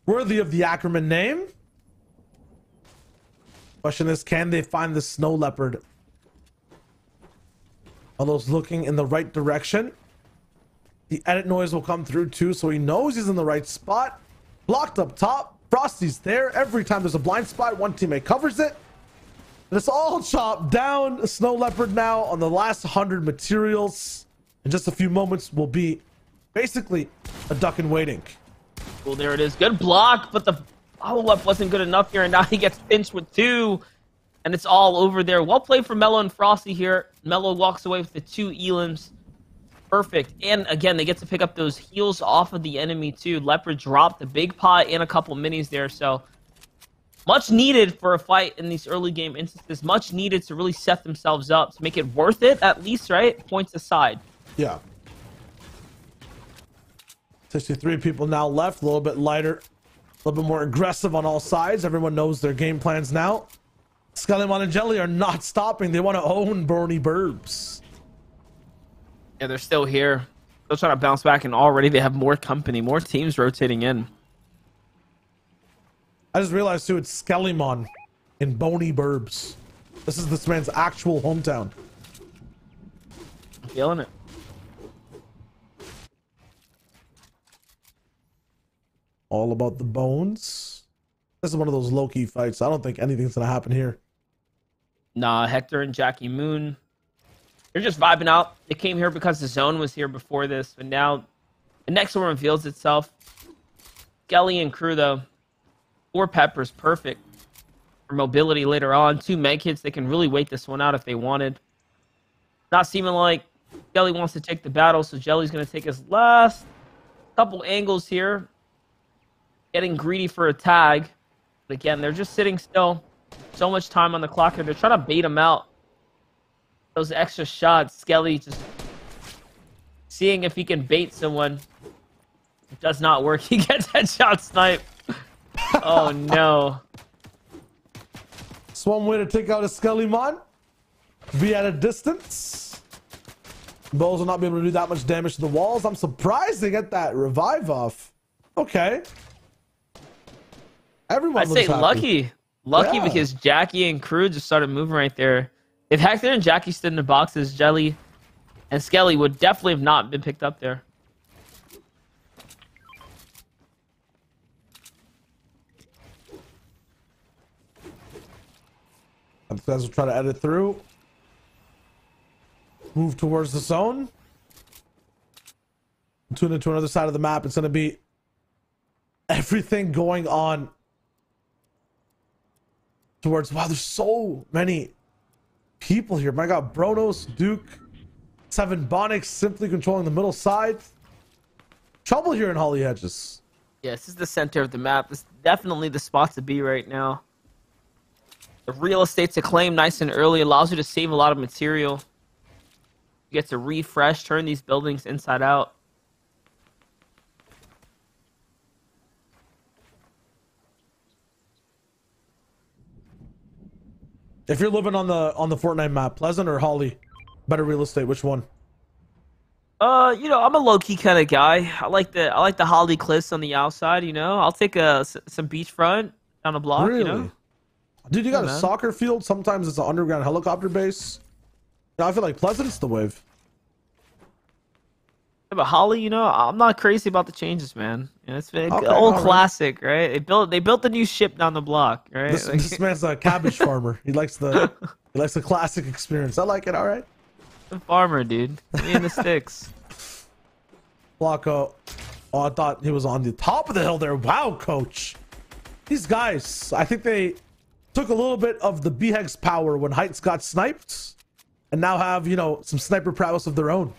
worthy of the Ackerman name. Question is, can they find the snow leopard? Are those looking in the right direction? The edit noise will come through too, so he knows he's in the right spot. Blocked up top. Frosty's there. Every time there's a blind spot, one teammate covers it. And it's all chopped down. Snow leopard now on the last 100 materials. In just a few moments will be basically a duck in waiting. Well, there it is. Good block, but the follow-up wasn't good enough here, and now he gets pinched with two, and it's all over there. Well played for Melo and Frosty here. Melo walks away with the 2 elims. Perfect. And again, they get to pick up those heals off of the enemy too. Leopard dropped the big pot and a couple minis there, so much needed for a fight in these early game instances. Much needed to really set themselves up to make it worth it, at least, right? Points aside. Yeah. 63 people now left, a little bit lighter, a little bit more aggressive on all sides. Everyone knows their game plans now. Skellimon and Jelly are not stopping. They want to own Bernie Burbs. Yeah, they're still here. Still trying to bounce back, and already they have more company, more teams rotating in. I just realized too, it's Skellimon in Boney Burbs. This is this man's actual hometown. Feeling it. All about the bones. This is one of those low-key fights. I don't think anything's gonna happen here. Nah, Hector and Jackie Moon, they're just vibing out. They came here because the zone was here before this, but now the next one reveals itself. Skelly and crew, though. 4 peppers, perfect for mobility later on. 2 meg hits, they can really wait this one out if they wanted. Not seeming like Jelly wants to take the battle, so Jelly's going to take his last couple angles here. Getting greedy for a tag. But again, they're just sitting still. So much time on the clock here. They're trying to bait him out. Those extra shots, Skelly just seeing if he can bait someone. It does not work. He gets headshot snipe. Oh no. It's one way to take out a Skellimon. Be at a distance. Bows will not be able to do that much damage to the walls. I'm surprised they get that revive off. Okay. Everyone I'd say happy. lucky Yeah. because Jackie and crew just started moving right there. If Hector and Jackie stood in the boxes, Jelly and Skelly would definitely have not been picked up there. These guys will try to edit through. Move towards the zone. Tune into another side of the map. It's going to be everything going on towards... Wow, there's so many people here. My God, Bronos, Duke, 7 Bonix simply controlling the middle side. Trouble here in Holly Hedges. Yeah, this is the center of the map. This is definitely the spot to be right now. The real estate to claim nice and early allows you to save a lot of material. You get to refresh, turn these buildings inside out. If you're living on the Fortnite map, Pleasant or Holly? Better real estate, which one? I'm a low-key kind of guy. I like the Holly Cliffs on the outside, I'll take some beachfront down the block. Really? Dude, you Yeah, got a man. soccer field. Sometimes it's an underground helicopter base. I feel like Pleasant's the wave. Yeah, but Holly, I'm not crazy about the changes, man. It's been an Okay, old all right. classic, right? They built the new ship down the block, right? This man's a cabbage farmer. He likes the classic experience. I like it. All right. The farmer, dude. Me and the sticks. Flacco. Oh, I thought he was on the top of the hill there. Wow, coach. These guys, I think they took a little bit of the BHEX power when Heights got sniped, and now have, some sniper prowess of their own.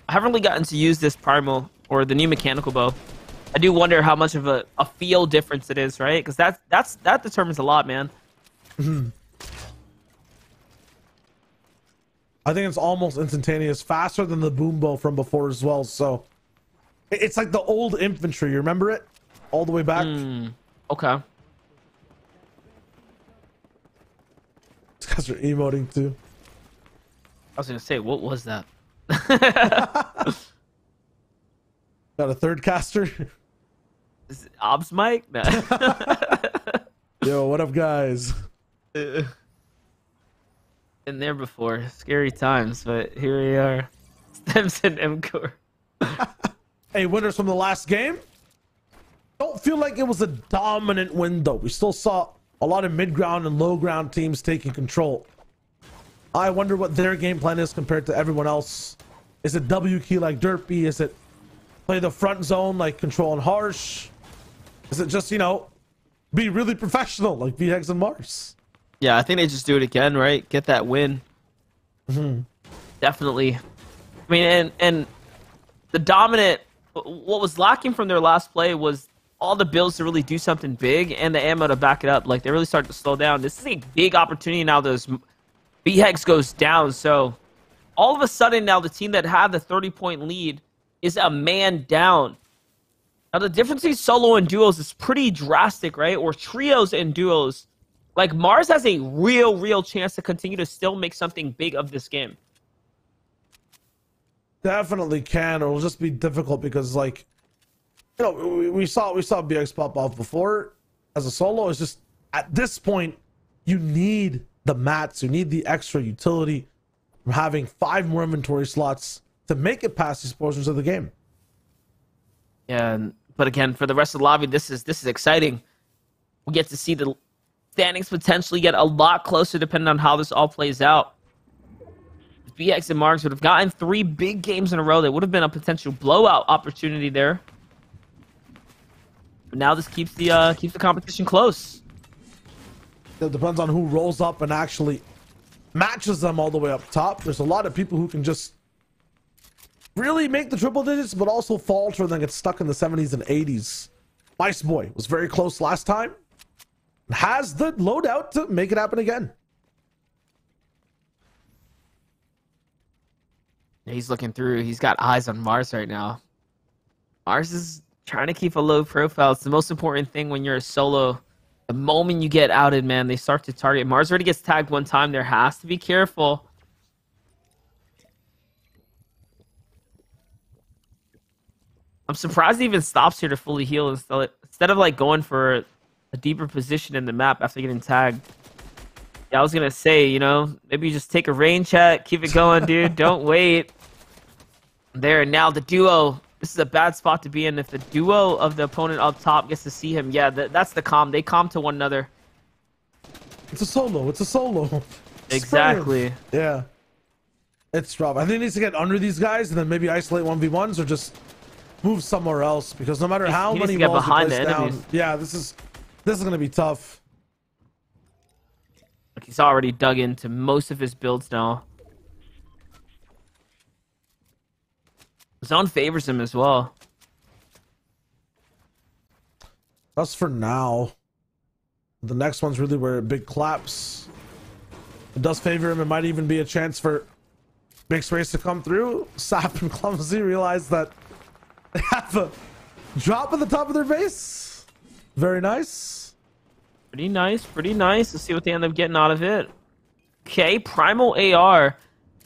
I haven't really gotten to use this primal or the new mechanical bow. I do wonder how much of a feel difference it is, right? Because that determines a lot, man. I think it's almost instantaneous, faster than the boom bow from before as well. So it's like the old infantry. You remember it? All the way back. Okay. These guys are emoting too. I was gonna say, what was that? Got a third caster. Is it Ob's mic? Nah. Yo, what up, guys? Been there before. Scary times, but here we are. Stems and MCore. Hey, winners from the last game. Don't feel like it was a dominant win, though. We still saw a lot of mid-ground and low-ground teams taking control. I wonder what their game plan is compared to everyone else. Is it W key like Derpy? Is it play the front zone like Control and Harsh? Is it just, be really professional like VHEX and Mars? Yeah, I think they just do it again, right? Get that win. Definitely. I mean, and the dominant. What was lacking from their last play was all the builds to really do something big and the ammo to back it up. Like, they really started to slow down. This is a big opportunity now. Those BHEX goes down, so all of a sudden now the team that had the 30-point lead is a man down. Now the difference between solo and duos is pretty drastic, right? Or trios and duos. Like, Mars has a real chance to continue to still make something big of this game. Definitely can. It'll just be difficult because, like, we saw BX pop off before as a solo. It's just at this point you need the mats, you need the extra utility from having 5 more inventory slots to make it past these portions of the game. Yeah, but again, for the rest of the lobby, this is exciting. We get to see the standings potentially get a lot closer depending on how this all plays out. If BX and Marks would have gotten 3 big games in a row, there would have been a potential blowout opportunity there. But now this keeps the competition close. It depends on who rolls up and actually matches them all the way up top. There's a lot of people who can just really make the triple digits, but also falter and then get stuck in the 70s and 80s. Ice Boy was very close last time. Has the loadout to make it happen again. He's looking through. He's got eyes on Mars right now. Mars is trying to keep a low profile. It's the most important thing when you're a solo. The moment you get outed, man, they start to target. Mars already gets tagged one time. There has to be careful. I'm surprised he even stops here to fully heal instead of like going for a deeper position in the map after getting tagged. Yeah, I was gonna say, maybe you just take a rain check, keep it going, dude. Don't wait. There, now the duo. This is a bad spot to be in. If the duo of the opponent up top gets to see him, yeah, that's the calm. They calm to one another. It's a solo. It's a solo. Exactly. Yeah. It's rough. I think he needs to get under these guys and then maybe isolate 1v1s or just move somewhere else, because no matter how many walls he plays down, yeah, this is gonna be tough. Like, he's already dug into most of his builds now. Zone favors him as well. That's for now. The next one's really where it big claps. It does favor him. It might even be a chance for big space to come through. Sap and Clumsy realize that they have a drop at the top of their base. Very nice. Pretty nice, pretty nice. Let's see what they end up getting out of it. Okay, Primal AR.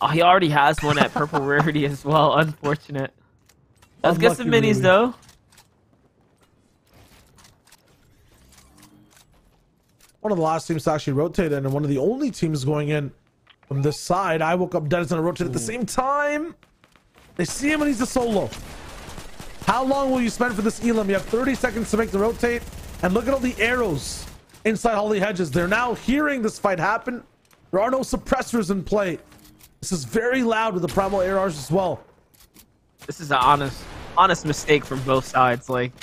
Oh, he already has one at purple rarity as well. Unfortunate. Let's get some minis, really. though. One of the last teams to actually rotate in, and one of the only teams going in from this side. I woke up dead and rotate at the same time. They see him and he's a solo. How long will you spend for this Elam? You have 30 seconds to make the rotate. And look at all the arrows inside Holly Hedges. They're now hearing this fight happen. There are no suppressors in play. This is very loud with the primal ARs as well. This is an honest mistake from both sides. Like,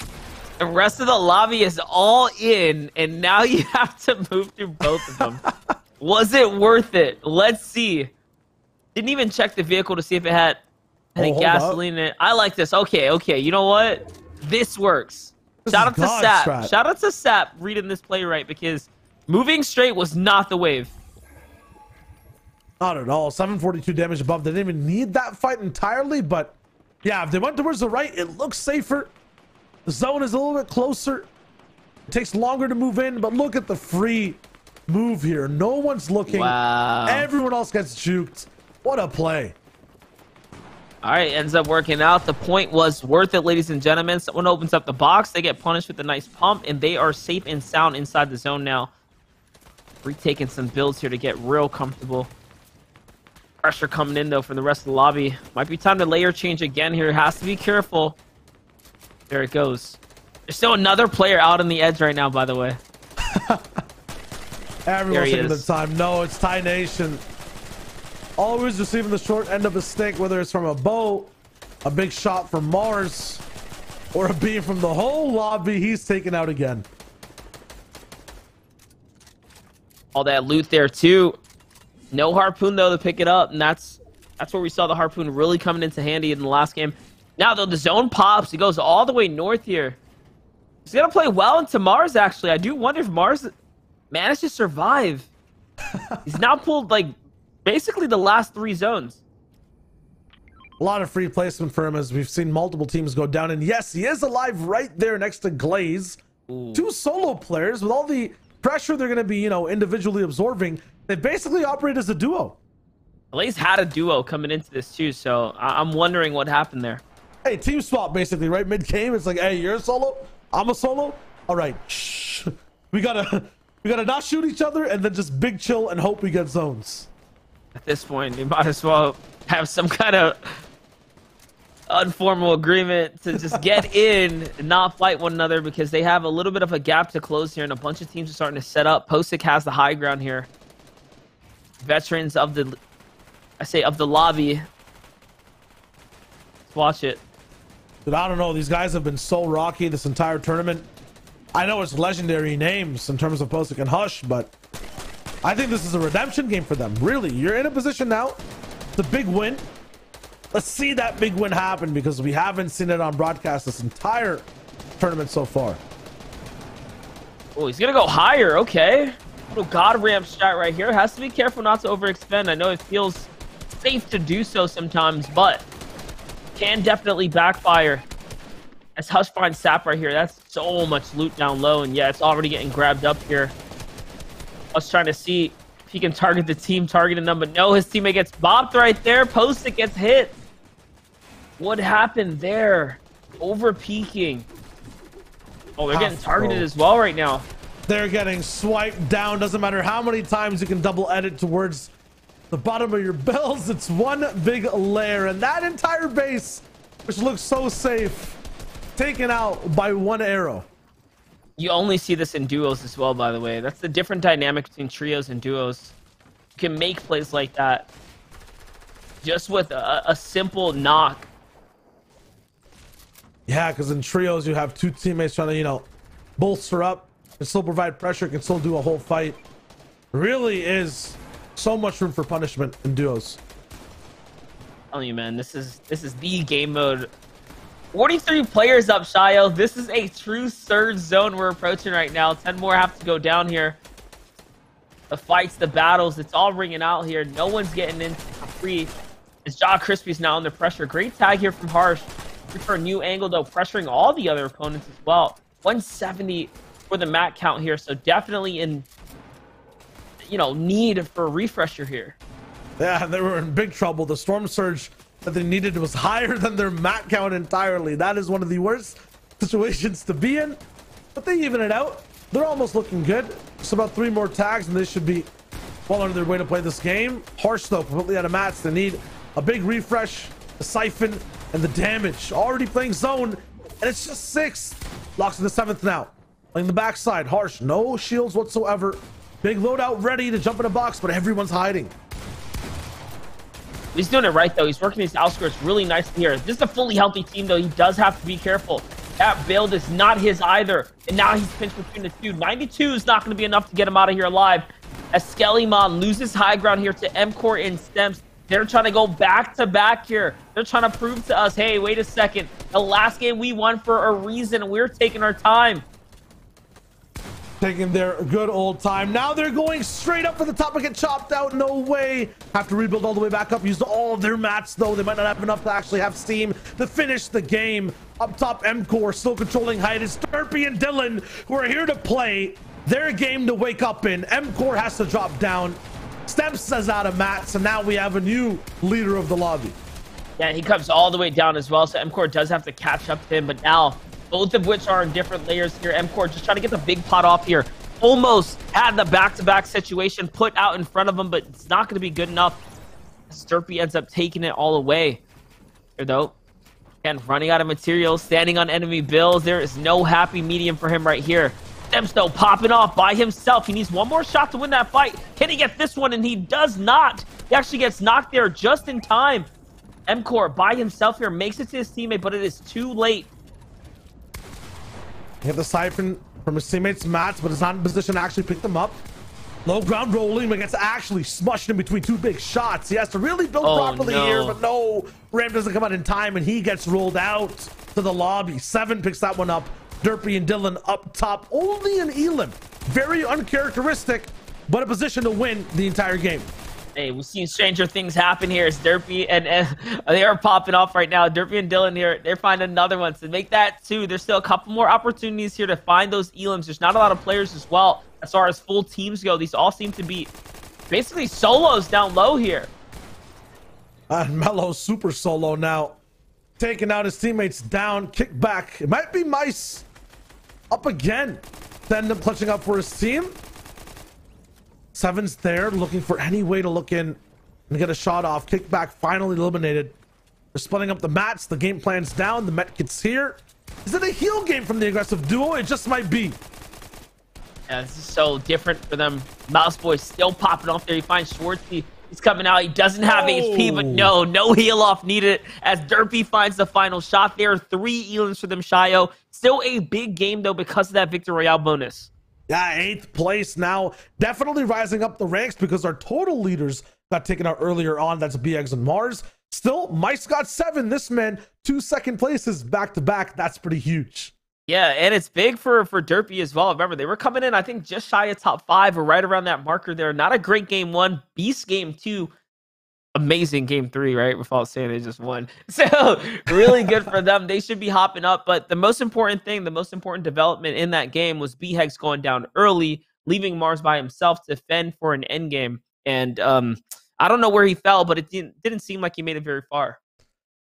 the rest of the lobby is all in, and now you have to move through both of them. Was it worth it? Let's see. Didn't even check the vehicle to see if it had any gasoline in it. I like this. Okay. You know what? This works. Shout out to Sap. Shout out to Sap reading this play right, because moving straight was not the wave. Not at all. 742 damage above. They didn't even need that fight entirely, but yeah, if they went towards the right, it looks safer. The zone is a little bit closer. It takes longer to move in, but look at the free move here. No one's looking. Wow. Everyone else gets juked. What a play. All right, ends up working out. The point was worth it, ladies and gentlemen. Someone opens up the box. They get punished with a nice pump, and they are safe and sound inside the zone now. Retaking some builds here to get real comfortable. Pressure coming in, though, from the rest of the lobby. Might be time to layer change again here. Has to be careful. There it goes. There's still another player out on the edge right now, by the way. Everyone's taking the time. No, it's Thai Nation. Always receiving the short end of a stick, whether it's from a bow, a big shot from Mars, or a beam from the whole lobby. He's taken out again. All that loot there, too. No harpoon, though, to pick it up, and that's where we saw the harpoon really coming into handy in the last game. Now, though, the zone pops. He goes all the way north here. He's going to play well into Mars, actually. I do wonder if Mars managed to survive. He's now pulled, like, basically the last 3 zones. A lot of free placement for him, as we've seen multiple teams go down. And yes, he is alive right there next to Glaze. Ooh. 2 solo players with all the pressure they're going to be, individually absorbing. They basically operate as a duo. Glaze had a duo coming into this too, so I'm wondering what happened there. Hey, team swap basically, right? Mid-game, it's like, hey, you're a solo, I'm a solo. All right, shh. We gotta not shoot each other and then just big chill and hope we get zones. At this point, they might as well have some kind of informal agreement to just get in and not fight one another, because they have a little bit of a gap to close here, and a bunch of teams are starting to set up. Posick has the high ground here. Veterans of the lobby. Let's watch it. Dude, I don't know. These guys have been so rocky this entire tournament. I know it's legendary names in terms of Posick and Hush, but I think this is a redemption game for them. Really, you're in a position now. It's a big win. Let's see that big win happen, because we haven't seen it on broadcast this entire tournament so far. Oh, he's gonna go higher. Okay. Little god ramp strat right here. Has to be careful not to overextend. I know it feels safe to do so sometimes, but can definitely backfire. As Hush finds Sap right here. That's so much loot down low, and yeah, it's already getting grabbed up here. Hush trying to see if he can target the team targeting them, but no, his teammate gets bopped right there. Posick gets hit. What happened there? Over peeking. Oh, they're getting targeted as well right now. They're getting swiped down. Doesn't matter how many times you can double edit towards the bottom of your bells. It's one big layer, and that entire base, which looks so safe, taken out by one arrow. You only see this in duos as well, by the way. That's the different dynamic between trios and duos. You can make plays like that just with a simple knock. Yeah, because in trios, you have 2 teammates trying to, bolster up, can still provide pressure, can still do a whole fight. Really is so much room for punishment in duos. I'm telling you, man, this is the game mode. 43 players up, Shio. This is a true surge zone we're approaching right now. 10 more have to go down here. The fights, the battles, it's all ringing out here. No one's getting in free. As Jaw Crispy's now under pressure. Great tag here from Harsh. For a new angle, though, pressuring all the other opponents as well. 170 for the mat count here, so definitely in, need for a refresher here. Yeah, they were in big trouble. The storm surge that they needed was higher than their mat count entirely. That is one of the worst situations to be in, but they even it out. They're almost looking good. Just about 3 more tags and they should be well under their way to play this game. Harsh though, completely out of mats. They need a big refresh, the siphon, and the damage. Already playing zone, and it's just 6. Locks in the 7th now. Playing the backside. Harsh, no shields whatsoever. Big loadout ready to jump in a box, but everyone's hiding. He's doing it right, though. He's working these outskirts really nicely here. This is a fully healthy team, though. He does have to be careful. That build is not his either. And now he's pinched between the two. 92 is not going to be enough to get him out of here alive. As Skellymon loses high ground here to MCore and Stems. They're trying to go back-to-back here. They're trying to prove to us, hey, wait a second. The last game we won for a reason. We're taking our time. Taking their good old time. Now they're going straight up for the top and get chopped out. No way. Have to rebuild all the way back up. Used all of their mats, though. They might not have enough to actually have steam to finish the game. Up top, MCore still controlling height. It's Derpy and Dylan who are here to play their game to wake up in. MCore has to drop down. Stems says out of mats, and now we have a new leader of the lobby. Yeah, he comes all the way down as well, so MCore does have to catch up to him, but now both of which are in different layers here. MCore just trying to get the big pot off here. Almost had the back-to-back situation put out in front of him, but it's not going to be good enough. Derpy ends up taking it all away. Here, though. Again, running out of materials, standing on enemy bills. There is no happy medium for him right here. Stems, though, popping off by himself. He needs one more shot to win that fight. Can he get this one? And he does not. He actually gets knocked there just in time. MCore by himself here makes it to his teammate, but it is too late. He had the siphon from his teammates' mats, but is not in position to actually pick them up. Low ground rolling, but gets actually smushed in between 2 big shots. He has to really build properly here, but no. Ram doesn't come out in time, and he gets rolled out to the lobby. 7 picks that one up. Derpy and Dylan up top. Only an Elim. Very uncharacteristic, but a position to win the entire game. Hey, we've seen stranger things happen here. It's Derpy and they are popping off right now. Derpy and Dylan here, they're finding another one. To make that 2, there's still a couple more opportunities here to find those Elims. There's not a lot of players as well as far as full teams go. These all seem to be basically solos down low here. And Mellow super solo now. Taking out his teammates down, kick back. It might be Mice up again. Then them clutching up for his team. 7's there, looking for any way to look in and get a shot off. Kickback finally eliminated. They're splitting up the mats. The game plan's down. The Met gets here. Is it a heal game from the aggressive duo? It just might be. Yeah, this is so different for them. Mouse Boy still popping off there. He finds Schwartzy. He's coming out. He doesn't have HP, but no heal off needed as Derpy finds the final shot. There are 3 Elims for them, Shio. Still a big game, though, because of that Victor Royale bonus. Yeah, 8th place now. Definitely rising up the ranks because our total leaders got taken out earlier on. That's BX and Mars. Still, Mice got 7. This man, 2 second places back to back. That's pretty huge. Yeah, and it's big for Derpy as well. Remember, they were coming in, I think, just shy of top 5 or right around that marker there. Not a great game 1. Beast game 2. Amazing game 3, right? Without saying they just won. So really good for them. They should be hopping up. But the most important thing, the most important development in that game was B-Hex going down early, leaving Mars by himself to fend for an end game. And I don't know where he fell, but it didn't seem like he made it very far.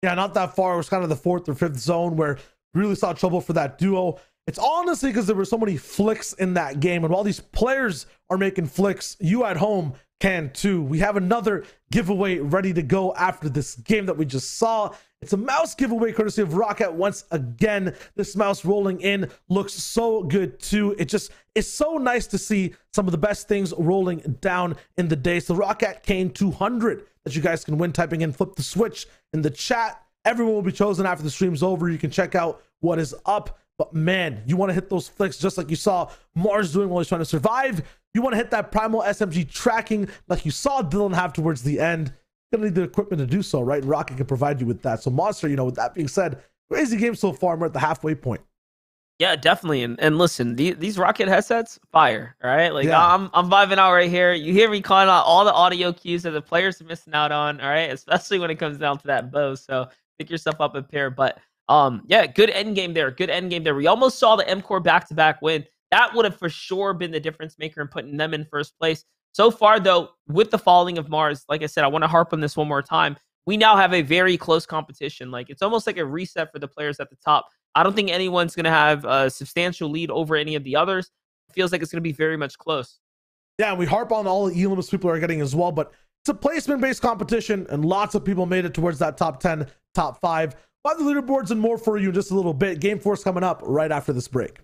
Yeah, not that far. It was kind of the 4th or 5th zone where we really saw trouble for that duo. It's honestly because there were so many flicks in that game. And while these players are making flicks, you at home can too. We have another giveaway ready to go after this game that we just saw. It's a mouse giveaway courtesy of Rocket once again. This mouse rolling in looks so good too. It's so nice to see some of the best things rolling down in the day. So Rocket Kane 200 that you guys can win, typing in flip the switch in the chat. Everyone will be chosen after the stream's over. You can check out what is up. But man, you want to hit those flicks just like you saw Mars doing while he's trying to survive. You want to hit that primal SMG tracking like you saw Dylan have towards the end. You're going to need the equipment to do so, right? And Rocket can provide you with that. So Monster, with that being said, crazy game so far. We're at the halfway point. Yeah, definitely. And listen, these Rocket headsets, fire, all right? Like, yeah. I'm vibing out right here. You hear me calling out all the audio cues that the players are missing out on, all right? Especially when it comes down to that bow. So pick yourself up a pair. But yeah, good end game there. Good end game there. We almost saw the MCore back-to-back win. That would have for sure been the difference maker in putting them in first place. So far, though, with the falling of Mars, like I said, I want to harp on this one more time. We now have a very close competition. Like it's almost like a reset for the players at the top. I don't think anyone's going to have a substantial lead over any of the others. It feels like it's going to be very much close. Yeah, we harp on all the elims people are getting as well, but it's a placement-based competition, and lots of people made it towards that top 10, top 5. By the leaderboards and more for you in just a little bit. Game Force coming up right after this break.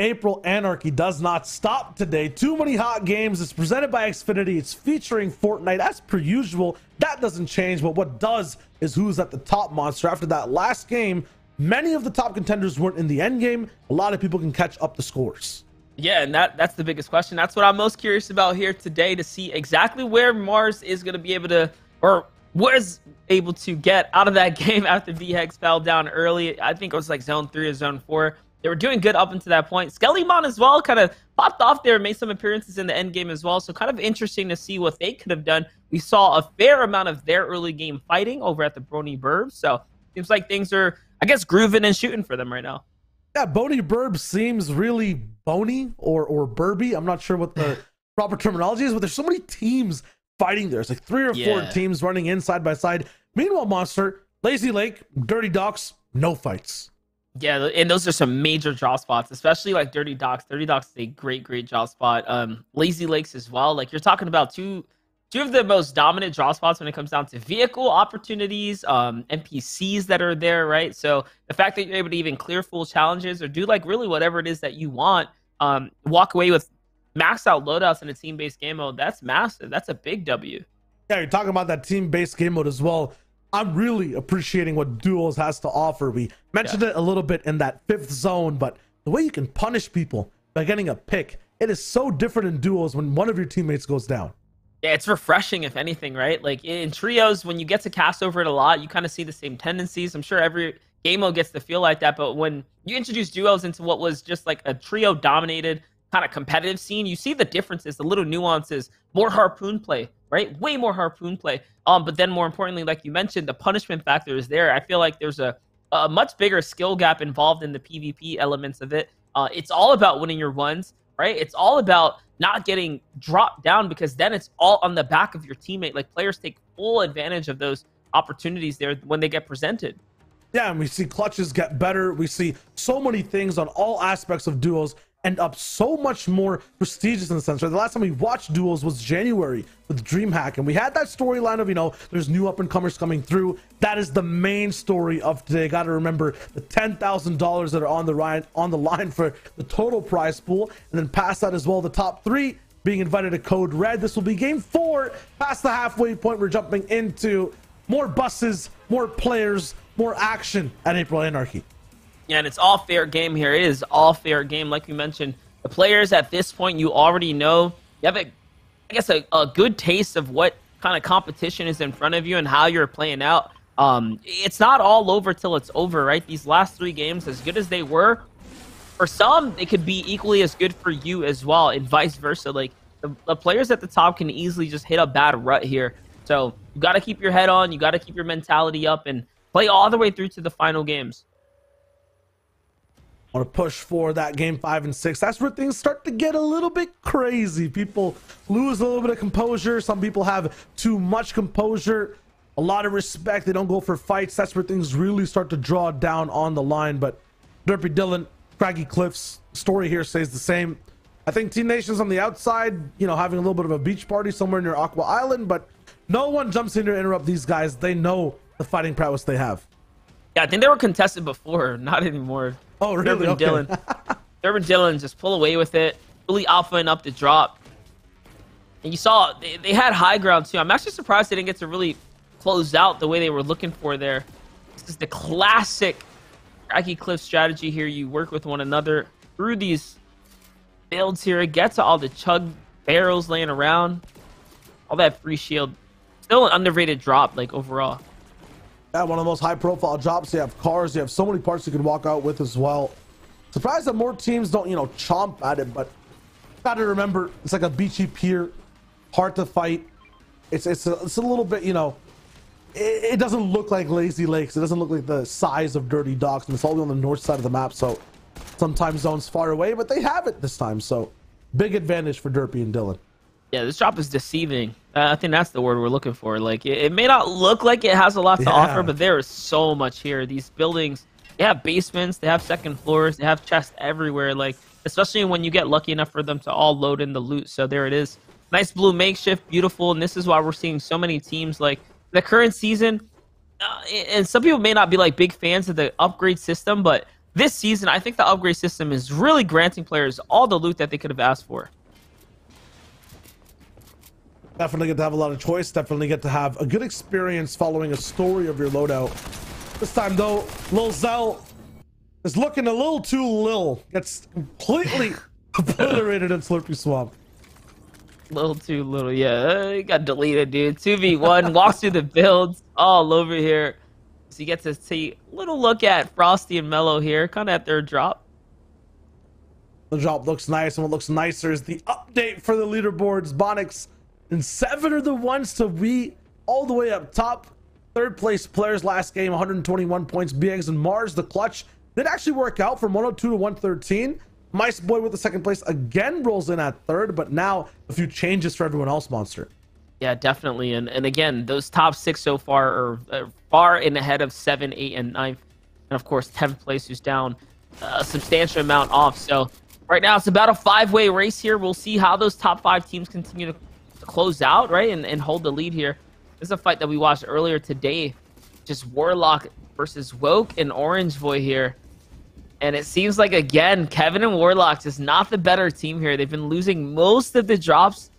April Anarchy does not stop today. Too many hot games. It's presented by Xfinity. It's featuring Fortnite as per usual. That doesn't change, but what does is who's at the top, Monster. After that last game, many of the top contenders weren't in the end game. A lot of people can catch up the scores. Yeah, and that's the biggest question. That's what I'm most curious about here today, to see exactly where Mars is going to be able to, or was able to get out of that game after VHEX fell down early. I think it was like zone 3 or zone 4. They were doing good up until that point. Skellymon as well kind of popped off there and made some appearances in the end game as well. So kind of interesting to see what they could have done. We saw a fair amount of their early game fighting over at the Brony Burbs. So seems like things are, I guess, grooving and shooting for them right now. Yeah, Bony Burb seems really bony or burby. I'm not sure what the proper terminology is, but there's so many teams fighting there. It's like 3 or 4 teams running in side by side. Meanwhile, Monster, Lazy Lake, Dirty Docks, no fights. Yeah, and those are some major draw spots, especially like Dirty Docks. Dirty Docks is a great draw spot. Lazy Lakes as well. Like, you're talking about two of the most dominant draw spots when it comes down to vehicle opportunities, NPCs that are there, right? So the fact that you're able to even clear full challenges or do like really whatever it is that you want, walk away with maxed out loadouts in a team-based game mode, that's massive. That's a big W. Yeah, you're talking about that team-based game mode as well. I'm really appreciating what Duels has to offer. We mentioned it a little bit in that 5th zone, but the way you can punish people by getting a pick, it is so different in Duels when one of your teammates goes down. Yeah, it's refreshing, if anything, right? Like in trios, when you get to cast over it a lot, you kind of see the same tendencies. I'm sure every game mode gets to feel like that, but when you introduce duos into what was just like a trio-dominated kind of competitive scene, you see the differences, the little nuances, more harpoon play, right? Way more harpoon play. But then more importantly, like you mentioned, the punishment factor is there. I feel like there's a much bigger skill gap involved in the PvP elements of it. It's all about winning your ones, right? It's all about not getting dropped down, because then it's all on the back of your teammate. Like, players take full advantage of those opportunities there when they get presented. Yeah, and we see clutches get better. We see so many things on all aspects of duos end up so much more prestigious in the sense, right? The last time we watched duels was January with DreamHack, and we had that storyline of, you know, there's new up-and-comers coming through. That is the main story of today. Got to remember the $10,000 that are on the line for the total prize pool, and then past that as well, the top 3 being invited to Code Red. This will be game 4, past the halfway point. We're jumping into more buses, more players, more action at April Anarchy. Yeah, and it's all fair game here. It is all fair game. Like we mentioned, the players at this point, you already know. You have, a good taste of what kind of competition is in front of you and how you're playing out. It's not all over till it's over, right? These last 3 games, as good as they were, for some, it could be equally as good for you as well, and vice versa. Like, the players at the top can easily just hit a bad rut here. So you got to keep your head on. You got to keep your mentality up and play all the way through to the final games. Want to push for that game 5 and 6. That's where things start to get a little bit crazy. People lose a little bit of composure. Some people have too much composure, a lot of respect. They don't go for fights. That's where things really start to draw down on the line. But Derpy Dylan, Craggy Cliffs, story here stays the same. I think Team Nation's on the outside, you know, having a little bit of a beach party somewhere near Aqua Island, but no one jumps in to interrupt these guys. They know the fighting prowess they have. Yeah, I think they were contested before, not anymore. Oh, really? Durbin Dylan just pull away with it, really alphaing up the drop. And you saw they had high ground too. I'm actually surprised they didn't get to really close out the way they were looking for there. This is the classic Craggy Cliff strategy here. You work with one another through these builds here. Get to all the chug barrels laying around, all that free shield. Still an underrated drop, like, overall. Yeah, one of the most high-profile drops. You have cars. You have so many parts you can walk out with as well. Surprised that more teams don't, you know, chomp at it, but got to remember, it's like a beachy pier, hard to fight. It's a little bit, you know, it doesn't look like Lazy Lakes. It doesn't look like the size of Dirty Docks, and it's all on the north side of the map, so sometimes zones far away, but they have it this time, so big advantage for Derpy and Dylan. Yeah, this drop is deceiving. I think that's the word we're looking for. Like, it may not look like it has a lot to offer, but there is so much here. These buildings, they have basements, they have second floors, they have chests everywhere. Like, especially when you get lucky enough for them to all load in the loot. So there it is. Nice blue makeshift, beautiful. And this is why we're seeing so many teams like the current season. And some people may not be like big fans of the upgrade system, but this season, I think the upgrade system is really granting players all the loot that they could have asked for. Definitely get to have a lot of choice. Definitely get to have a good experience following a story of your loadout. This time, though, Lil Zell is looking a little too lil. Gets completely obliterated in Slurpee Swamp. Little too little, yeah. He got deleted, dude. 2v1, walks through the builds all over here. So you get to see a little look at Frosty and Mellow here, kind of at their drop. The drop looks nice, and what looks nicer is the update for the leaderboards. Bonix and 7 are the ones to be all the way up top. Third place players last game, 121 points. BX and Mars, the clutch, did actually work out from 102 to 113. Mice Boy with the second place again rolls in at third, but now a few changes for everyone else, Monster. Yeah, definitely. And again, those top 6 so far are far in ahead of 7, 8, and 9th. And of course, 10th place who's down a substantial amount off. So right now it's about a 5-way race here. We'll see how those top 5 teams continue to close out, right? And hold the lead here. This is a fight that we watched earlier today. Just Warlock versus Woke and Orange Boy here. And it seems like, again, Kevin and Warlock just not the better team here. They've been losing most of the drops.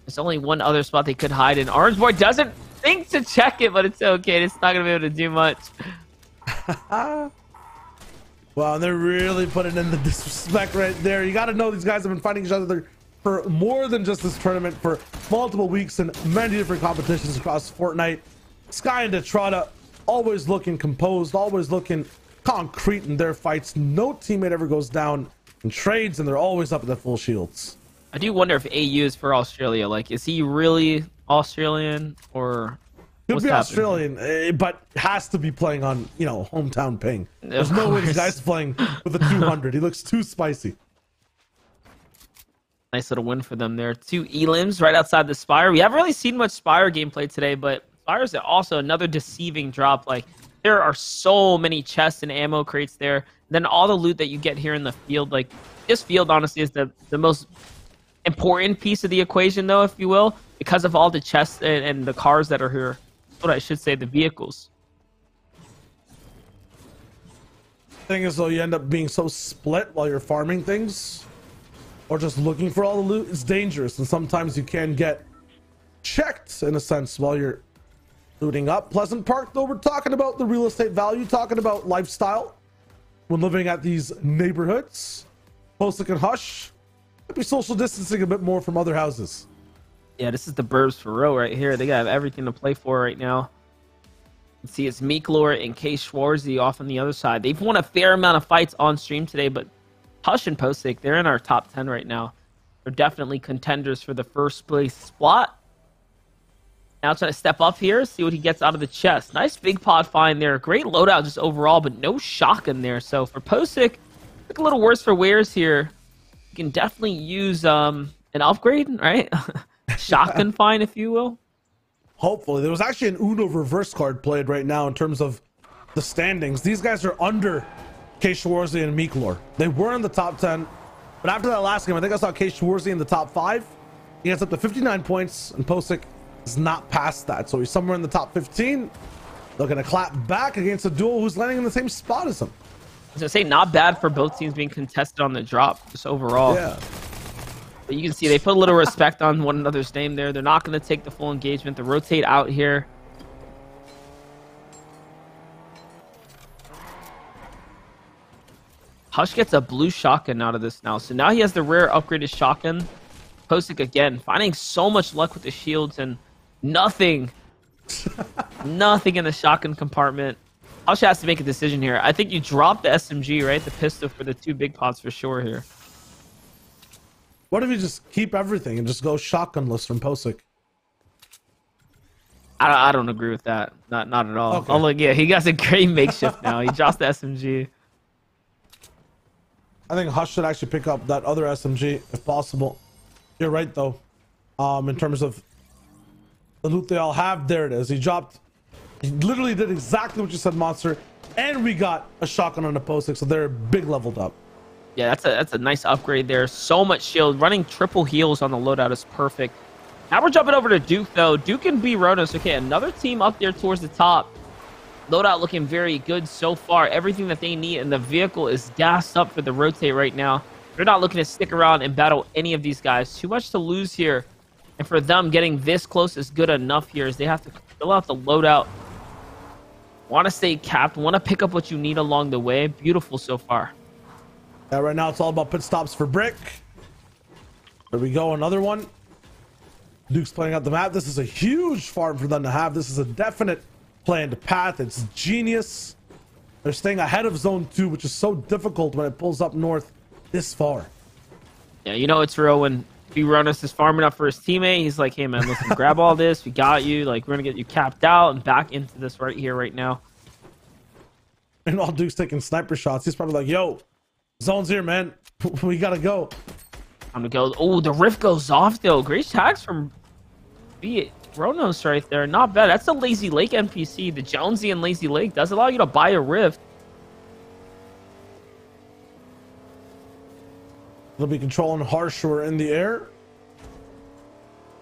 There's only one other spot they could hide in. Orange Boy doesn't think to check it, but it's okay. It's not going to be able to do much. Wow, they're really putting in the disrespect right there. You got to know these guys have been fighting each other for more than just this tournament, for multiple weeks and many different competitions across Fortnite. Sky and Detrata always looking composed, always looking concrete in their fights. No teammate ever goes down in trades, and they're always up at the full shields. I do wonder if AU is for Australia. Like, is he really Australian, or he'll be Australian, but has to be playing on, you know, hometown ping. There's no way this guy's playing with a 200. He looks too spicy. Nice little win for them there. 2 elims right outside the Spire. We haven't really seen much Spire gameplay today, but Spire's also another deceiving drop. Like, there are so many chests and ammo crates there. Then all the loot that you get here in the field, like, this field honestly is the most important piece of the equation, though, if you will, because of all the chests and the cars that are here. What I should say, the vehicles. Thing is, though, you end up being so split while you're farming things or just looking for all the loot. It's dangerous, and sometimes you can get checked in a sense while you're looting up. Pleasant Park, though, we're talking about the real estate value, talking about lifestyle when living at these neighborhoods. Postic and Hush might be social distancing a bit more from other houses. Yeah, this is the Burbs for real right here. They got everything to play for right now. You see, it's Meeklor and K Schwarzy off on the other side. They've won a fair amount of fights on stream today, but Hush and Postic, they're in our top 10 right now. They're definitely contenders for the first place spot. Now trying to step up here, see what he gets out of the chest. Nice big pod find there. Great loadout just overall, but no shotgun there. So for Postic, look a little worse for wears here. You can definitely use an upgrade, right? Shotgun find, if you will. Hopefully. There was actually an Uno reverse card played right now in terms of the standings. These guys are under K Schwarzy and Meeklor. They were in the top 10, but after that last game, I think I saw K Schwarzy in the top 5. He gets up to 59 points, and Postic is not past that, so he's somewhere in the top 15. They're gonna clap back against a duo who's landing in the same spot as him. I was gonna say, not bad for both teams being contested on the drop, just overall. Yeah. But you can see they put a little respect on one another's name there. They're not going to take the full engagement. They rotate out here. Hush gets a blue shotgun out of this now. So now he has the rare upgraded shotgun. Postic again, finding so much luck with the shields and nothing. Nothing in the shotgun compartment. Hush has to make a decision here. I think you drop the SMG, right? The pistol for the 2 big pots for sure here. What if you just keep everything and just go shotgunless from Postic? I don't agree with that. Not at all. Okay. Oh, look, yeah, he got a great makeshift now. He drops the SMG. I think Hush should actually pick up that other SMG if possible. You're right, though. In terms of the loot they all have, there it is. He literally did exactly what you said, Monster. And we got a shotgun on the Postic, so they're big leveled up. Yeah, that's a nice upgrade there. So much shield. Running triple heals on the loadout is perfect. Now we're jumping over to Duke, though. Duke and B Ronos. Okay, another team up there towards the top. Loadout looking very good so far. Everything that they need, and the vehicle is gassed up for the rotate right now. They're not looking to stick around and battle any of these guys. Too much to lose here. And for them, getting this close is good enough here, as they have to fill out the loadout. Want to stay capped. Want to pick up what you need along the way. Beautiful so far. Yeah, right now it's all about pit stops for Brick. There we go, another one. Duke's playing out the map. This is a huge farm for them to have. This is a definite planned path. It's genius. They're staying ahead of zone 2, which is so difficult when it pulls up north this far. Yeah, you know it's real when B-Ronus is farming up for his teammate. He's like, hey man, listen, grab all this. We got you. Like, we're gonna get you capped out and back into this right here, right now. And all Duke's taking sniper shots. He's probably like, yo, zone's here, man. We gotta go. I'm gonna go. Oh, the rift goes off though. Great tags from B-Ronus right there. Not bad. That's a Lazy Lake NPC. The Jonesy and Lazy Lake does allow you to buy a rift. They'll be controlling Harsher in the air.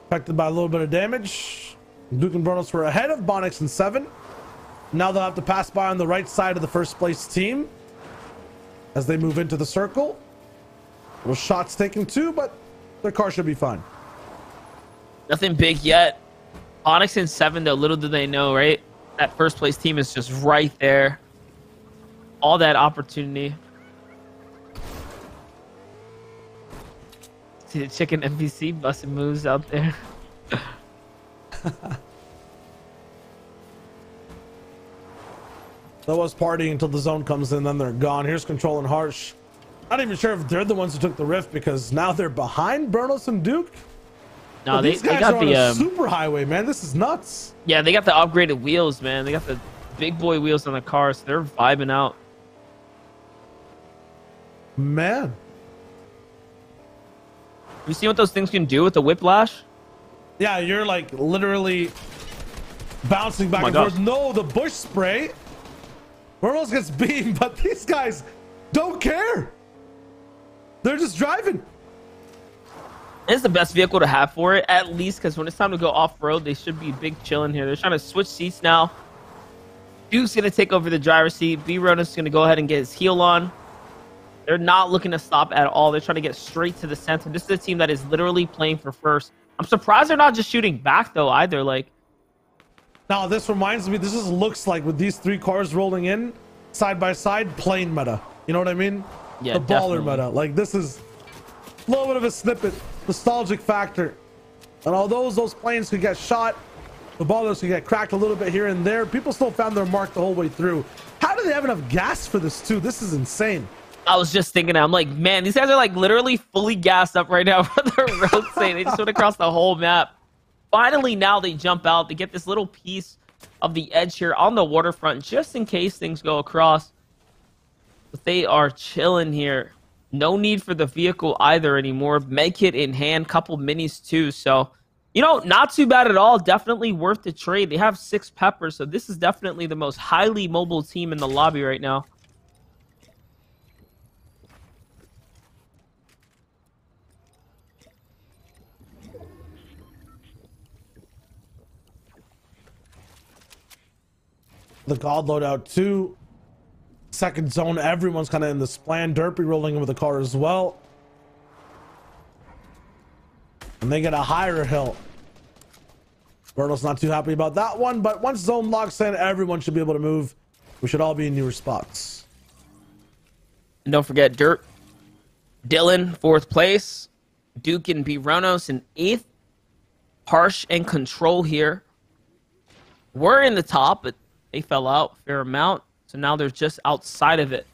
Affected by a little bit of damage. Duke and Bronos were ahead of Bonix in 7. Now they'll have to pass by on the right side of the first place team as they move into the circle. Little shots taken too, but their car should be fine. Nothing big yet. Onyx in 7 though. Little do they know, right? That first place team is just right there. All that opportunity. See the chicken NPC busting moves out there. That was partying until the zone comes in, then they're gone. Here's Control and Harsh. Not even sure if they're the ones who took the rift, because now they're behind Bernos and Duke. No, well, these guys got are on the a super highway, man. This is nuts. Yeah, they got the upgraded wheels, man. They got the big boy wheels on the car, so they're vibing out. Man. You see what those things can do with the whiplash? Yeah, you're like literally bouncing back and forth. No, the bush spray. Bernos gets beamed, but these guys don't care. They're just driving. It's the best vehicle to have for it, at least, because when it's time to go off-road, they should be big chilling here. They're trying to switch seats now. Duke's going to take over the driver's seat. B-Ronus is going to go ahead and get his heel on. They're not looking to stop at all. They're trying to get straight to the center. This is a team that is literally playing for first. I'm surprised they're not just shooting back, though, either. Like, now, this reminds me, this just looks like with these 3 cars rolling in, side by side, plane meta. You know what I mean? Yeah, the baller definitely. meta. Like, this is a little bit of a snippet. Nostalgic factor. And although those planes could get shot, the ballers could get cracked a little bit here and there, people still found their mark the whole way through. How do they have enough gas for this, too? This is insane. I was just thinking, I'm like, man, these guys are like literally fully gassed up right now for their rotate. They just went across the whole map. Finally, now they jump out. They get this little piece of the edge here on the waterfront, just in case things go across. But they are chilling here. No need for the vehicle either anymore. Medkit in hand, couple minis too. So, you know, not too bad at all. Definitely worth the trade. They have 6 peppers, so this is definitely the most highly mobile team in the lobby right now. The God loadout too. Second zone, everyone's kind of in this plan. Derpy rolling in with the car as well. And they get a higher hill. Bertle's not too happy about that one, but once zone locks in, everyone should be able to move. We should all be in newer spots. And don't forget Dirt. Dylan, 4th place. Duke and B-Ronus in 8th. Harsh and Control here. We're in the top, but they fell out a fair amount. So now they're just outside of it.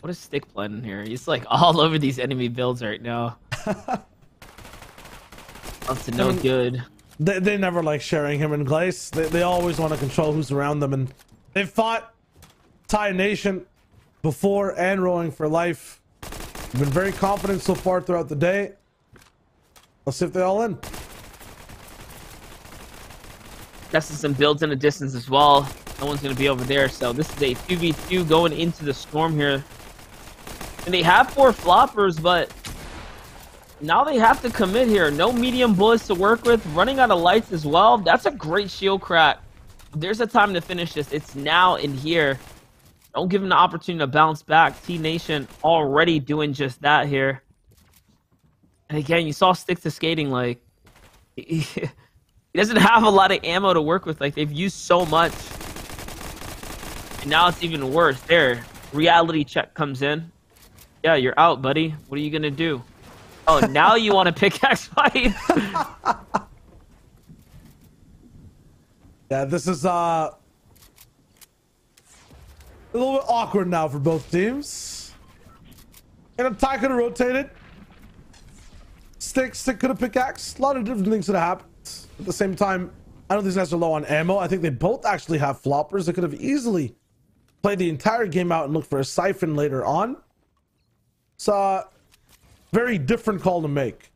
What is Stick playing here? He's like all over these enemy builds right now. Up to no good. They never like sharing him and Glace. They always want to control who's around them. And they've fought Thai Nation before and Rolling for Life. Been very confident so far throughout the day. Let's see if they all in. Testing some builds in the distance as well. No one's going to be over there. So this is a 2v2 going into the storm here. And they have 4 floppers, but Now they have to commit here. No medium bullets to work with. Running out of lights as well. That's a great shield crack. There's a time to finish this. It's now in here. Don't give him the opportunity to bounce back. T-Nation already doing just that here. And again, you saw Stick to Skating, like, he doesn't have a lot of ammo to work with. Like, they've used so much. And now it's even worse. There, reality check comes in. Yeah, you're out, buddy. What are you gonna do? Oh, now you want to pickaxe fight? Yeah, this is a little bit awkward now for both teams. And a tie could have rotated. Stick could have pickaxed. A lot of different things could have happened. At the same time, I don't think these guys are low on ammo. I think they both actually have floppers. They could have easily played the entire game out and looked for a siphon later on. It's a very different call to make.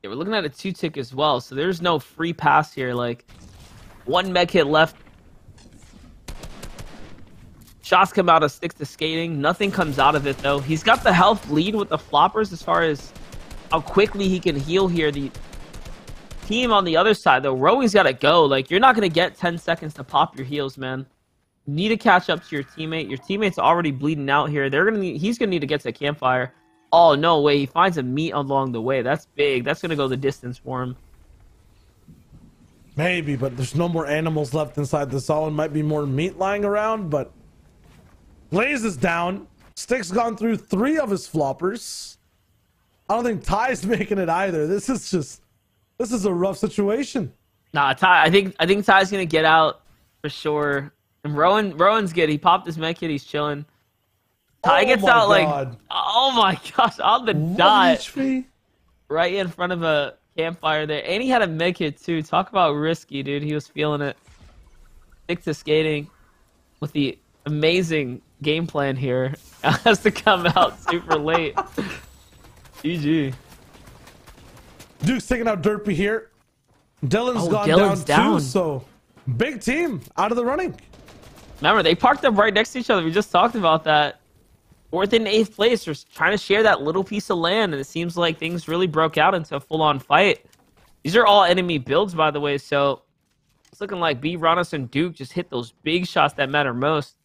Yeah, we're looking at a 2-tick as well, so there's no free pass here. Like, one med kit left. Shots come out of Sticks to Skating. Nothing comes out of it, though. He's got the health lead with the floppers as far as how quickly he can heal here. The team on the other side, though, Rowing's got to go. Like, you're not going to get 10 seconds to pop your heals, man. You need to catch up to your teammate. Your teammate's already bleeding out here. He's going to need to get to a campfire. Oh, no way. He finds a meat along the way. That's big. That's going to go the distance for him. Maybe, but there's no more animals left inside the zone. Might be more meat lying around, but Blaze is down. Stick's gone through 3 of his floppers. I don't think Ty's making it either. This is a rough situation. Nah, Ty. I think Ty's gonna get out for sure. And Rowan's good. He popped his med kit. He's chilling. Ty gets out like, oh my gosh, on the dot, HP? right in front of a campfire there, and he had a med kit too. Talk about risky, dude. He was feeling it. Stick to Skating with the amazing game plan here. Has to come out super late. GG. Duke's taking out Derpy here. Dylan's gone Dylan's down too, so big team out of the running. Remember, they parked up right next to each other. We just talked about that. 4th and 8th place. They're trying to share that little piece of land, and it seems like things really broke out into a full-on fight. These are all enemy builds, by the way, so it's looking like B, Ronos, and Duke just hit those big shots that matter most.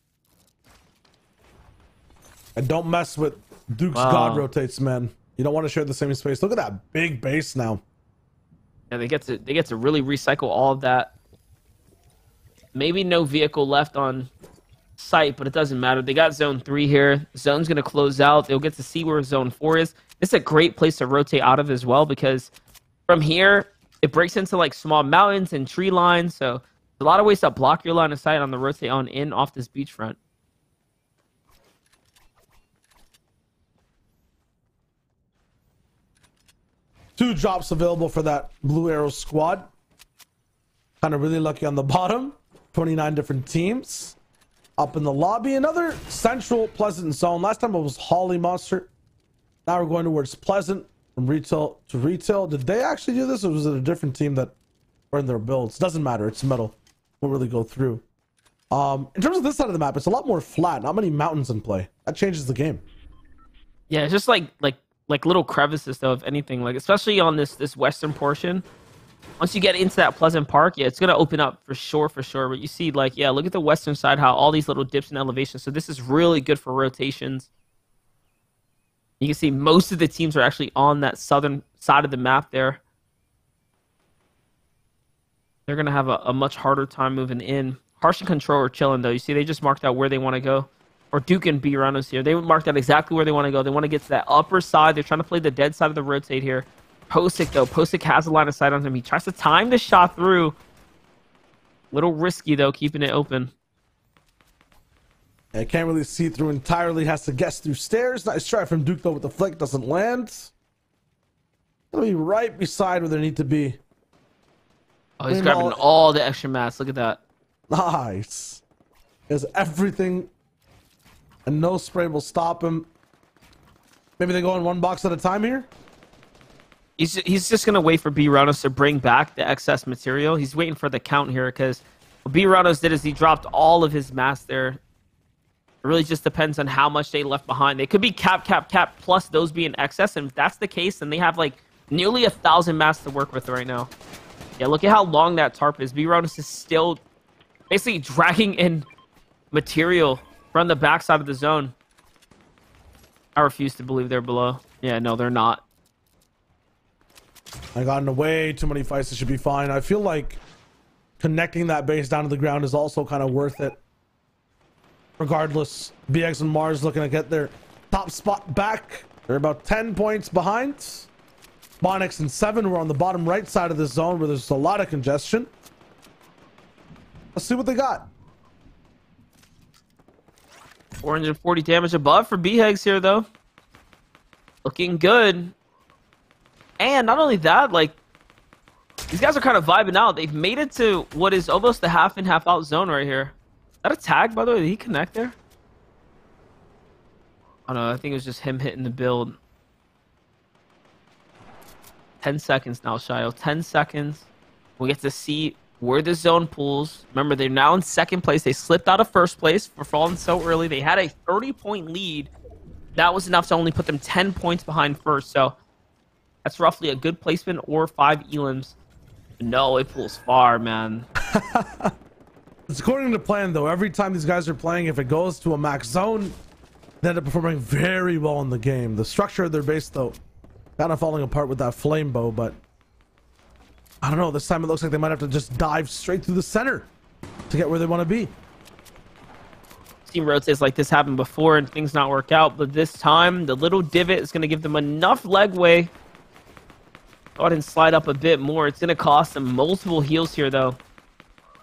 And don't mess with Duke's God rotates, man. You don't want to share the same space. Look at that big base now. Yeah, they get to really recycle all of that. Maybe no vehicle left on site, but it doesn't matter. They got zone 3 here. Zone's going to close out. They'll get to see where zone 4 is. It's a great place to rotate out of as well, because from here, it breaks into like small mountains and tree lines. So a lot of ways to block your line of sight on the rotate on in off this beachfront. Two drops available for that Blue Arrow squad. Kind of really lucky on the bottom. 29 different teams. Up in the lobby, another central Pleasant zone. Last time it was Holly Monster. Now we're going towards Pleasant from retail to retail. Did they actually do this, or was it a different team that were in their builds? Doesn't matter. It's metal. Won't really go through. In terms of this side of the map, it's a lot more flat. Not many mountains in play. That changes the game. Yeah, it's just like little crevices though, if anything. Like especially on this western portion. Once you get into that Pleasant Park, yeah, it's gonna open up for sure. But you see, like, yeah, look at the western side, how all these little dips in elevation. So this is really good for rotations. You can see most of the teams are actually on that southern side of the map there. They're gonna have a much harder time moving in. Harsh and Control are chilling though. You see, they just marked out where they want to go. Or Duke and B Ronos here. They marked out exactly where they want to go. They want to get to that upper side. They're trying to play the dead side of the rotate here. Posick, though. Posick has a line of sight on him. He tries to time the shot through. Little risky, though, keeping it open. I can't really see through entirely. Has to guess through stairs. Nice try from Duke, though, with the flick. Doesn't land. Gonna be right beside where they need to be. Oh, he's grabbing all the extra mats. Look at that. Nice. He has everything. And no spray will stop him. Maybe they go in one box at a time here? He's just going to wait for B Ronos to bring back the excess material. He's waiting for the count here because what B Ronos did is he dropped all of his mass there. It really just depends on how much they left behind. They could be cap plus those being excess. And if that's the case, then they have like Nearly 1,000 mats to work with right now. Yeah, look at how long that tarp is. B-Ronus is still basically dragging in material from the backside of the zone. I refuse to believe they're below. Yeah, no, they're not. I got into way too many fights. It should be fine. I feel like connecting that base down to the ground is also kind of worth it. Regardless, BX and Mars looking to get their top spot back. They're about 10 points behind. Monix and 7 were on the bottom right side of the zone where there's a lot of congestion. Let's see what they got. 440 damage above for B-Hegs here, though. Looking good. And not only that, like, these guys are kind of vibing out. They've made it to what is almost the half in, half out zone right here. Is that a tag, by the way? Did he connect there? Oh, no, I think it was just him hitting the build. 10 seconds now, Shio. 10 seconds. We get to see where the zone pulls. Remember, they're now in second place. They slipped out of first place for falling so early. They had a 30-point lead. That was enough to only put them 10 points behind first. So that's roughly a good placement or 5 elims. No, it pulls far, man. It's according to plan, though. Every time these guys are playing, if it goes to a max zone, they end up performing very well in the game. The structure of their base, though, kind of falling apart with that flame bow, but I don't know. This time it looks like they might have to just dive straight through the center to get where they want to be. Team rotates like this happened before and things not work out, but this time the little divot is going to give them enough legway. Go ahead and slide up a bit more. It's going to cost them multiple heals here, though.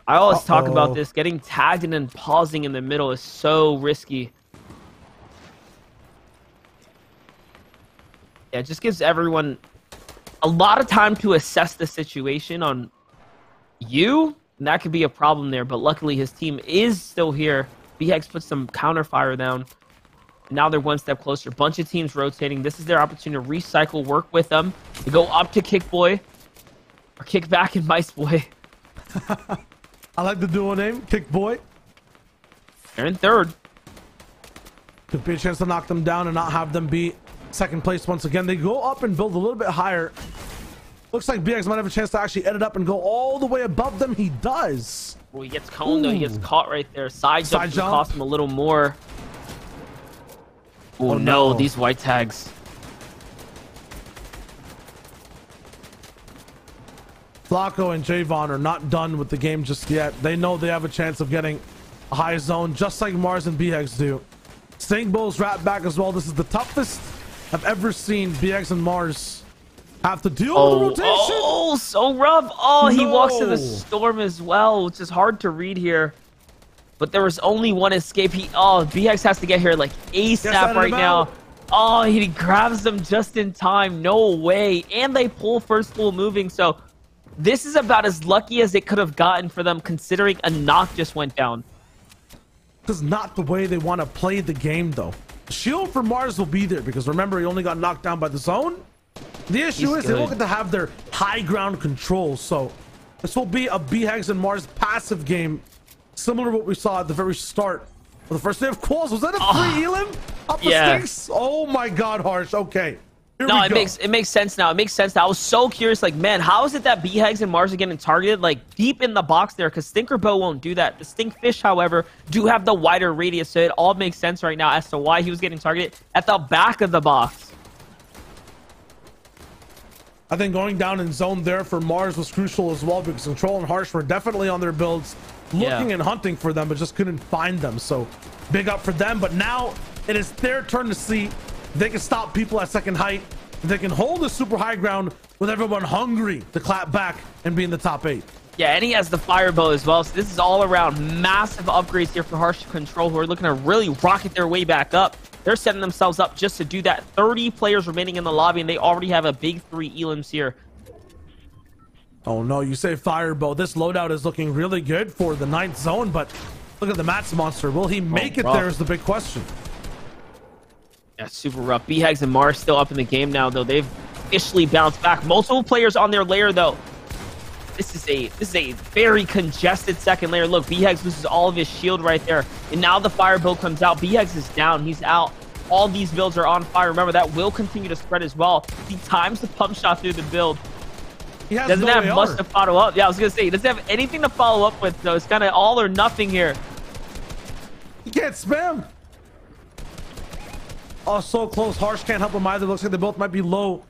I always talk about this. Getting tagged and then pausing in the middle is so risky. Yeah, it just gives everyone a lot of time to assess the situation on you, and that could be a problem there. But luckily, his team is still here. BHEX put some counter fire down. Now they're one step closer. Bunch of teams rotating. This is their opportunity to recycle, work with them. They go up to Kick Boy or Kick Back and Mice Boy. I like the duo name, Kick Boy. They're in third. Could be a chance to knock them down and not have them be second place once again. They go up and build a little bit higher. Looks like BX might have a chance to actually edit up and go all the way above them. He does. Well, he gets coned though. He gets caught right there. Side jump cost him a little more. Oh no, these white tags. Flacco and Javon are not done with the game just yet. They know they have a chance of getting a high zone, just like Mars and BX do. Stink Bull's wrapped back as well. This is the toughest I've ever seen BX and Mars have to deal with the rotation. Oh, so rough. Oh, he walks to the storm as well, which is hard to read here. But there was only one escape. BX has to get here like ASAP right now. Oh, he grabs them just in time. No way. And they pull first pool moving. So this is about as lucky as it could have gotten for them, considering a knock just went down. This is not the way they want to play the game, though. Shield for Mars will be there because remember, he only got knocked down by the zone. The issue is they won't get to have their high ground control. So this will be a BHEX and Mars passive game, similar to what we saw at the very start of the first day of calls. Was that a free elim up the sticks? Oh my god, Harsh. Okay. No, it makes sense now. It makes sense now. I was so curious, like, man, how is it that BHEX and Mars are getting targeted, like, deep in the box there? Because Stinker Bow won't do that. The Stinkfish, however, do have the wider radius, so it all makes sense right now as to why he was getting targeted at the back of the box. I think going down in zone there for Mars was crucial as well because Control and Harsh were definitely on their builds, looking and hunting for them, but just couldn't find them. So big up for them. But now it is their turn to see if they can stop people at second height. If they can hold the super high ground with everyone hungry to clap back and be in the top 8. Yeah, and he has the fire bow as well. So this is all around massive upgrades here for Harsh Control, who are looking to really rocket their way back up. They're setting themselves up just to do that. 30 players remaining in the lobby, and they already have a big 3 elims here. Oh no, you say Firebow. This loadout is looking really good for the 9th zone, but look at the Mats monster. Will he make it there is the big question. Yeah, super rough. BHEX and Mars still up in the game now, though. They've officially bounced back. Multiple players on their layer, though. This is a very congested second layer. Look, BHEX loses all of his shield right there. And now the Firebow comes out. BHEX is down. He's out. all these builds are on fire. Remember, that will continue to spread as well. He times the pump shot through the build. He doesn't have much to follow up. Yeah, I was going to say, he doesn't have anything to follow up with, though. It's kind of all or nothing here. You can't spam. Oh, so close. Harsh can't help him either. Looks like they both might be low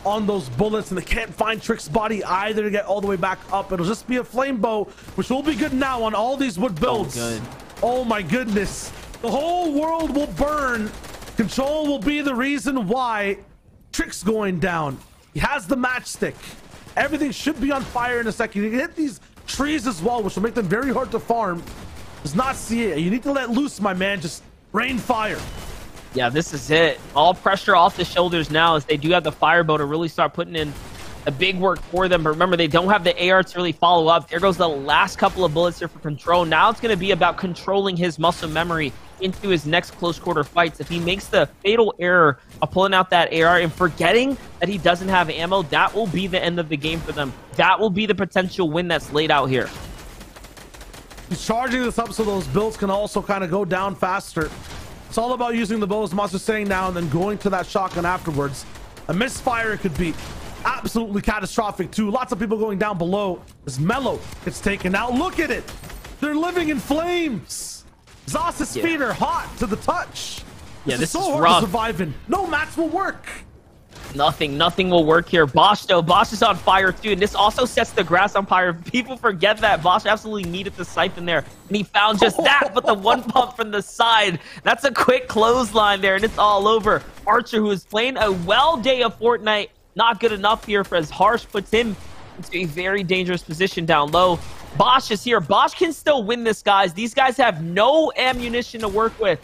on those bullets, and they can't find Trick's body either to get all the way back up. It'll just be a flame bow, which will be good now on all these wood builds. Oh, good. Oh my goodness. The whole world will burn. Control will be the reason why. Trick's going down. He has the matchstick. Everything should be on fire in a second. You can hit these trees as well, which will make them very hard to farm. Does not see it. You need to let loose, my man. Just rain fire. Yeah, this is it. All pressure off the shoulders now, as they do have the firebow to really start putting in a big work for them. But remember, they don't have the AR to really follow up. There goes the last couple of bullets here for Control. Now it's going to be about controlling his muscle memory into his next close quarter fights. If he makes the fatal error of pulling out that AR and forgetting that he doesn't have ammo, that will be the end of the game for them. That will be the potential win that's laid out here. He's charging this up so those builds can also kind of go down faster. It's all about using the bow, as Monster's saying now, and then going to that shotgun afterwards. A misfire could be absolutely catastrophic too. Lots of people going down below as Mellow gets taken out. Look at it. They're living in flames. Zos's feet are hot to the touch. Yeah, this is so hard rough. to survive in. No mats will work. Nothing will work here. Bosch, though, Bosch is on fire too, and this also sets the grass on fire. People forget that Bosch absolutely needed the siphon there, and he found just that, but the one pump from the side. That's a quick clothesline there, and it's all over. Archer, who is playing a well day of Fortnite, not good enough here for as Harsh puts him into a very dangerous position down low. Bosch is here. Bosch can still win this, guys. These guys have no ammunition to work with.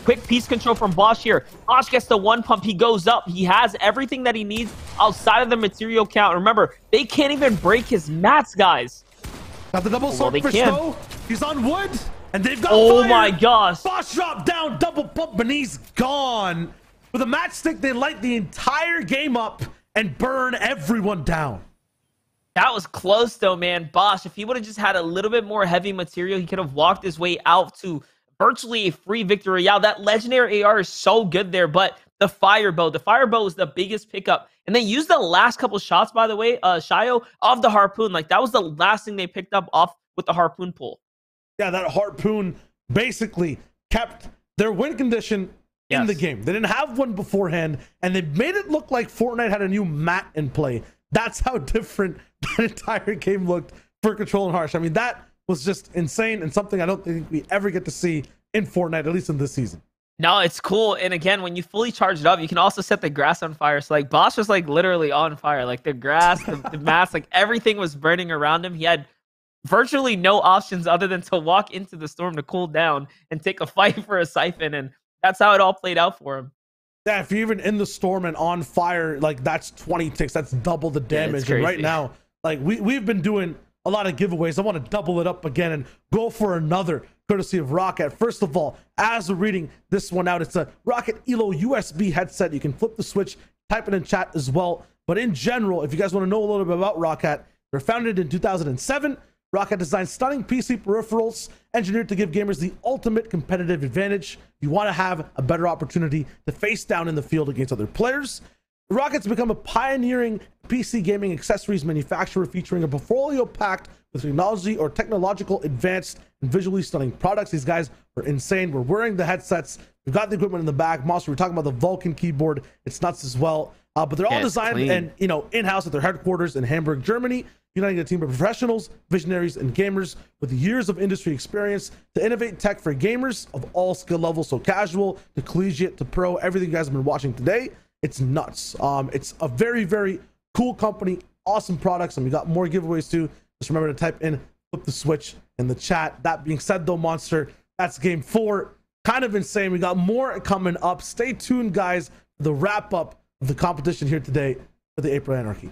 Quick piece control from Bosch here. Bosch gets the one pump. He goes up. He has everything that he needs outside of the material count. Remember, they can't even break his mats, guys. Got the double swordfish though. He's on wood, and they've got Oh fire. my gosh. Bosch dropped down, double pump, and he's gone. With a matchstick, they light the entire game up and burn everyone down. That was close, though, man. Bosch, if he would have just had a little bit more heavy material, he could have walked his way out to virtually a free victory. Yeah, that legendary AR is so good there, but the firebow is the biggest pickup. And they used the last couple shots, by the way, Shio, of the harpoon. Like, that was the last thing they picked up off with the harpoon pull. Yeah, that harpoon basically kept their win condition in the game. They didn't have one beforehand, and they made it look like Fortnite had a new mat in play. That's how different that entire game looked for Control and Harsh. I mean, that was just insane and something I don't think we ever get to see in Fortnite, at least in this season. No, it's cool. And again, when you fully charge it up, you can also set the grass on fire. So like Bosch was like literally on fire. Like the grass, the mats, like everything was burning around him. He had virtually no options other than to walk into the storm to cool down and take a fight for a siphon. And that's how it all played out for him. Yeah, if you're even in the storm and on fire, like that's 20 ticks. That's double the damage. And right now, like we've been doing a lot of giveaways. I want to double it up again and go for another, courtesy of Rocket. First of all, as we're reading this one out, it's a Rocket ELO USB headset. You can flip the switch, type it in chat as well. But in general, if you guys want to know a little bit about Rocket, they're founded in 2007. Rocket designs stunning PC peripherals engineered to give gamers the ultimate competitive advantage. You want to have a better opportunity to face down in the field against other players. Rocket's become a pioneering PC gaming accessories manufacturer, featuring a portfolio packed with technology or technological advanced and visually stunning products. These guys are insane. We're wearing the headsets. We've got the equipment in the back. Monster, we're talking about the Vulcan keyboard. It's nuts as well. But they're all designed and in-house at their headquarters in Hamburg, Germany, uniting a team of professionals, visionaries, and gamers with years of industry experience to innovate tech for gamers of all skill levels, so casual to collegiate to pro. Everything you guys have been watching today, it's nuts. It's a very, very cool company, awesome products, and we got more giveaways too. Just remember to type in flip the switch in the chat. That being said, though, Monster, that's game 4. Kind of insane. We got more coming up. Stay tuned, guys, for the wrap up of the competition here today for the April Anarchy.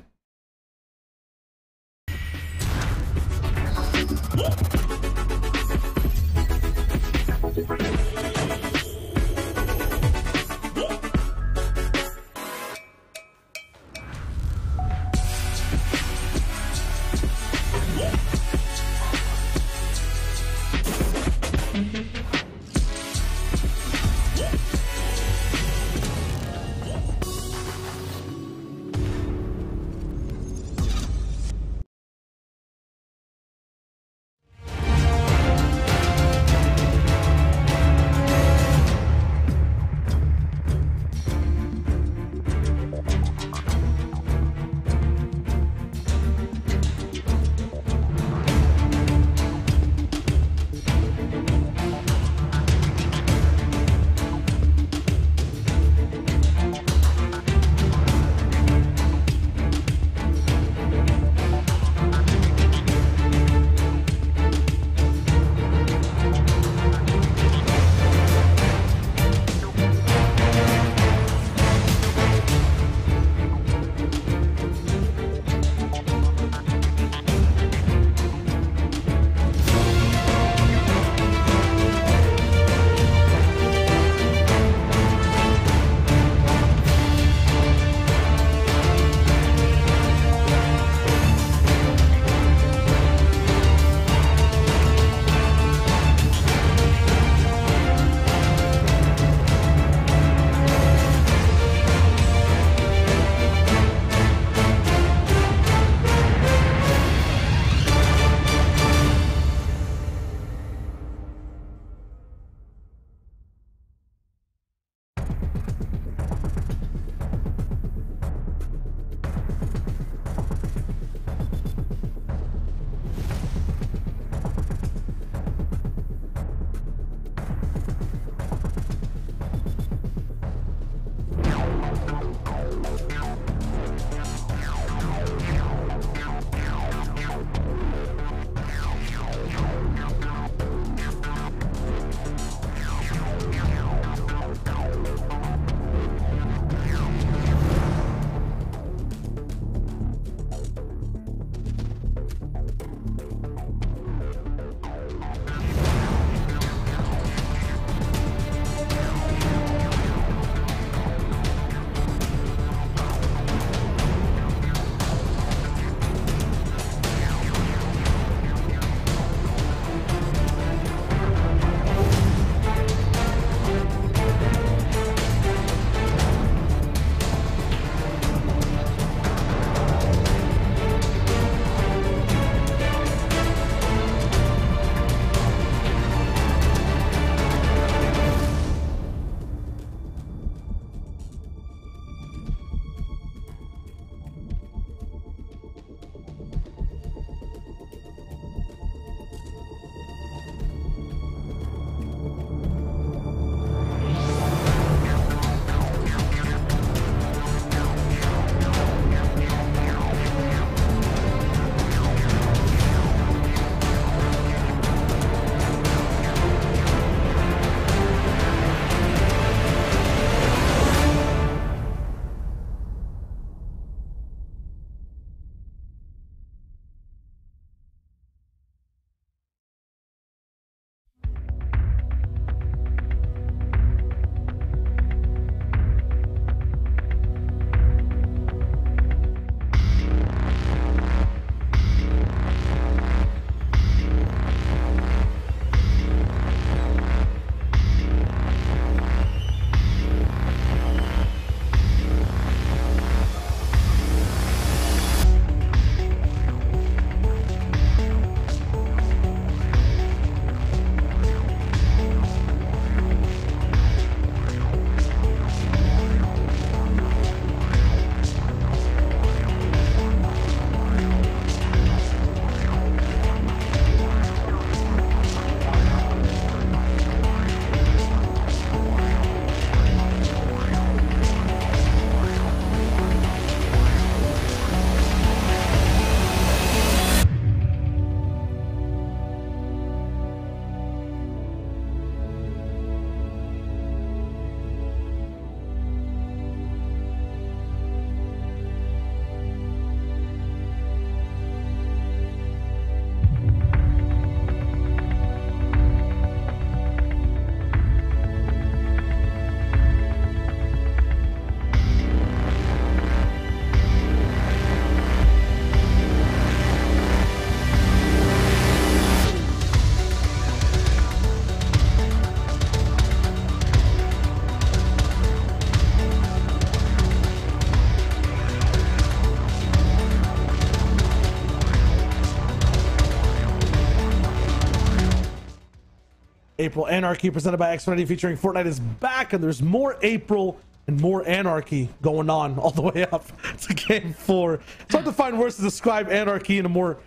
April Anarchy presented by Xfinity featuring Fortnite is back, and there's more April and more Anarchy going on all the way up to game 4. It's hard to find words to describe Anarchy in a more,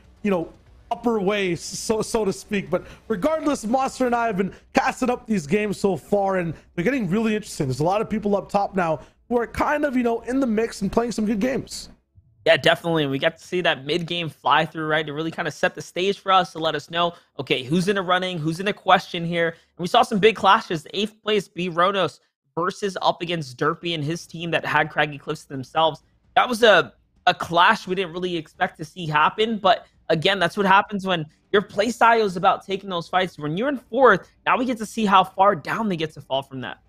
upper way, so to speak. But regardless, Monster and I have been casting up these games so far, and they're getting really interesting. There's a lot of people up top now who are kind of, in the mix and playing some good games. Yeah, definitely. And we got to see that mid-game fly-through, right, to really kind of set the stage for us, to let us know, okay, who's in a running, who's in a question here. And we saw some big clashes. 8th place B Ronos versus up against Derpy and his team that had Craggy Cliffs themselves. That was a clash we didn't really expect to see happen. But again, that's what happens when your playstyle is about taking those fights. When you're in 4th, now we get to see how far down they get to fall from that.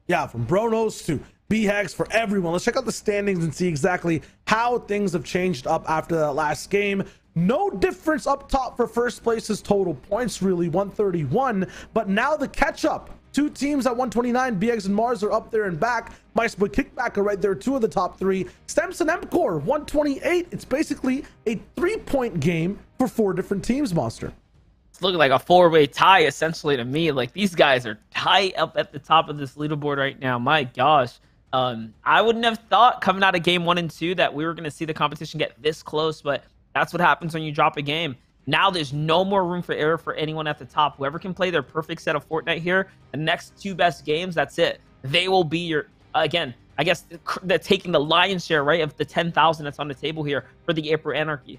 Yeah, from Bronos to BHAGs for everyone. Let's check out the standings and see exactly how things have changed up after that last game. No difference up top for first place's total points, really, 131. But now the catch-up. 2 teams at 129, BX and Mars are up there and back. My Boy Kickback are right there, 2 of the top 3. Stems and MCore, 128. It's basically a 3-point game for 4 different teams, Monster. It's looking like a 4-way tie, essentially, to me. Like, these guys are tight up at the top of this leaderboard right now. My gosh. I wouldn't have thought coming out of game 1 and 2 that we were going to see the competition get this close, but that's what happens when you drop a game. Now there's no more room for error for anyone at the top. Whoever can play their perfect set of Fortnite here, the next 2 best games, that's it. They will be your, again, I guess they're taking the lion's share, right, of the 10,000 that's on the table here for the April Anarchy.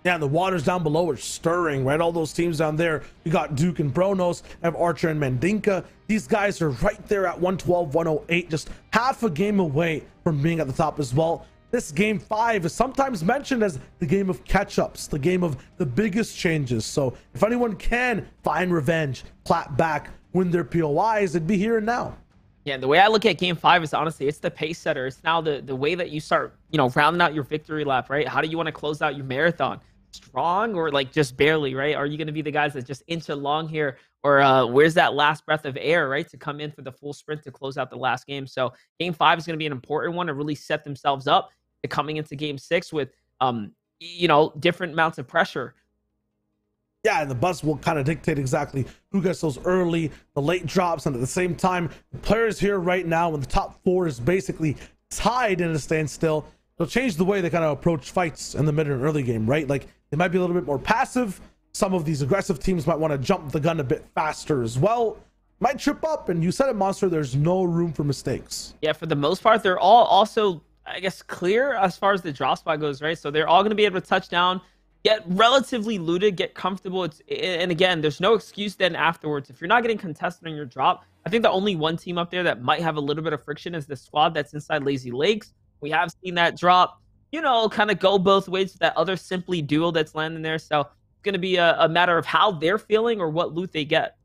Yeah, and the waters down below are stirring, right? All those teams down there. You got Duke and Bronos, have Archer and Mandinka. These guys are right there at 112, 108, just half a game away from being at the top as well. This game 5 is sometimes mentioned as the game of catch-ups, the game of the biggest changes. So if anyone can find revenge, clap back, win their POIs, it'd be here and now. Yeah, the way I look at game 5 is honestly, it's the pace setter. It's now the way that you start, rounding out your victory lap, right? How do you want to close out your marathon? Strong or like just barely, right? Are you going to be the guys that just inch along here, or where's that last breath of air, right, to come in for the full sprint to close out the last game? So game 5 is going to be an important one to really set themselves up to coming into game 6 with different amounts of pressure. Yeah, and the bus will kind of dictate exactly who gets those early, the late drops, and at the same time, the players here right now when the top 4 is basically tied in a standstill, they'll change the way they kind of approach fights in the mid and early game, right? Like, they might be a little bit more passive. Some of these aggressive teams might want to jump the gun a bit faster as well. Might trip up, and you said it, Monster, there's no room for mistakes. Yeah, for the most part, they're all also, I guess, clear as far as the drop spot goes, right? So they're all going to be able to touch down, get relatively looted, get comfortable. And again, there's no excuse then afterwards. If you're not getting contested on your drop, I think the only one team up there that might have a little bit of friction is the squad that's inside Lazy Lakes. We have seen that drop, kind of go both ways with that other Simply duo that's landing there. So it's going to be a matter of how they're feeling or what loot they get.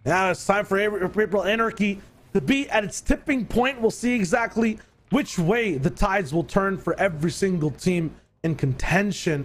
Now it's time for April Anarchy to be at its tipping point. We'll see exactly which way the tides will turn for every single team in contention.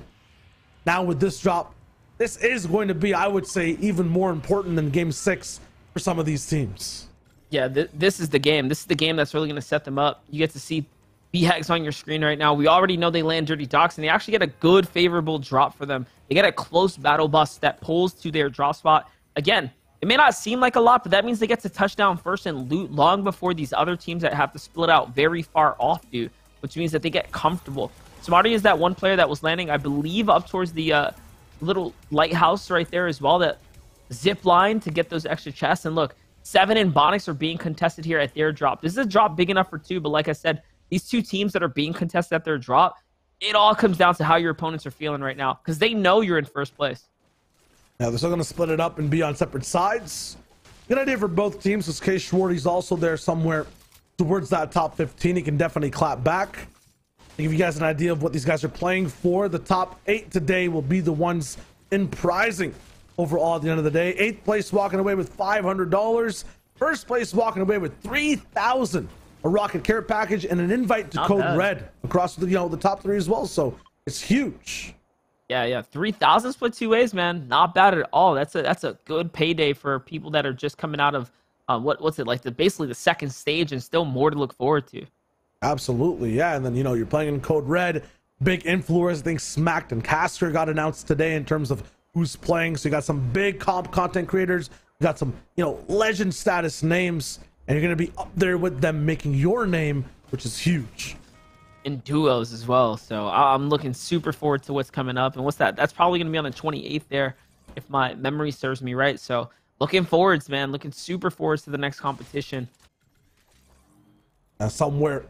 Now with this drop, this is going to be, I would say, even more important than game 6 for some of these teams. Yeah, this is the game. This is the game that's really going to set them up. You get to see BHAGs on your screen right now. We already know they land Dirty Docks, and they actually get a good, favorable drop for them. They get a close battle bus that pulls to their drop spot. Again, it may not seem like a lot, but that means they get to touch down first and loot long before these other teams that have to split out very far off do, which means that they get comfortable. Smarty is that one player that was landing, I believe, up towards the little lighthouse right there as well, that zip line to get those extra chests. And look, 7 and Bonix are being contested here at their drop. This is a drop big enough for 2, but like I said, these 2 teams that are being contested at their drop, it all comes down to how your opponents are feeling right now, because they know you're in first place. Now they're still going to split it up and be on separate sides. Good idea for both teams, because K Schwarty's also there somewhere towards that top 15. He can definitely clap back. To give you guys an idea of what these guys are playing for, the top 8 today will be the ones in prizing overall at the end of the day. 8th place walking away with $500. First place walking away with $3,000. A rocket care package and an invite to Not Code bad. Red across the the top 3 as well. So it's huge. Yeah, 3,000 split 2 ways, man. Not bad at all. That's a good payday for people that are just coming out of what's it like, basically the second stage, and still more to look forward to. Absolutely, yeah. And then you're playing in Code Red. Big influencers. I think Smacked and Caster got announced today in terms of who's playing. So you got some big comp content creators You got some, you know, legend status names, and you're going to be up there with them making your name, which is huge. In duos as well. So I'm looking super forward to what's coming up. And what's that? That's probably going to be on the 28th there, if my memory serves me right. So looking forwards, man. Looking super forwards to the next competition. Somewhere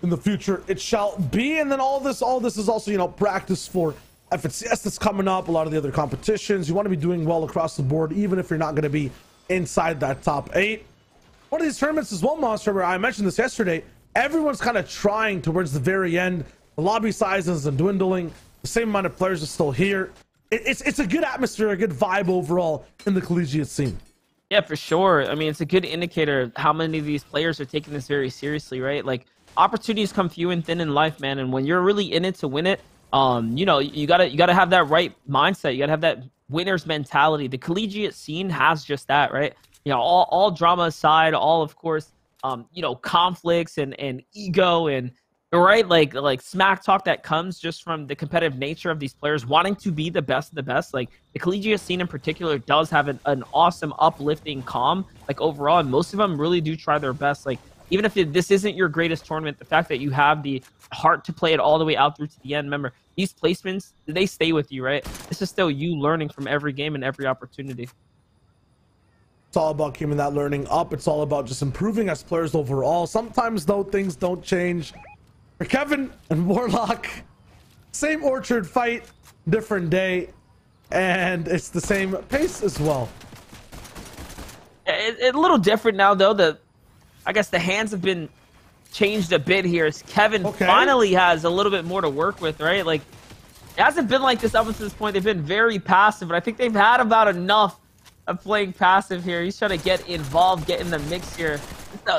in the future it shall be. And then all this is also, you know, practice for FNCS that's coming up. A lot of the other competitions. You want to be doing well across the board, even if you're not going to be inside that top 8. One of these tournaments as well, Monster, where I mentioned this yesterday, everyone's kind of trying towards the very end. The lobby sizes are dwindling. The same amount of players are still here. It's a good atmosphere, a good vibe overall in the collegiate scene. Yeah, for sure. I mean, it's a good indicator of how many of these players are taking this very seriously, right? Like, opportunities come few and thin in life, man. And when you're really in it to win it, you know, you gotta have that right mindset. You gotta have that winner's mentality. The collegiate scene has just that, right? You know, all drama aside, all, of course, you know, conflicts and ego and, right, like smack talk that comes just from the competitive nature of these players wanting to be the best of the best. Like, the collegiate scene in particular does have an awesome, uplifting calm, like, overall, and most of them really do try their best. Like, even if this isn't your greatest tournament, the fact that you have the heart to play it all the way out through to the end. Remember, these placements, they stay with you, right? This is still you learning from every game and every opportunity. It's all about keeping that learning up. It's all about just improving as players overall. Sometimes, though, things don't change. For Kevin and Warlock, same Orchard fight, different day, and it's the same pace as well. It's a little different now, though. I guess the hands have been changed a bit here. As Kevin finally has a little bit more to work with, right? Like, it hasn't been like this up until this point. They've been very passive, but I think they've had about enough of playing passive here. He's trying to get involved, get in the mix here.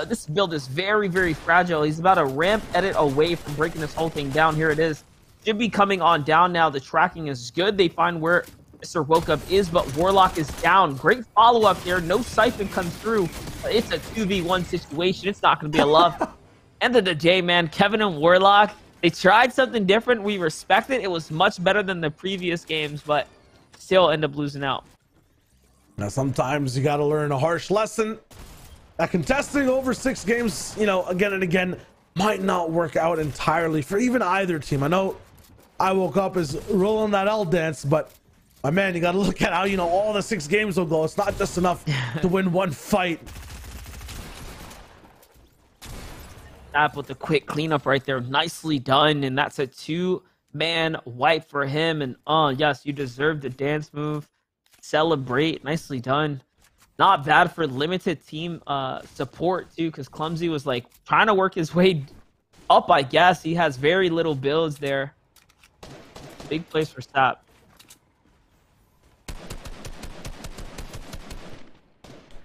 This build is very, very fragile. He's about a ramp edit away from breaking this whole thing down. Here it is. Should be coming on down now. The tracking is good. They find where Mr. Wokup is, but Warlock is down. Great follow-up there. No siphon comes through. It's a 2v1 situation. It's not going to be a love. End of the day, man. Kevin and Warlock, they tried something different. We respect it. It was much better than the previous games, but still end up losing out. Now, sometimes you got to learn a harsh lesson. That contesting over 6 games, you know, again and again, might not work out entirely for even either team. I know I woke up as rolling that L dance, but my man, you got to look at how, you know, all the 6 games will go. It's not just enough to win one fight. That with the quick cleanup right there, nicely done, and that's a 2-man wipe for him. And yes, you deserve the dance move. Celebrate, nicely done. Not bad for limited team support too, because Clumsy was like trying to work his way up. I guess he has very little builds there. Big place for Sap.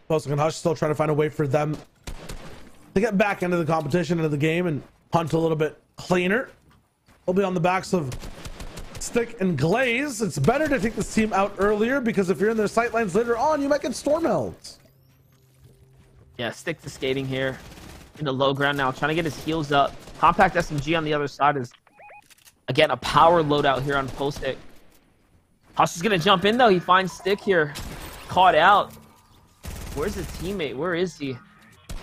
Posting and Hush still trying to find a way for them to get back into the competition, into the game, and hunt a little bit cleaner. They'll be on the backs of Stick and Glaze. It's better to take this team out earlier, because if you're in their sightlines later on, you might get storm held. Yeah, Stick to skating here in the low ground now, trying to get his heels up. Compact SMG on the other side is, again, a power loadout here on Postic. Hush is going to jump in, though. He finds Stick here. Caught out. Where's his teammate? Where is he?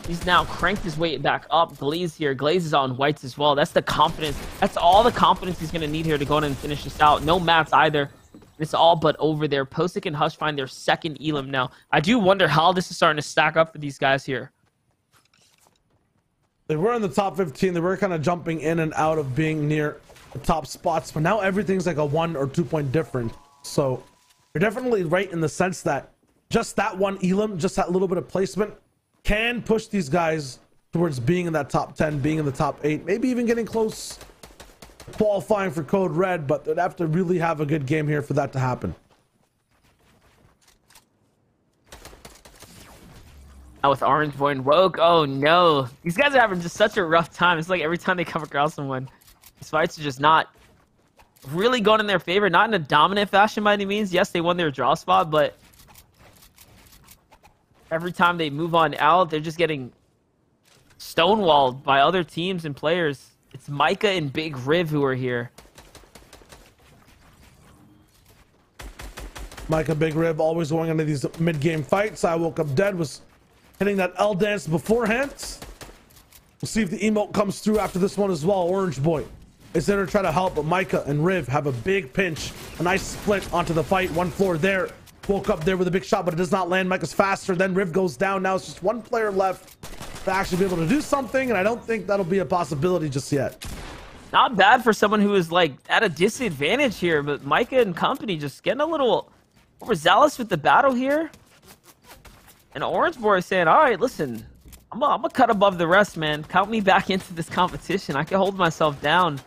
He's now cranked his weight back up. Glaze here. Glaze is on whites as well. That's the confidence. That's all the confidence he's going to need here to go in and finish this out. No mats either. It's all but over there. Postic and Hush find their second elim now. I do wonder how this is starting to stack up for these guys here. They were in the top 15. They were kind of jumping in and out of being near the top spots, but now everything's like a 1 or 2 point difference. So you're definitely right in the sense that just that one elim, just that little bit of placement, can push these guys towards being in that top 10, being in the top 8, maybe even getting close qualifying for Code Red, but they'd have to really have a good game here for that to happen. Now with Orange Boy and Rogue, oh no. These guys are having just such a rough time. It's like every time they come across someone, these fights are just not really going in their favor. Not in a dominant fashion by any means. Yes, they won their draw spot, but every time they move on out, they're just getting stonewalled by other teams and players. It's Micah and Big Riv who are here. Micah Big Rib always going into these mid-game fights. I woke up dead, was hitting that L dance beforehand. We'll see if the emote comes through after this one as well. Orange Boy is there to try to help, but Micah and Riv have a big pinch. A nice split onto the fight. One floor there. Woke up there with a big shot, but it does not land. Micah's faster. Then Riv goes down. Now it's just one player left to actually be able to do something, and I don't think that'll be a possibility just yet. Not bad for someone who is like at a disadvantage here, but Micah and company just getting a little overzealous with the battle here. And Orange Boy is saying, all right, listen, I'm gonna cut above the rest, man. Count me back into this competition. I can hold myself down.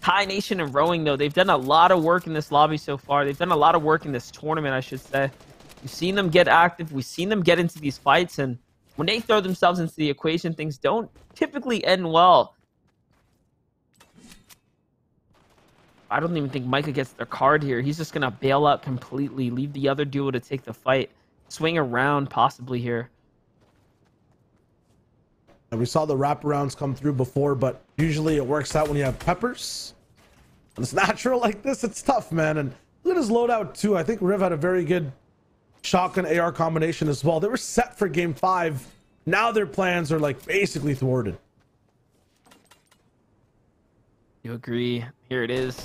Thai Nation and Rowing, though, they've done a lot of work in this lobby so far. They've done a lot of work in this tournament, I should say. We've seen them get active. We've seen them get into these fights, and when they throw themselves into the equation, things don't typically end well. I don't even think Micah gets their card here. He's just going to bail out completely, leave the other duo to take the fight, swing around possibly here. And we saw the wraparounds come through before, but usually it works out when you have peppers. When it's natural like this, it's tough, man. And look at his loadout, too. I think Riv had a very good shotgun AR combination as well. They were set for game 5. Now their plans are like basically thwarted. You agree? Here it is.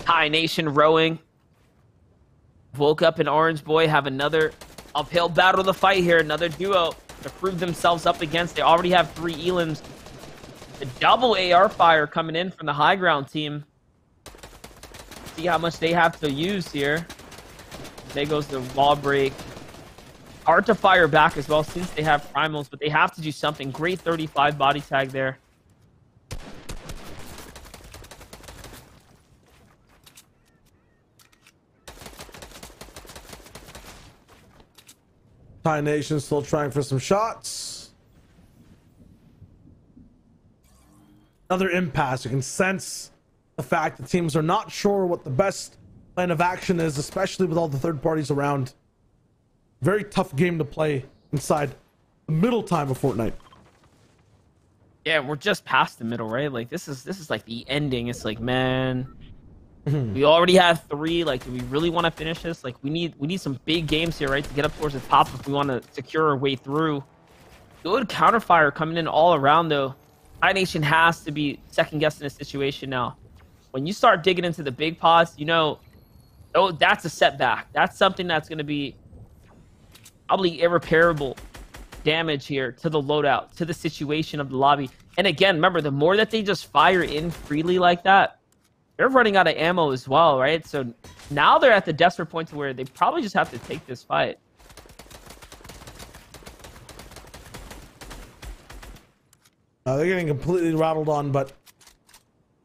Thai Nation Rowing. Woke up in Orange Boy, have another uphill battle to fight here. Another duo to prove themselves up against. They already have 3 elims. The double AR fire coming in from the high ground team. See how much they have to use here. There goes the wall break. Hard to fire back as well since they have primals, but they have to do something. Great 35 body tag there. Thai Nation still trying for some shots. Another impasse. You can sense the fact that teams are not sure what the best plan of action is, especially with all the third parties around. Very tough game to play inside the middle time of Fortnite. Yeah, we're just past the middle, right? Like this is like the ending. It's like, man, we already have 3. Like, do we really want to finish this? Like, we need some big games here, right, to get up towards the top if we want to secure our way through. Good counterfire coming in all around, though. Thai Nation has to be second guessing this situation now. When you start digging into the big pots, you know, oh, that's a setback. That's something that's going to be probably irreparable damage here to the loadout, to the situation of the lobby. And again, remember, the more that they just fire in freely like that, they're running out of ammo as well, right? So now they're at the desperate point to where they probably just have to take this fight. They're getting completely rattled on, but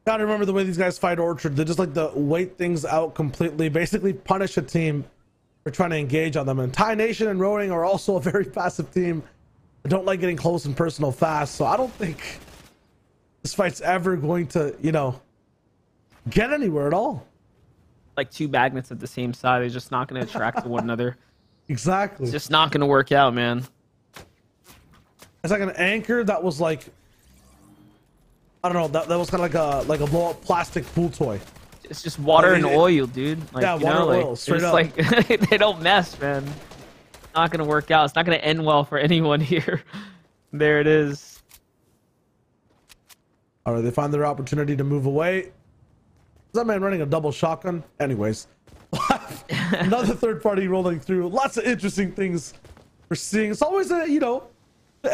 gotta remember the way these guys fight Orchard. They just like to wait things out completely, basically punish a team for trying to engage on them. And Thai Nation and Rowing are also a very passive team. They don't like getting close and personal fast, so I don't think this fight's ever going to, you know, get anywhere at all. Like 2 magnets at the same side, they're just not going to attract to one another. Exactly. It's just not going to work out, man. It's like an anchor that was like, I don't know, that was kind of like a blow up plastic pool toy. It's just water and oil, dude. Like, yeah, you water know, and like, oil, straight up. like they don't mess, man. Not going to work out. It's not going to end well for anyone here. There it is. All right, they find their opportunity to move away. Is that man running a double shotgun? Anyways, another third party rolling through. Lots of interesting things we're seeing. It's always a, you know,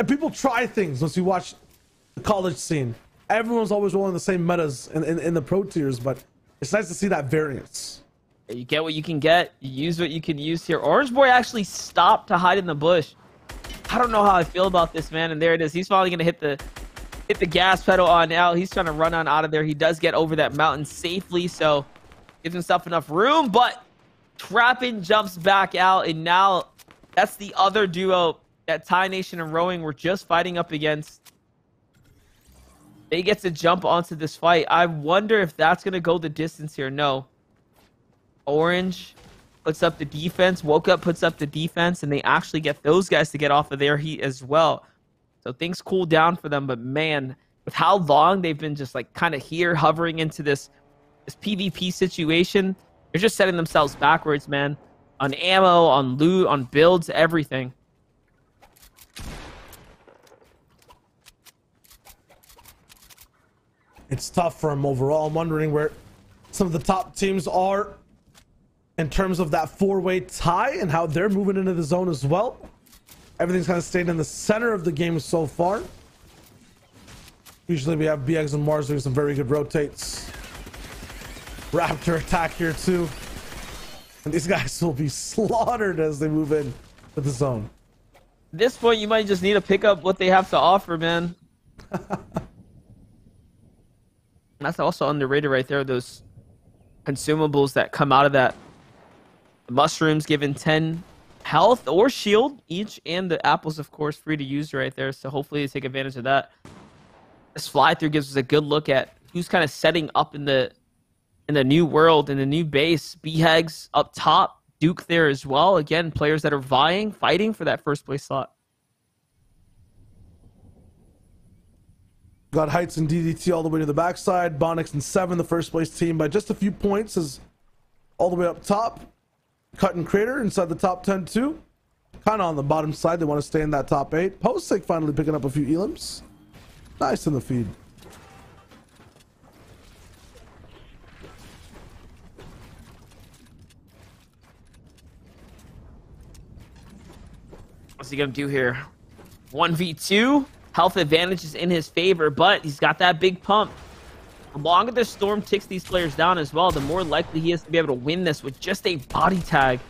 people try things once you watch the college scene. Everyone's always rolling the same metas in the pro tiers, but it's nice to see that variance. You get what you can get. You use what you can use here. Orange Boy actually stopped to hide in the bush. I don't know how I feel about this, man. And there it is. He's finally gonna hit the gas pedal on out. He's trying to run on out of there. He does get over that mountain safely, so gives himself enough room. But Trappin jumps back out, and now that's the other duo that Thai Nation and Rowing were just fighting up against. They get to jump onto this fight. I wonder if that's gonna go the distance here. No. Orange puts up the defense. Woke Up puts up the defense, and they actually get those guys to get off of their heat as well. So things cool down for them, but man, with how long they've been just like kind of here hovering into this PvP situation, They're just setting themselves backwards, man. On ammo, on loot, on builds, everything. It's tough for him overall. I'm wondering where some of the top teams are in terms of that four-way tie and how they're moving into the zone as well. Everything's kind of stayed in the center of the game so far. Usually we have BX and Mars doing some very good rotates. Raptor attack here too. And these guys will be slaughtered as they move in to the zone. At this point, you might just need to pick up what they have to offer, man. That's also underrated right there, those consumables that come out of that. The mushrooms given 10 health or shield each, and the apples, of course, free to use right there. So hopefully they take advantage of that. This fly-through gives us a good look at who's kind of setting up in the new world, in the new base. BHEG's up top, Duke there as well. Again, players that are fighting for that first place slot. Got Heights and DDT all the way to the backside. Bonix and 7, the first place team, by just a few points, is all the way up top. Cut and Crater inside the top 10 too. Kind of on the bottom side. They want to stay in that top 8. Postic finally picking up a few elims. Nice in the feed. What's he gonna do here? 1v2. Health advantage is in his favor, but he's got that big pump. The longer the storm ticks these players down as well, the more likely he is to be able to win this with just a body tag.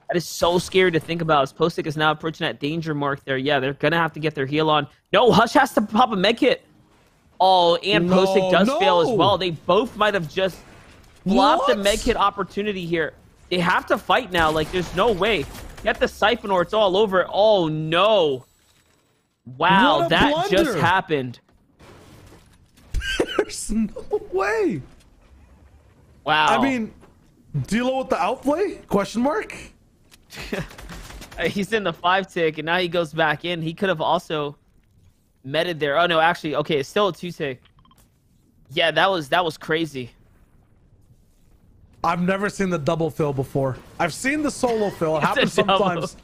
That is so scary to think about, as Postic is now approaching that danger mark there. Yeah, they're gonna have to get their heal on. No, Hush has to pop a med kit. Oh, and Postic does fail as well. They both might have just flopped a med kit opportunity here. They have to fight now. Like, there's no way. Get the siphon or it's all over. Oh, no. Wow, that blunder just happened. There's no way. Wow. I mean, Dilo with the outplay? Question mark? He's in the 5-tick, and now he goes back in. He could have also meted there. Oh, no, actually, okay, it's still a 2-tick. Yeah, that was crazy. I've never seen the double fill before. I've seen the solo fill. It happens sometimes.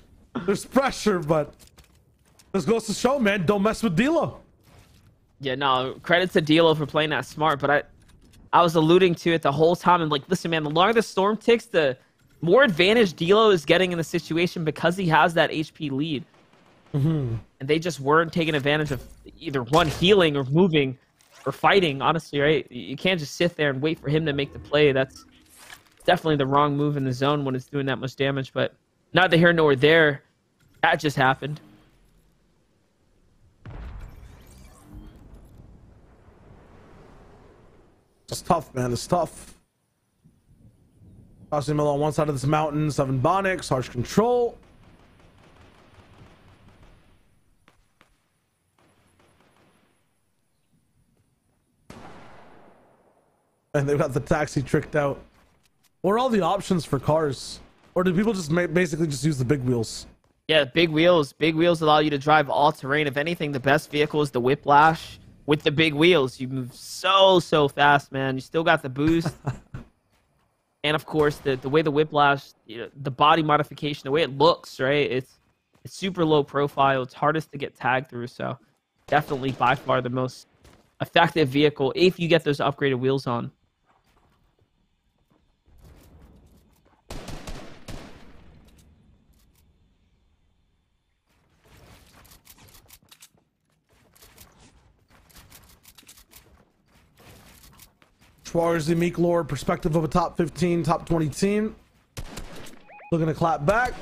There's pressure, but this goes to show, man, don't mess with Dilo. Yeah, no, credit to Dilo for playing that smart, but I was alluding to it the whole time. And like, listen, man, the longer the storm ticks, the more advantage Dilo is getting in the situation because he has that HP lead. And they just weren't taking advantage of either one healing or moving or fighting, honestly, right? You can't just sit there and wait for him to make the play. That's definitely the wrong move in the zone when it's doing that much damage, but neither here nor there. That just happened. It's tough, man. It's tough. Crossing on one side of this mountain. 7 Bonix, harsh control. And they've got the taxi tricked out. What are all the options for cars? Or do people just basically just use the big wheels? Yeah, big wheels. Big wheels allow you to drive all terrain. If anything, the best vehicle is the Whiplash. With the big wheels, you move so fast, man. You still got the boost. And of course, the way the Whiplash, you know, the body modification, the way it looks, right? It's super low profile. It's hardest to get tagged through. So definitely by far the most effective vehicle if you get those upgraded wheels on. As far as the Meek lore perspective of a top 15, top 20 team, looking to clap back.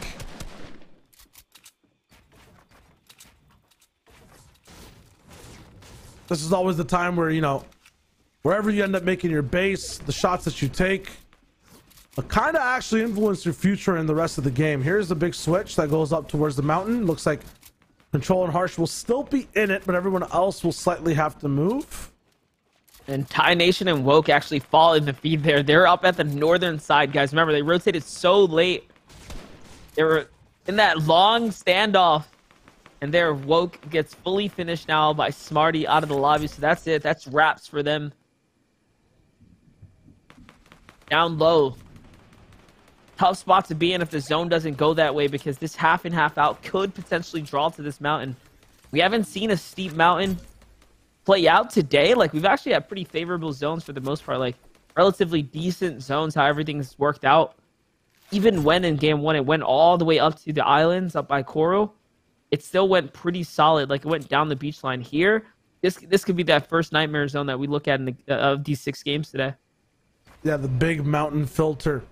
This is always the time where, you know, wherever you end up making your base, the shots that you take kind of actually influence your future in the rest of the game. Here's the big switch that goes up towards the mountain. Looks like Control and Harsh will still be in it, but everyone else will slightly have to move. And Thai Nation and Woke actually fall in the feed there. They're up at the northern side, guys. Remember, they rotated so late. They were in that long standoff. And their Woke gets fully finished now by Smarty out of the lobby. So that's it. That's wraps for them. Down low. tough spot to be in if the zone doesn't go that way, because this half in, half out could potentially draw to this mountain. We haven't seen a steep mountain play out today. Like, we've actually had pretty favorable zones for the most part, like relatively decent zones, how everything's worked out. Even when in game one, it went all the way up to the islands up by Coral, it still went pretty solid. Like, it went down the beach line here. This could be that first nightmare zone that we look at in of these 6 games today. Yeah, the big mountain filter.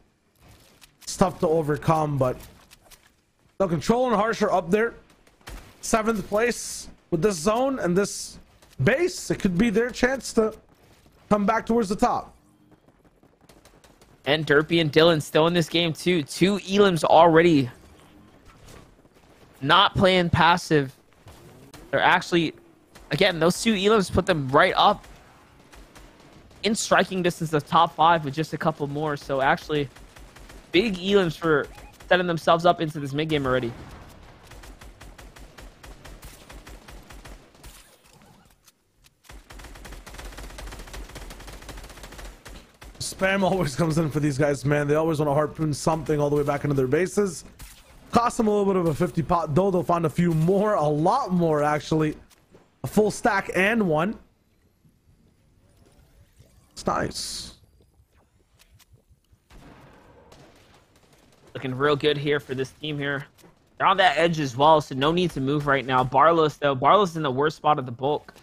It's tough to overcome, but no, Control and Harsh are up there. 7th place with this zone and this base. It could be their chance to come back towards the top. And Derpy and Dylan still in this game too. 2 Elims already not playing passive. They're actually, again, those 2 Elims put them right up in striking distance of top 5 with just a couple more. So actually, big Elims for setting themselves up into this mid game already. Spam always comes in for these guys, man. They always want to harpoon something all the way back into their bases. Cost them a little bit of a 50 pot, though. They'll find a few more, a lot more actually. A full stack and one. It's nice. Looking real good here for this team here. They're on that edge as well, so no need to move right now. Barlow's, though. Barlow's in the worst spot of the bulk.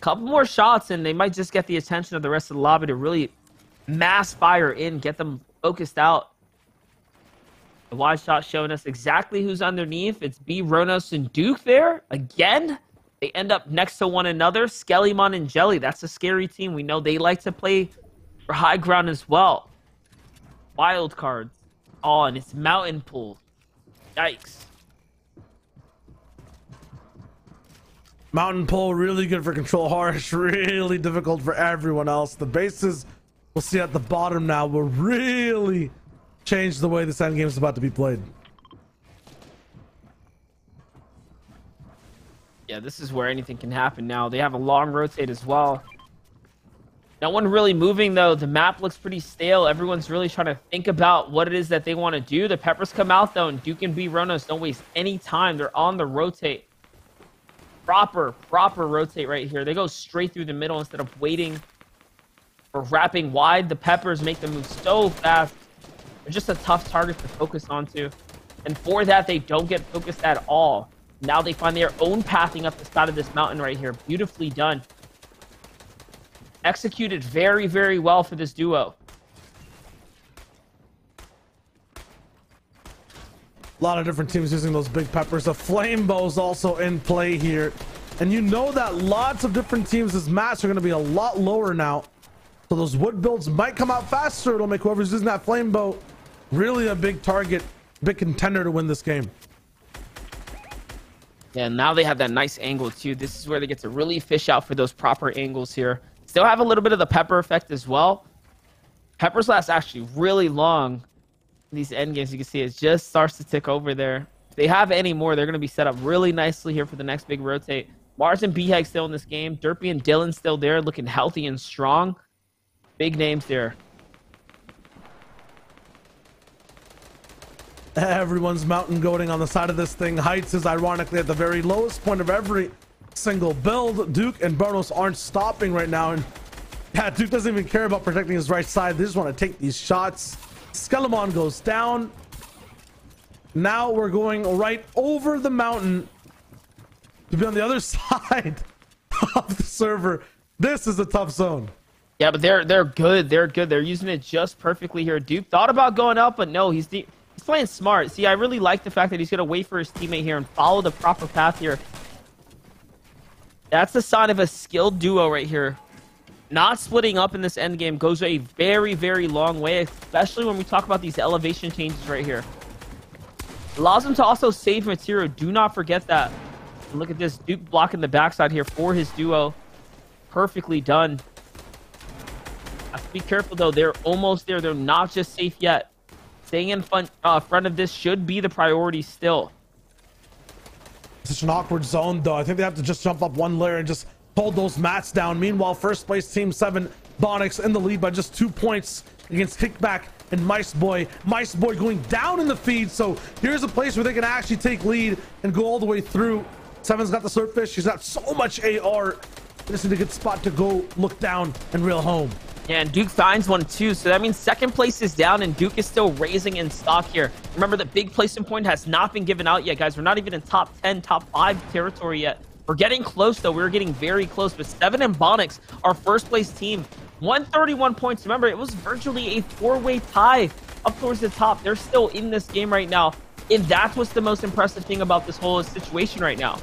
Couple more shots, and they might just get the attention of the rest of the lobby to really mass fire in, get them focused out. The wide shot showing us exactly who's underneath. It's B, Ronos, and Duke there. Again, they end up next to one another. Skellymon and Jelly, that's a scary team. We know they like to play for high ground as well. Wild cards. Oh, and it's Mountain Pool. Yikes. Mountain Pole, really good for Control. Harsh, really difficult for everyone else. The bases, we'll see at the bottom now, will really change the way this end game is about to be played. Yeah, this is where anything can happen now. They have a long rotate as well. No one really moving, though. The map looks pretty stale. Everyone's really trying to think about what it is that they want to do. The Peppers come out, though, and Duke and B, Ronos don't waste any time. They're on the rotate. Proper rotate right here. They go straight through the middle instead of waiting or wrapping wide. The Peppers make them move so fast. They're just a tough target to focus onto. And for that, they don't get focused at all. Now they find their own pathing up the side of this mountain right here. Beautifully done. Executed very, very well for this duo. A lot of different teams using those big peppers. The flame bow's also in play here. And you know that lots of different teams' mats are going to be a lot lower now. So those wood builds might come out faster. It'll make whoever's using that flame bow really a big target, big contender to win this game. Yeah, now they have that nice angle too. This is where they get to really fish out for those proper angles here. Still have a little bit of the pepper effect as well. Peppers last actually really long. These end games, you can see it just starts to tick over there. If they have any more, they're going to be set up really nicely here for the next big rotate. Mars and BHAG still in this game. Derpy and Dylan still there, looking healthy and strong. Big names there. Everyone's mountain goating on the side of this thing. Heights is ironically at the very lowest point of every single build. Duke and Barnos aren't stopping right now. And yeah, Duke doesn't even care about protecting his right side. They just want to take these shots. Skellymon goes down. Now we're going right over the mountain to be on the other side of the server. This is a tough zone. Yeah, but they're good. They're good. They're using it just perfectly here. Duke thought about going up, but no, he's playing smart. See, I really like the fact that he's going to wait for his teammate here and follow the proper path here. That's the sign of a skilled duo right here. Not splitting up in this end game goes a very, very long way, especially when we talk about these elevation changes right here. Allows him to also save material. Do not forget that. And look at this. Duke blocking the backside here for his duo. Perfectly done. Have to be careful, though. They're almost there. They're not just safe yet. Staying in front of this should be the priority still. Such an awkward zone, though. I think they have to just jump up one layer and just hold those mats down. Meanwhile, first place Team 7, Bonix in the lead by just 2 points against Kickback and Mice Boy going down in the feed. So here's a place where they can actually take lead and go all the way through. Seven's got the Slurpfish. He's got so much AR. This is a good spot to go look down and reel home. Yeah, and Duke finds one too, so that means second place is down and Duke is still raising in stock here. Remember, the big placement point has not been given out yet, guys. We're not even in top 10, top 5 territory yet. We're getting close, though. We're getting very close, but Seven and Bonix, our first place team, 131 points. Remember, it was virtually a 4-way tie up towards the top. They're still in this game right now, and that's what's the most impressive thing about this whole situation right now.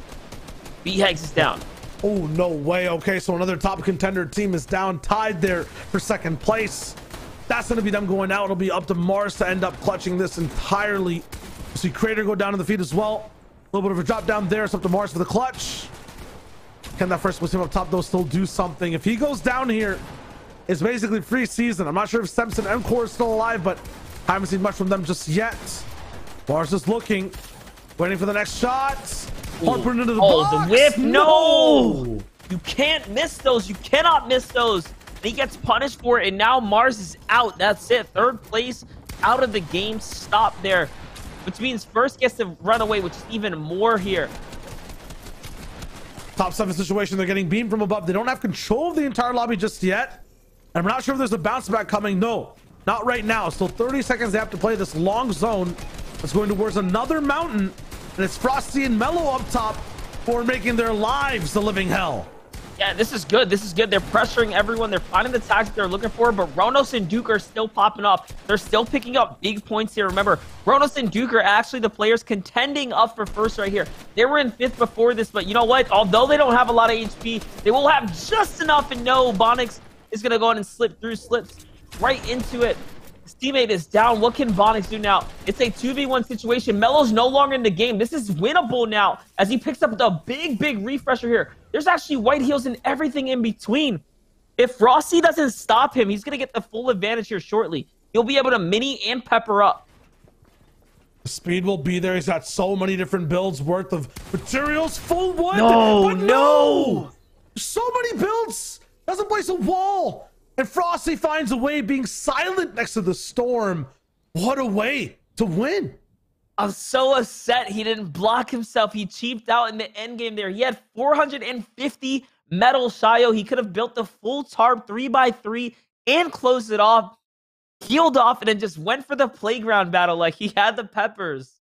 B-Hegs is down. Oh, no way. Okay, so another top contender team is down, tied there for second place. That's going to be them going out. It'll be up to Mars to end up clutching this entirely. You see Crater go down to the feed as well. A little bit of a drop down there. It's up to Mars for the clutch. Can that first place team up top, though, still do something? If he goes down here, it's basically free season. I'm not sure if Simpson and Core is still alive, but I haven't seen much from them just yet. Mars is looking, waiting for the next shot. Harpoon into the box. The whip. No! You can't miss those. You cannot miss those. And he gets punished for it, and now Mars is out. That's it. Third place out of the game. Stop there. Which means first gets to run away, which is even more here. Top 7 situation. They're getting beamed from above. They don't have control of the entire lobby just yet. And I'm not sure if there's a bounce back coming. No, not right now. Still 30 seconds. They have to play this long zone. It's going towards another mountain. And it's Frosty and Mellow up top for making their lives a living hell. Yeah, this is good. This is good. They're pressuring everyone. They're finding the tags they're looking for, but Ronos and Duke are still popping up. They're still picking up big points here. Remember, Ronos and Duke are actually the players contending up for first right here. They were in 5th before this, but you know what? Although they don't have a lot of HP, they will have just enough, and no, Bonix is going to go in and slips right into it. His teammate is down. What can Bonix do now? It's a 2v1 situation. Melo's no longer in the game. This is winnable now as he picks up the big refresher here. There's actually white heals and everything in between. If Frosty doesn't stop him, he's going to get the full advantage here shortly. He'll be able to mini and pepper up. The speed will be there. He's got so many different builds worth of materials. Full wood. No. So many builds. Doesn't place a wall. And Frosty finds a way, being silent next to the storm. What a way to win. I'm so upset he didn't block himself. He cheaped out in the end game there. He had 450 metal Shio. He could have built the full tarp 3x3 and closed it off, healed off, and then just went for the playground battle like he had the peppers.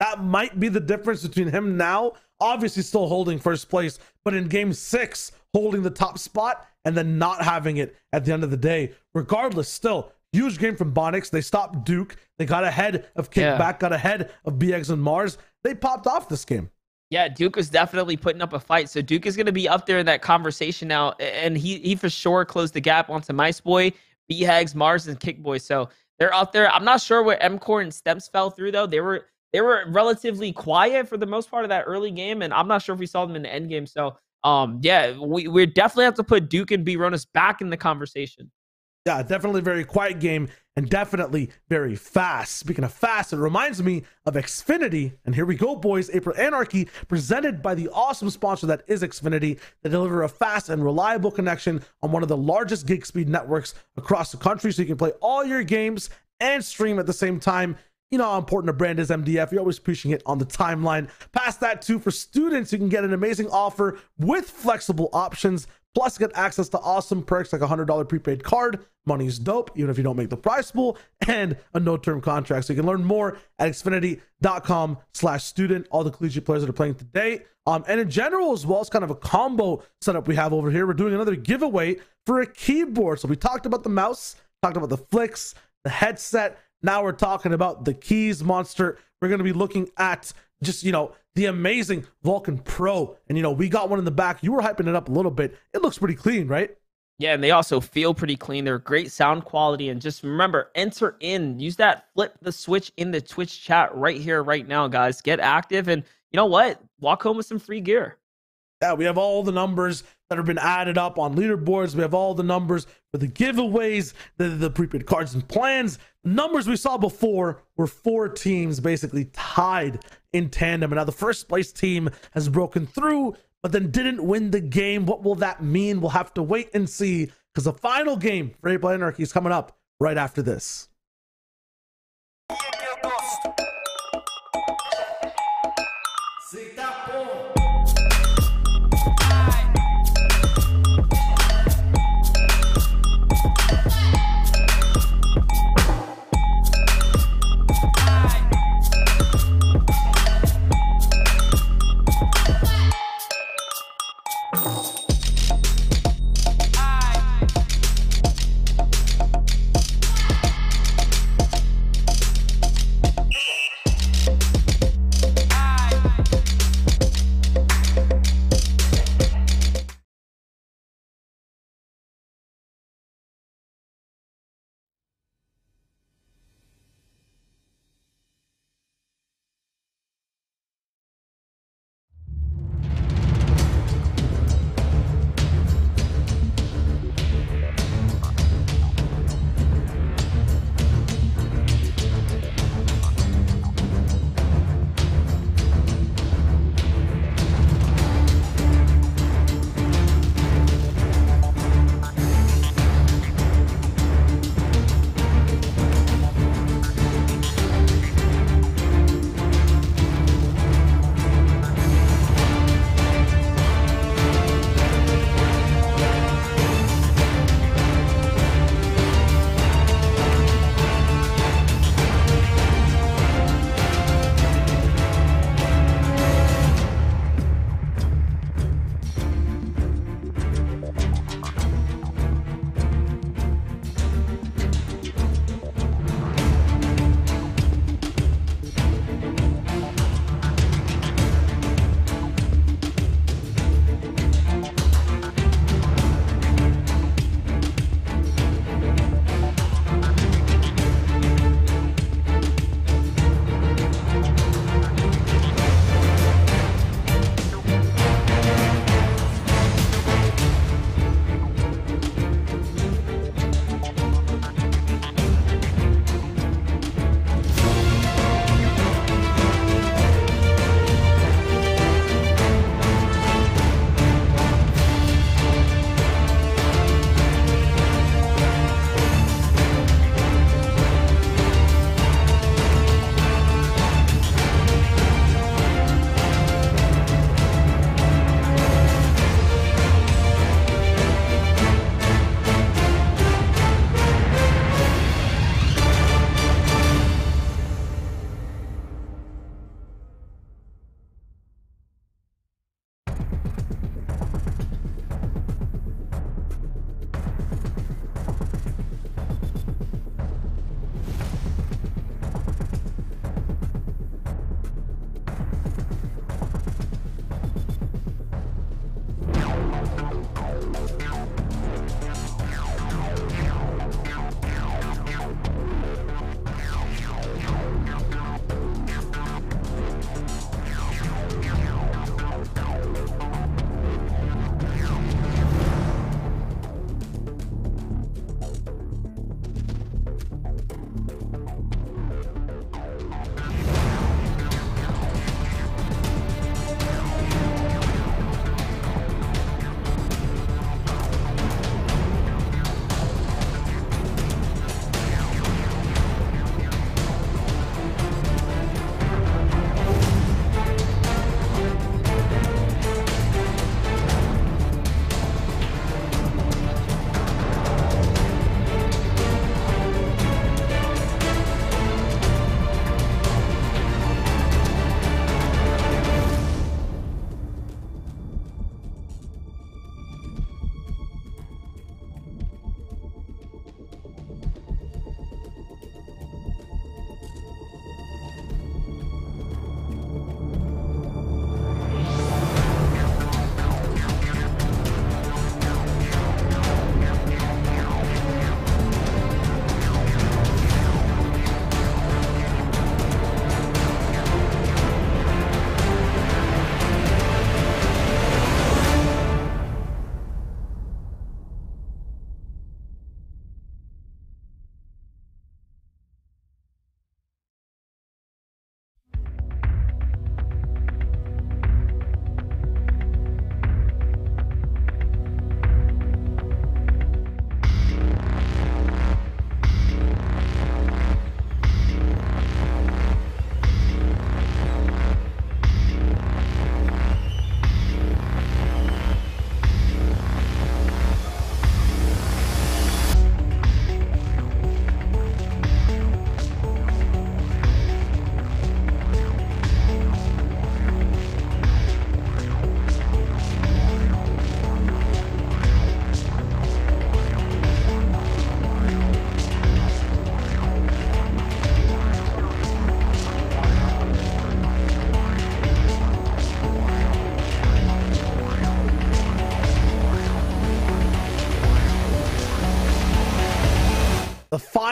That might be the difference between him now, obviously still holding first place, but in game 6, holding the top spot and then not having it at the end of the day. Regardless, still, huge game from Bonix. They stopped Duke. They got ahead of Kickback, got ahead of BX and Mars. They popped off this game. Yeah, Duke was definitely putting up a fight. So Duke is going to be up there in that conversation now. And he for sure closed the gap onto Mice Boy, B-Hags, Mars, and Kickboy. So they're out there. I'm not sure where M-Core and Stems fell through, though. They were relatively quiet for the most part of that early game. And I'm not sure if we saw them in the end game. So, yeah, we definitely have to put Duke and B-Ronas back in the conversation. Yeah, definitely very quiet game and definitely very fast. Speaking of fast, it reminds me of Xfinity. And here we go, boys. April Anarchy, presented by the awesome sponsor that is Xfinity. They deliver a fast and reliable connection on one of the largest gig speed networks across the country, so you can play all your games and stream at the same time. You know how important a brand is, MDF. You're always pushing it on the timeline. Past that, too, for students, you can get an amazing offer with flexible options. Plus, get access to awesome perks like a $100 prepaid card. Money's dope, even if you don't make the prize pool, and a no-term contract. So you can learn more at xfinity.com/student. All the collegiate players that are playing today. And in general as well, it's kind of a combo setup we have over here. We're doing another giveaway for a keyboard. So we talked about the mouse, talked about the flicks, the headset. Now we're talking about the keys monster. We're going to be looking at just, the amazing Vulcan Pro. And, we got one in the back. You were hyping it up a little bit. It looks pretty clean, right? Yeah, and they also feel pretty clean. They're great sound quality. And just remember, enter in. Use that flip the switch in the Twitch chat right here, right now, guys. Get active. And you know what? Walk home with some free gear. Yeah, we have all the numbers that have been added up on leaderboards. We have all the numbers for the giveaways, the prepaid cards and plans. The numbers we saw before were 4 teams basically tied in tandem. And now the first place team has broken through, but then didn't win the game. What will that mean? We'll have to wait and see, because the final game for April Anarchy is coming up right after this.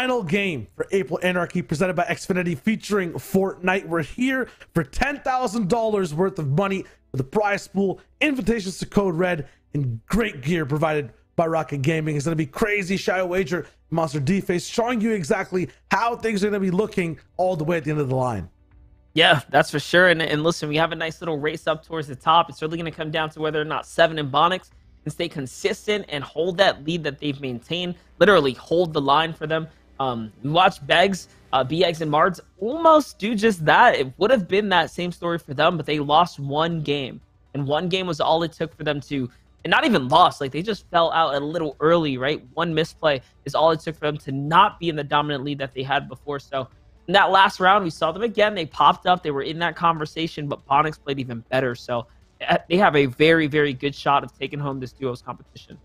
final game for April Anarchy presented by Xfinity featuring Fortnite. We're here for $10,000 worth of money for the prize pool, invitations to Code Red, and great gear provided by Rocket Gaming. It's going to be crazy. Shy Wager, Monster D-Face, showing you exactly how things are going to be looking all the way at the end of the line. Yeah, that's for sure. And listen, we have a nice little race up towards the top. It's really going to come down to whether or not Seven and Bonix can stay consistent and hold that lead that they've maintained. Literally hold the line for them. We watched Beggs, BX, and Mards almost do just that. It would have been that same story for them, but they lost one game. And one game was all it took for them to, and not even lost, like they just fell out a little early, right? One misplay is all it took for them to not be in the dominant lead that they had before. So in that last round, we saw them again. They popped up. They were in that conversation, but Bonix played even better. So they have a very, very good shot of taking home this duo's competition.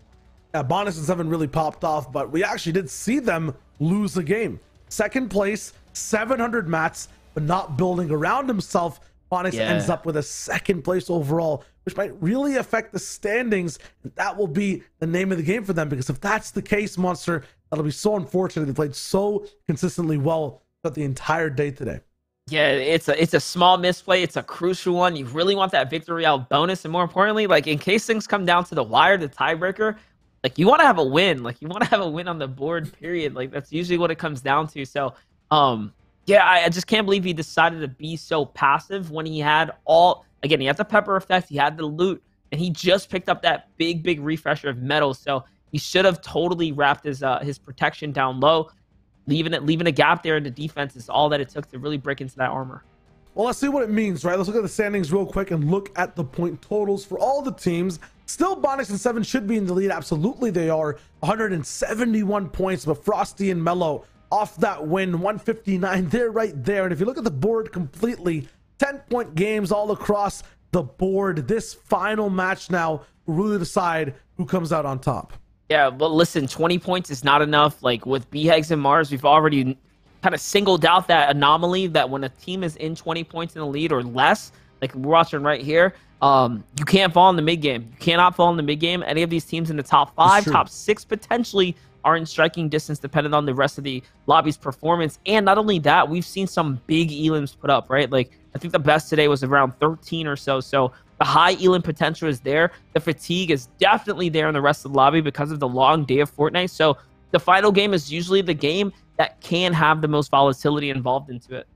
Yeah, Bonix and Seven really popped off, but we actually did see them lose the game. Second place, 700 mats, but not building around himself. Bonix ends up with a second place overall, which might really affect the standings. And that will be the name of the game for them, because if that's the case, Monster, that'll be so unfortunate. They played so consistently well throughout the entire day today. Yeah, it's a small misplay. It's a crucial one. You really want that victory out bonus, and more importantly, like in case things come down to the wire, the tiebreaker, like you want to have a win. Like you want to have a win on the board, period. Like that's usually what it comes down to. So, yeah, I just can't believe he decided to be so passive when he had he had the pepper effect, he had the loot, and he just picked up that big refresher of metal. So he should have totally wrapped his protection down low. Leaving a gap there in the defense is all that it took to really break into that armor. Well, let's see what it means, right? Let's look at the standings real quick and look at the point totals for all the teams. Still, Bonix and Seven should be in the lead. Absolutely, they are. 171 points, but Frosty and Mellow off that win, 159. They're right there. And if you look at the board completely, 10-point games all across the board. This final match now will really decide who comes out on top. Yeah, but listen, 20 points is not enough. Like with BHEGS and Mars, we've already kind of singled out that anomaly that when a team is in 20 points in the lead or less, like we're watching right here, you can't fall in the mid game. You cannot fall in the mid game. Any of these teams in the top 5, top 6 potentially are in striking distance depending on the rest of the lobby's performance. And not only that, we've seen some big elims put up, right? Like I think the best today was around 13 or so. So the high elim potential is there. The fatigue is definitely there in the rest of the lobby because of the long day of Fortnite. So the final game is usually the game that can have the most volatility involved into it.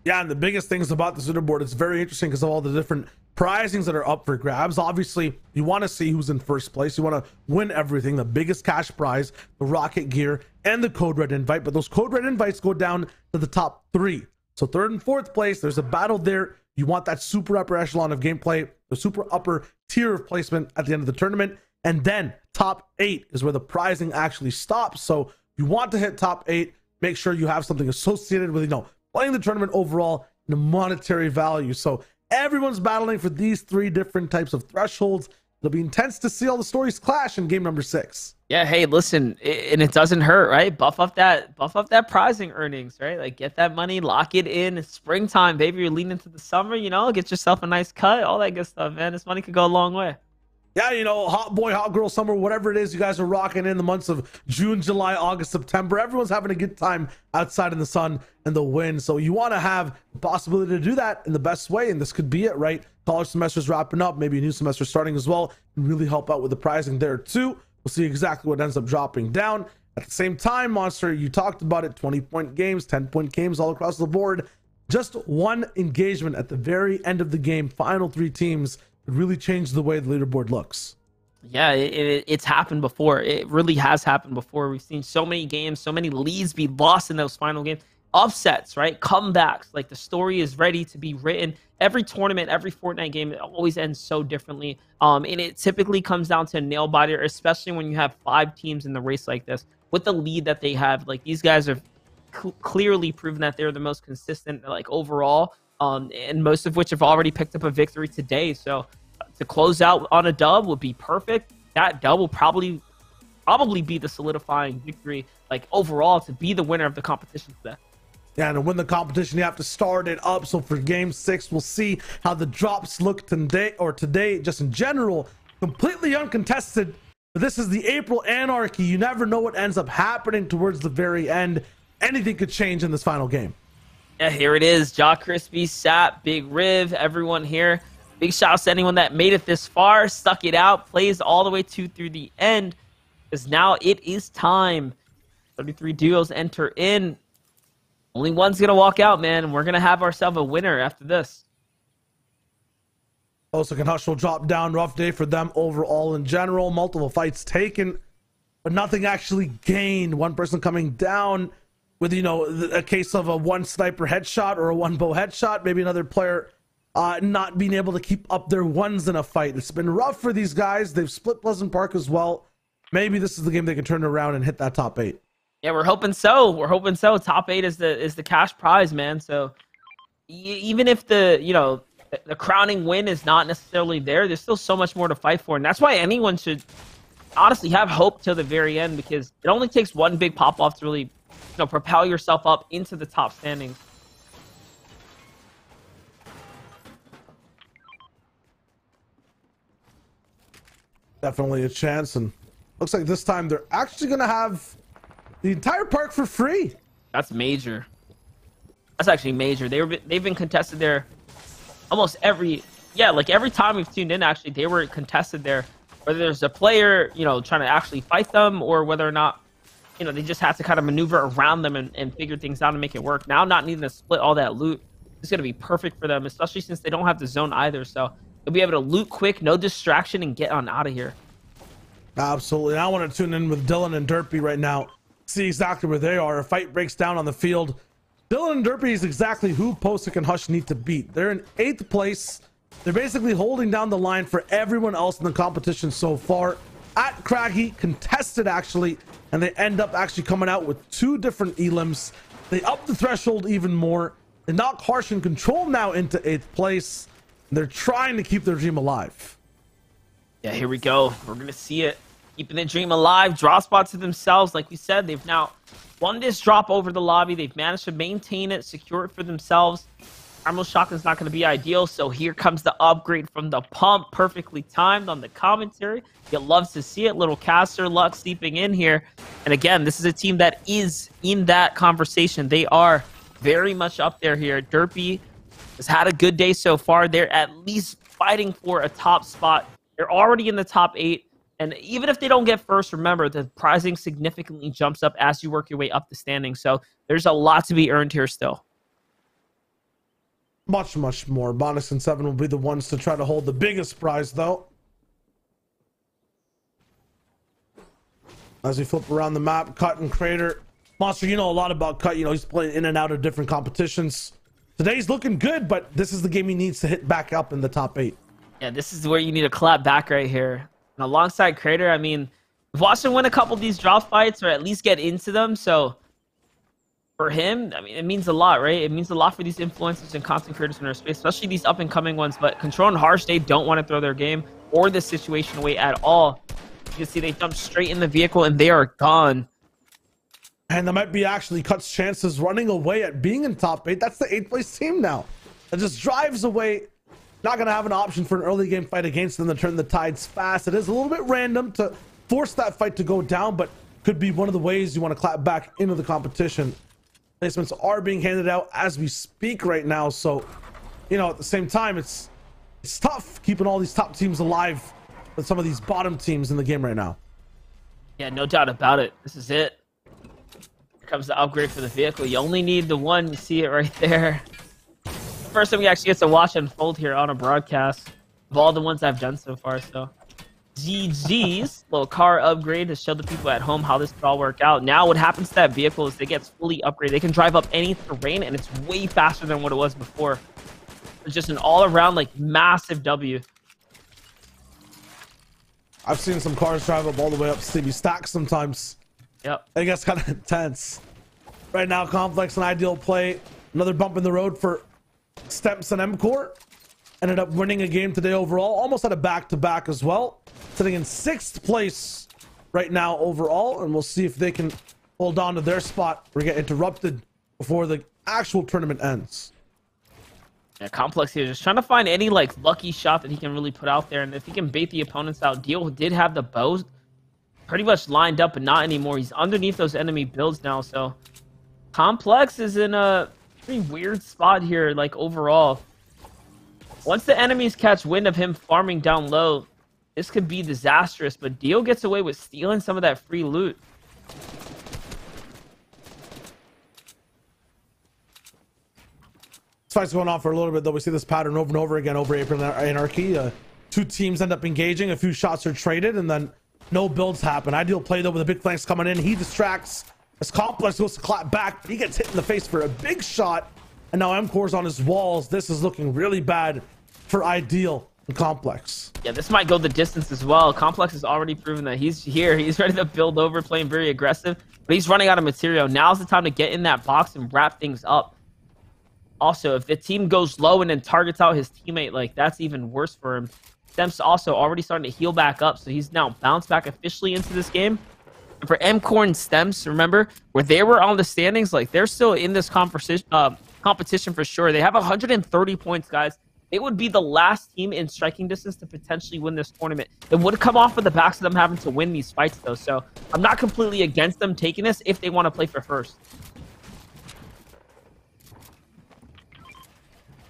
Yeah, and the biggest things about the leaderboard, it's very interesting because of all the different prizings that are up for grabs. Obviously, you want to see who's in first place. You want to win everything. The biggest cash prize, the rocket gear, and the Code Red invite. But those Code Red invites go down to the top 3. So third and fourth place, there's a battle there. You want that super upper echelon of gameplay, the super upper tier of placement at the end of the tournament. And then top 8 is where the prizing actually stops. So you want to hit top 8. Make sure you have something associated with, playing the tournament overall in a monetary value. So everyone's battling for these 3 different types of thresholds. It'll be intense to see all the stories clash in game number 6. Yeah, hey, listen, and it doesn't hurt, right? Buff up that prizing earnings, right? Like get that money, lock it in. It's springtime, baby. You're leading into the summer, get yourself a nice cut, all that good stuff, man. This money could go a long way. Yeah, hot boy, hot girl summer, whatever it is you guys are rocking in the months of June, July, August, September. Everyone's having a good time outside in the sun and the wind. So you want to have the possibility to do that in the best way. And this could be it, right? College semester's wrapping up, maybe a new semester starting as well, and really help out with the prizing there too. We'll see exactly what ends up dropping down. At the same time, Monster, you talked about it, 20-point games, 10-point games all across the board. Just one engagement at the very end of the game, final 3 teams, really changed the way the leaderboard looks. Yeah, it's happened before. It really has happened before. We've seen so many games, so many leads be lost in those final games. Upsets, right? Comebacks. Like the story is ready to be written. Every tournament, every Fortnite game, it always ends so differently. And it typically comes down to a nail biter, especially when you have 5 teams in the race like this with the lead that they have. Like these guys have clearly proven that they're the most consistent, like overall. And most of which have already picked up a victory today. So to close out on a dub would be perfect. That dub will probably be the solidifying victory, like overall, to be the winner of the competition today. Yeah, and to win the competition, you have to start it up. So for game 6, we'll see how the drops look today, just in general, completely uncontested. But this is the April Anarchy. You never know what ends up happening towards the very end. anything could change in this final game. Yeah, here it is. Jaw Crispy, Sap, Big Riv, everyone here. Big shout out to anyone that made it this far, stuck it out, plays all the way through the end. Because now it is time. 33 duos enter in. Only one's going to walk out, man. And we're going to have ourselves a winner after this. Postic and Hush will drop down. Rough day for them overall in general. Multiple fights taken, but nothing actually gained. One person coming down with, you know, a case of a one sniper headshot or a one bow headshot. Maybe another player not being able to keep up their ones in a fight. It's been rough for these guys. They've split Pleasant Park as well. Maybe this is the game they can turn around and hit that top 8. Yeah, we're hoping so. We're hoping so. Top 8 is the cash prize, man. So even if the crowning win is not necessarily there's still so much more to fight for, and that's why anyone should honestly have hope till the very end, because it only takes one big pop off to really propel yourself up into the top standings. Definitely a chance, and looks like this time they're actually gonna have the entire park for free. That's major. That's actually major. They've been contested there almost every time we've tuned in. Actually, they were contested there, whether there's a player trying to actually fight them, or whether or not they just have to kind of maneuver around them and figure things out and make it work. Now, not needing to split all that loot is going to be perfect for them, especially since they don't have the zone either. So they'll be able to loot quick, no distraction, and get on out of here. Absolutely. I want to tune in with Dylan and Derpy right now, see exactly where they are. A fight breaks down on the field. Dylan and Derpy is exactly who Postic and Hush need to beat. They're in 8th place. They're basically holding down the line for everyone else in the competition so far. At Craggy, contested actually, and they end up actually coming out with 2 different elims. They up the threshold even more. They knock Harsh and Control now into 8th place. They're trying to keep their dream alive. Yeah, here we go. We're going to see it. Keeping the dream alive. Draw spots to themselves. Like we said, they've now won this drop over the lobby. They've managed to maintain it, secure it for themselves. Armor shotgun's not going to be ideal, so here comes the upgrade from the pump. Perfectly timed on the commentary. You love to see it. Little caster luck seeping in here. And again, this is a team that is in that conversation. They are very much up there here. Derpy has had a good day so far. They're at least fighting for a top spot. They're already in the top 8. And even if they don't get first, remember, the pricing significantly jumps up as you work your way up the standing. So there's a lot to be earned here still. Much more. Bonus and 7 will be the ones to try to hold the biggest prize, though. As we flip around the map, Cut and Crater. Monster, you know a lot about Cut. He's playing in and out of different competitions. Today's looking good, but this is the game he needs to hit back up in the top 8. Yeah, this is where you need to clap back right here. And alongside Crater, I mean, we've watched him win a couple of these drop fights, or at least get into them. So for him, I mean, it means a lot, right? It means a lot for these influencers and content creators in our space, especially these up-and-coming ones. But Control and Harsh, they don't want to throw their game or this situation away at all. You can see they jump straight in the vehicle, and they are gone. And that might be actually Cut's chances running away at being in top 8. That's the 8th place team now. That just drives away. Not going to have an option for an early game fight against them to turn the tides fast. It is a little bit random to force that fight to go down, but could be one of the ways you want to clap back into the competition. Placements are being handed out as we speak right now, so at the same time, it's tough keeping all these top teams alive with some of these bottom teams in the game right now. Yeah, no doubt about it. This is it. Here comes the upgrade for the vehicle. You only need the one. You see it right there. First time we actually get to watch unfold here on a broadcast of all the ones I've done so far. So GG's little car upgrade to show the people at home how this could all work out. Now what happens to that vehicle is it gets fully upgraded. They can drive up any terrain, and it's way faster than what it was before. It's just an all-around massive W. I've seen some cars drive up all the way up CB stacks sometimes. Yep. It gets kind of intense. Right now, Complex and Ideal play. Another bump in the road for Stemps and MCore. Ended up winning a game today overall. Almost had a back-to-back as well. Sitting in 6th place right now overall. And we'll see if they can hold on to their spot or get interrupted before the actual tournament ends. Yeah, Complex here just trying to find any lucky shot that he can really put out there. And if he can bait the opponents out. Deal did have the bows pretty much lined up, but not anymore. He's underneath those enemy builds now, so Complex is in a pretty weird spot here, like overall. Once the enemies catch wind of him farming down low, this could be disastrous, but Dio gets away with stealing some of that free loot. This fight's going on for a little bit, though. We see this pattern over and over again over April Anarchy. Two teams end up engaging, a few shots are traded, and then no builds happen. Ideal play, though, with the big flanks coming in. He distracts as Complex goes to clap back. He gets hit in the face for a big shot, and now MCore's on his walls. This is looking really bad for Ideal and Complex. Yeah, this might go the distance as well. Complex has already proven that he's here. He's ready to build over, playing very aggressive, but he's running out of material. Now's the time to get in that box and wrap things up. Also, if the team goes low and then targets out his teammate, like, that's even worse for him. Stem's also already starting to heal back up, so he's now bounced back officially into this game. And for MCore and Stems, remember, where they were on the standings, like, they're still in this competition for sure. They have 130 points, guys. They would be the last team in striking distance to potentially win this tournament. It would come off of the backs of them having to win these fights, though, so I'm not completely against them taking this if they want to play for first.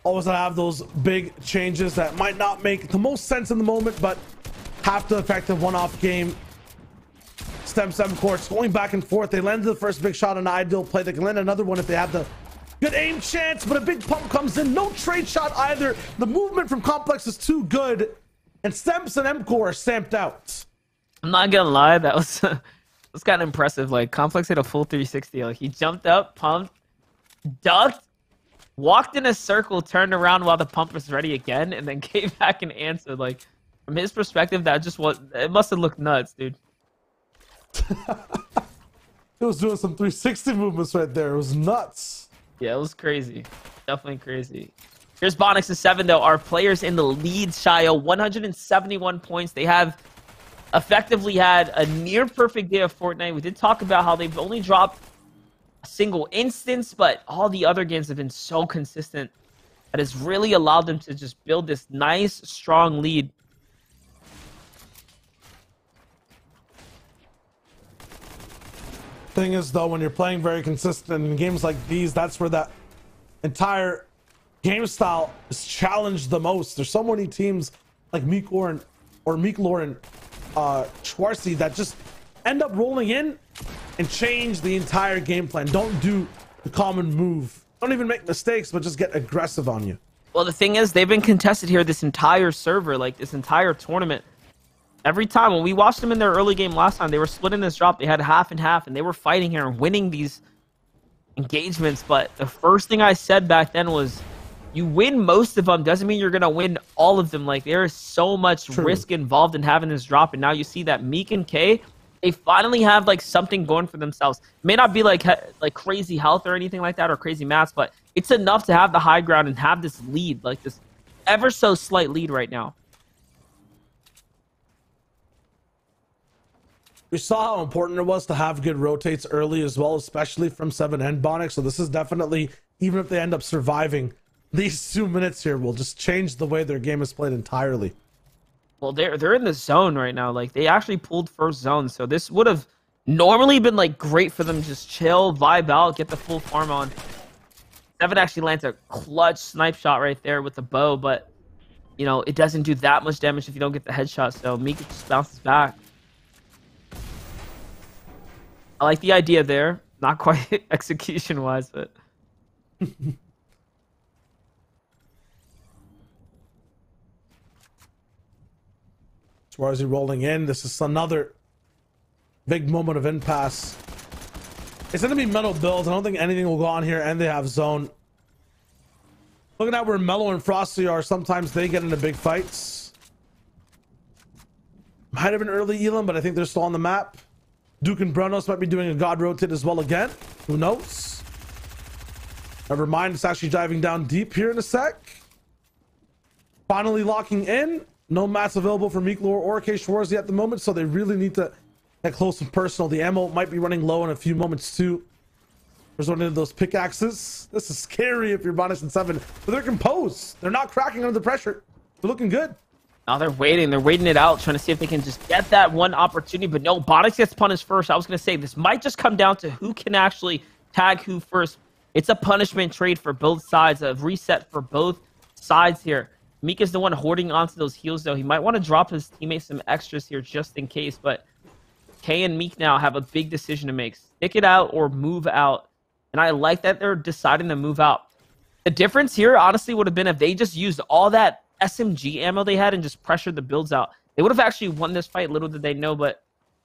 Always have those big changes that might not make the most sense in the moment, but have to affect a one-off game. Stem courts going back and forth. They landed the first big shot on Ideal play. They can land another one if they have the good aim chance, but a big pump comes in. No trade shot either. The movement from Complex is too good, and Stems and MCore are stamped out. I'm not gonna lie, that was kind of impressive. Like, Complex hit a full 360. Like, he jumped up, pumped, ducked, walked in a circle, turned around while the pump was ready again, and then came back and answered. Like, from his perspective, that just was, it must have looked nuts, dude. It was doing some 360 movements right there. It was nuts. Yeah, it was crazy. Definitely crazy. Here's Bonix to 7, though. Our players in the lead, Shio, 171 points. They have effectively had a near-perfect day of Fortnite. We did talk about how they've only dropped a single instance, but all the other games have been so consistent that has really allowed them to just build this nice, strong lead. Thing is, though, when you're playing very consistent in games like these, that's where that entire game style is challenged the most. There's so many teams like Meeklor and Schwarzy that just end up rolling in and change the entire game plan. Don't do the common move. Don't even make mistakes, but just get aggressive on you. Well, the thing is, they've been contested here this entire server, like this entire tournament. Every time, when we watched them in their early game last time, they were splitting this drop. They had half and half, and they were fighting here and winning these engagements. But the first thing I said back then was, you win most of them doesn't mean you're going to win all of them. Like, there is so much risk involved in having this drop. And now you see that Meek and K, they finally have, like, something going for themselves. It may not be, like crazy health or anything like that, or crazy mats, but it's enough to have the high ground and have this lead, like this ever so slight lead right now. We saw how important it was to have good rotates early as well, especially from 7 and Bonix. So this is definitely, even if they end up surviving, these 2 minutes here will just change the way their game is played entirely. Well, they're in the zone right now. Like, they actually pulled first zone, so this would have normally been like great for them to just chill, vibe out, get the full farm on. 7 actually lands a clutch snipe shot right there with the bow, but you know, it doesn't do that much damage if you don't get the headshot, so Mika just bounces back. I like the idea there. Not quite execution-wise, but... Schwarzy rolling in. This is another big moment of impasse. It's going to be metal builds. I don't think anything will go on here, and they have zone. Looking at where Mellow and Frosty are, sometimes they get into big fights. Might have been early Elam, but I think they're still on the map. Duke and Brunos might be doing a god rotate as well again. Who knows? Never mind, it's actually diving down deep here in a sec. Finally locking in. No mats available for Meeklor or K Schwarzy at the moment, so they really need to get close and personal. The ammo might be running low in a few moments too. There's one of those pickaxes. This is scary if you're Bonix and 7, but they're composed. They're not cracking under the pressure. They're looking good. Now they're waiting. They're waiting it out, trying to see if they can just get that one opportunity. But no, Bonix gets punished first. I was going to say, this might just come down to who can actually tag who first. It's a punishment trade for both sides, a reset for both sides here. Meek is the one hoarding onto those heals, though. He might want to drop his teammates some extras here just in case, but K and Meek now have a big decision to make. Stick it out or move out. And I like that they're deciding to move out. The difference here, honestly, would have been if they just used all that SMG ammo they had and just pressured the builds out. They would have actually won this fight, little did they know, but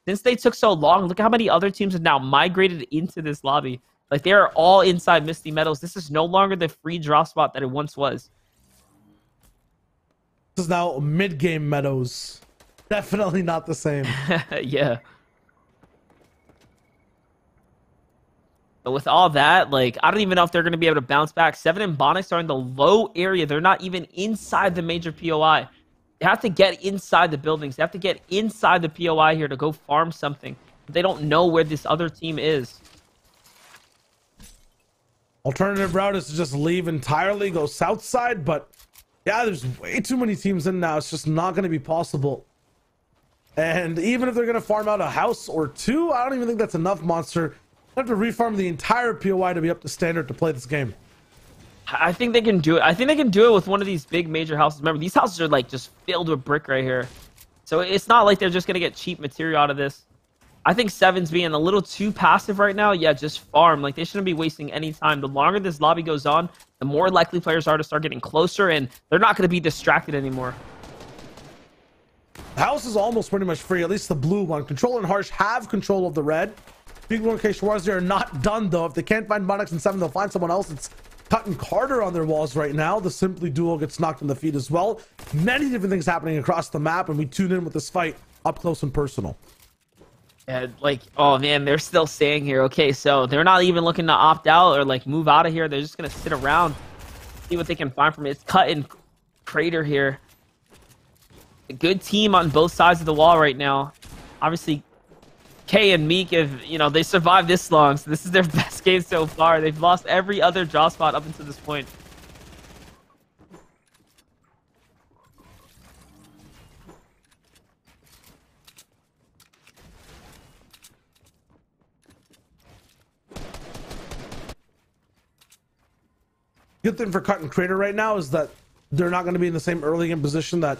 since they took so long, look at how many other teams have now migrated into this lobby. Like, they are all inside Misty Meadows. This is no longer the free drop spot that it once was. This is now mid-game Meadows. Definitely not the same. Yeah. But with all that, like, I don't even know if they're going to be able to bounce back. Seven and Bonix are in the low area. They're not even inside the major POI. They have to get inside the buildings. They have to get inside the POI here to go farm something. They don't know where this other team is. Alternative route is to just leave entirely, go south side, but yeah, there's way too many teams in now. It's just not going to be possible. And even if they're going to farm out a house or two, I don't even think that's enough, Monster. They have to refarm the entire POI to be up to standard to play this game. I think they can do it. I think they can do it with one of these big major houses. Remember, these houses are like just filled with brick right here. So it's not like they're just going to get cheap material out of this. I think Seven's being a little too passive right now. Yeah, just farm. Like, they shouldn't be wasting any time. The longer this lobby goes on, the more likely players are to start getting closer, and they're not going to be distracted anymore. The house is almost pretty much free, at least the blue one. Control and Harsh have control of the red. Big One K Schwarzer are not done, though. If they can't find Bonix and Seven, they'll find someone else. It's Cut and Carter on their walls right now. The Simply duo gets knocked in the feet as well. Many different things happening across the map, and we tune in with this fight up close and personal. And like, oh man, they're still staying here. Okay, so they're not even looking to opt out or like move out of here. They're just gonna sit around, see what they can find from it. It's Cut and Crater here. A good team on both sides of the wall right now. Obviously, K and Meek, if you know, they survived this long, so this is their best game so far. They've lost every other draw spot up until this point. Good thing for Cut and Crater right now is that they're not going to be in the same early game position that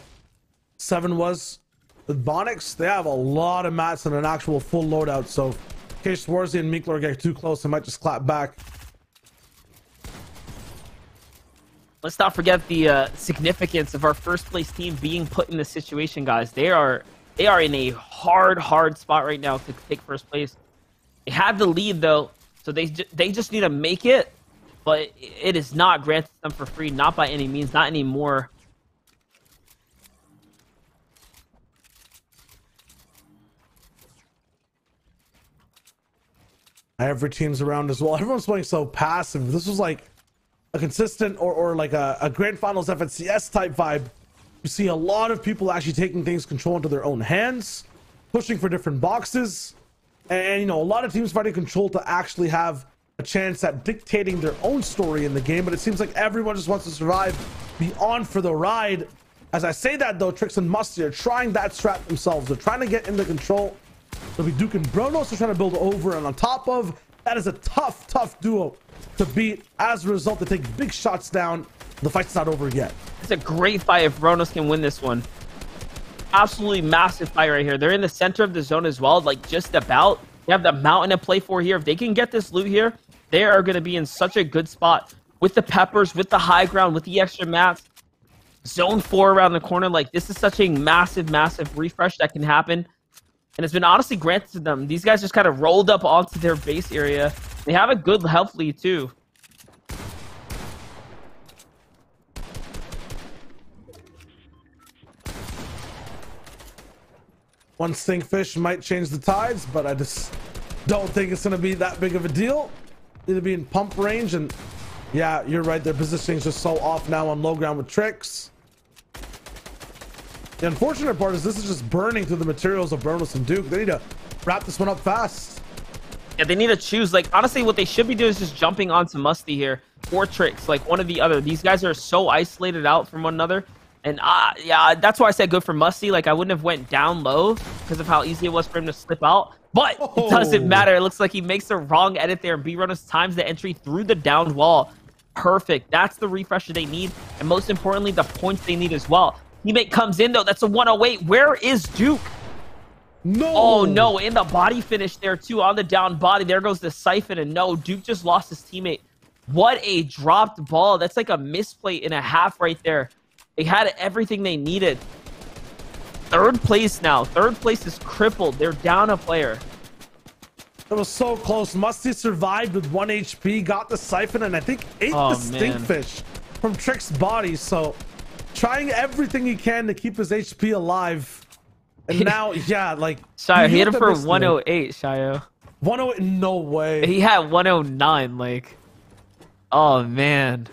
Seven was with Bonix. They have a lot of mats and an actual full loadout, so in case Swarzy and Meekler get too close, they might just clap back. Let's not forget the significance of our first place team being put in this situation, guys. They are in a hard spot right now to take first place. They had the lead though, so they just need to make it. But it is not granted them for free, not by any means, not anymore. Every team's around as well. Everyone's playing so passive. This was like a consistent or like a grand finals FNCS type vibe. You see a lot of people actually taking things control into their own hands, pushing for different boxes, and you know, a lot of teams fighting control to actually have a chance at dictating their own story in the game. But it seems like everyone just wants to survive, be on for the ride. As I say that though, Trix and Musty are trying that strat themselves. They're trying to get into control. They'll be Duke and Bronos are trying to build over and on top of. That is a tough duo to beat. As a result, they take big shots down. The fight's not over yet. It's a great fight if Bronos can win this one. Absolutely massive fight right here. They're in the center of the zone as well, like just about. They have the mountain to play for here. If they can get this loot here, they are going to be in such a good spot with the peppers, with the high ground, with the extra mats. Zone 4 around the corner. Like, this is such a massive refresh that can happen. And it's been honestly granted to them. These guys just kind of rolled up onto their base area. They have a good health lead, too. One stinkfish might change the tides, but I just don't think it's going to be that big of a deal. Need to be in pump range, and yeah, you're right. Their positioning is just so off now on low ground with Trix. The unfortunate part is this is just burning through the materials of Bronos and Duke. They need to wrap this one up fast. Yeah, they need to choose. Like, honestly, what they should be doing is just jumping onto Musty here or Trix, like one or the other. These guys are so isolated out from one another. And yeah, that's why I said good for Musty. Like, I wouldn't have went down low because of how easy it was for him to slip out. But it doesn't matter. It looks like he makes the wrong edit there, and B-Runners times the entry through the downed wall. Perfect. That's the refresher they need, and most importantly, the points they need as well. Teammate comes in, though. That's a 108. Where is Duke? No. Oh, no. In the body finish there, too, on the down body. There goes the Siphon, and no, Duke just lost his teammate. What a dropped ball. That's like a misplay and a half right there. They had everything they needed. Third place now. Third place is crippled. They're down a player. It was so close. Musty survived with 1 HP, got the Siphon, and I think ate the Stinkfish from Trick's body. So trying everything he can to keep his HP alive. And now, yeah, like... Shio, he hit him for 108, Shio. 108? No way. He had 109, like... Oh, man.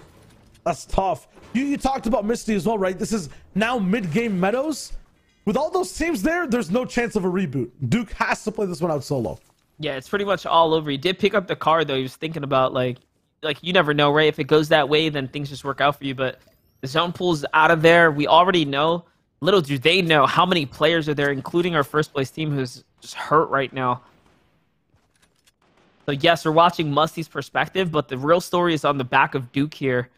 That's tough. You talked about Misty as well, right? This is now mid-game Meadows. With all those teams there, there's no chance of a reboot. Duke has to play this one out solo. Yeah, it's pretty much all over. He did pick up the card, though. He was thinking about, like you never know, right? If it goes that way, then things just work out for you. But the zone pool's out of there. We already know. Little do they know how many players are there, including our first-place team, who's just hurt right now. So, yes, we're watching Musty's perspective, but the real story is on the back of Duke here,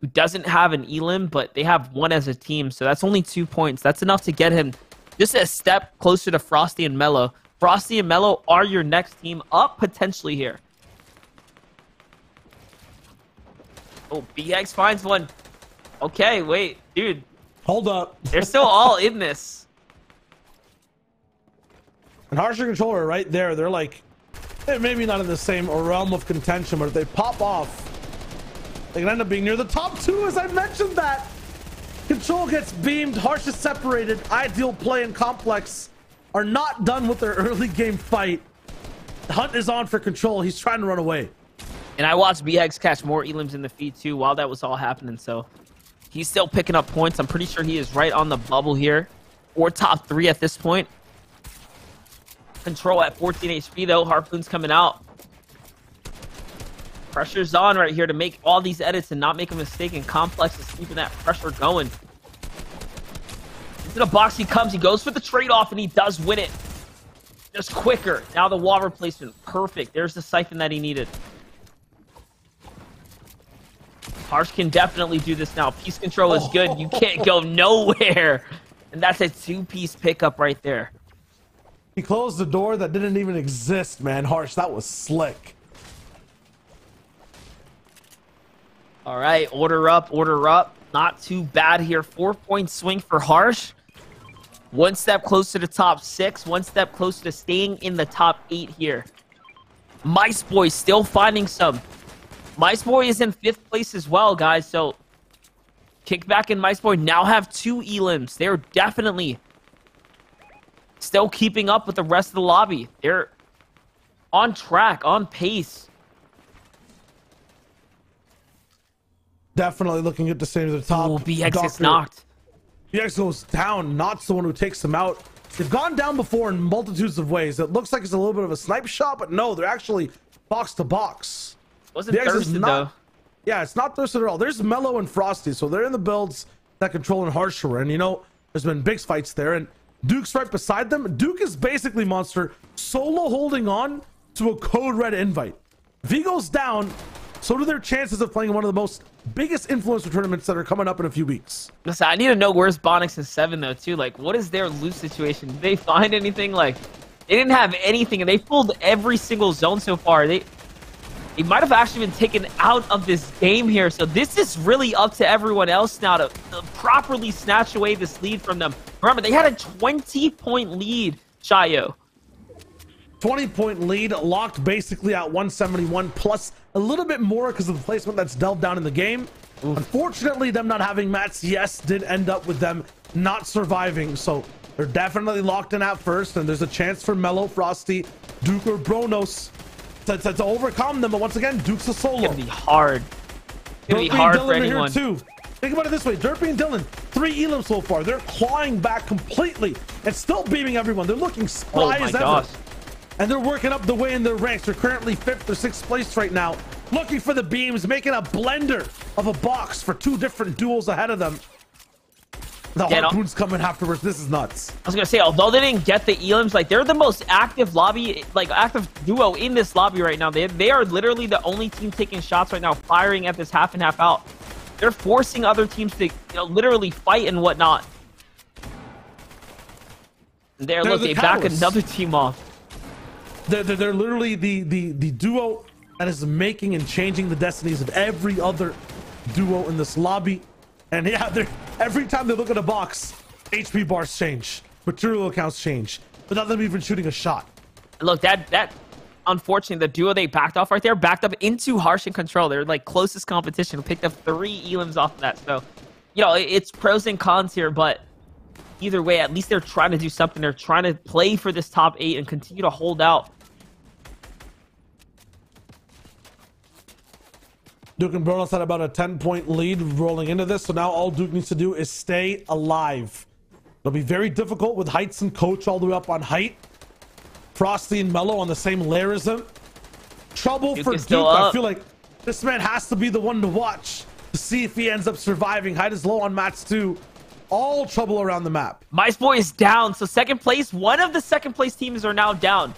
who doesn't have an Elim, but they have one as a team. So that's only 2 points. That's enough to get him just a step closer to Frosty and Mello. Frosty and Mello are your next team up potentially here. Oh, BX finds one. Okay, wait, dude. Hold up. They're still all in this. And Harsher Controller right there, they're like, maybe not in the same realm of contention, but if they pop off, they can end up being near the top 2, as I mentioned that. Control gets beamed, Harsh is separated, Ideal Play and Complex are not done with their early game fight. The hunt is on for Control. He's trying to run away. And I watched BX catch more Elims in the feed too while that was all happening, so he's still picking up points. I'm pretty sure he is right on the bubble here, or top 3 at this point. Control at 14 HP though. Harpoon's coming out. Pressure's on right here to make all these edits and not make a mistake, and Complex is keeping that pressure going. Into the box he comes. He goes for the trade-off, and he does win it. Just quicker. Now the wall replacement. Perfect. There's the Siphon that he needed. Harsh can definitely do this now. Piece control is good. You can't go nowhere. And that's a 2-piece pickup right there. He closed the door that didn't even exist, man. Harsh, that was slick. All right, order up, order up. Not too bad here. 4-point swing for Harsh. 1 step closer to top 6. 1 step closer to staying in the top 8 here. Mice Boy still finding some. Mice Boy is in 5th place as well, guys. So Kickback and Mice Boy now have 2 Elims. They're definitely still keeping up with the rest of the lobby. They're on track, on pace. Definitely looking at the same as the top. Oh, BX gets knocked. BX goes down. Not's the one who takes him out. They've gone down before in multitudes of ways. It looks like it's a little bit of a snipe shot, but no, they're actually box to box. Wasn't thirsted though. Yeah, it's not thirsted at all. There's Mellow and Frosty, so they're in the builds that Control and Harsher. And you know, there's been big fights there, and Duke's right beside them. Duke is basically Monster solo holding on to a code red invite. If he goes down, so do their chances of playing one of the most biggest influencer tournaments that are coming up in a few weeks. Listen, I need to know where's Bonix and 7 though too. Like, what is their loot situation? Did they find anything? Like, they didn't have anything, and they pulled every single zone so far. They might have actually been taken out of this game here. So this is really up to everyone else now to properly snatch away this lead from them. Remember, they had a 20-point lead, Shio. 20-point lead, locked basically at 171, plus a little bit more because of the placement that's delved down in the game. Oof. Unfortunately, them not having mats, yes, did end up with them not surviving. So they're definitely locked in at first, and there's a chance for Mellow, Frosty, Duke, or Bronos to overcome them. But once again, Duke's a solo. It's gonna be hard. It's gonna be hard for anyone. Here too. Think about it this way: Derpy and Dylan, 3 elims so far. They're clawing back completely and still beaming everyone. They're looking spry as ever. And they're working up the way in their ranks. They're currently 5th or 6th place right now, looking for the beams, making a blender of a box for 2 different duels ahead of them. The harpoons coming afterwards. This is nuts. I was gonna say, although they didn't get the elims, like they're the most active lobby, like active duo in this lobby right now. They are literally the only team taking shots right now, firing at this half and half out. They're forcing other teams to, literally fight and whatnot. Look, they back another team off. They're literally the duo that is making and changing the destinies of every other duo in this lobby. And yeah, every time they look at a box, HP bars change, material accounts change, without them even shooting a shot. Look, that unfortunately, the duo they backed off right there, backed up into Harsh and Control. They're like closest competition, picked up 3 elims off of that. So, it's pros and cons here, but either way, at least they're trying to do something. They're trying to play for this top 8 and continue to hold out. Duke and Bronos had about a 10-point lead rolling into this, so now all Duke needs to do is stay alive. It'll be very difficult with Heights and Coach all the way up on height. Frosty and Mellow on the same layer as them. Trouble for Duke. I feel like this man has to be the one to watch to see if he ends up surviving. Height is low on mats too. All trouble around the map. Mice Boy is down, so second place. One of the second place teams are now down.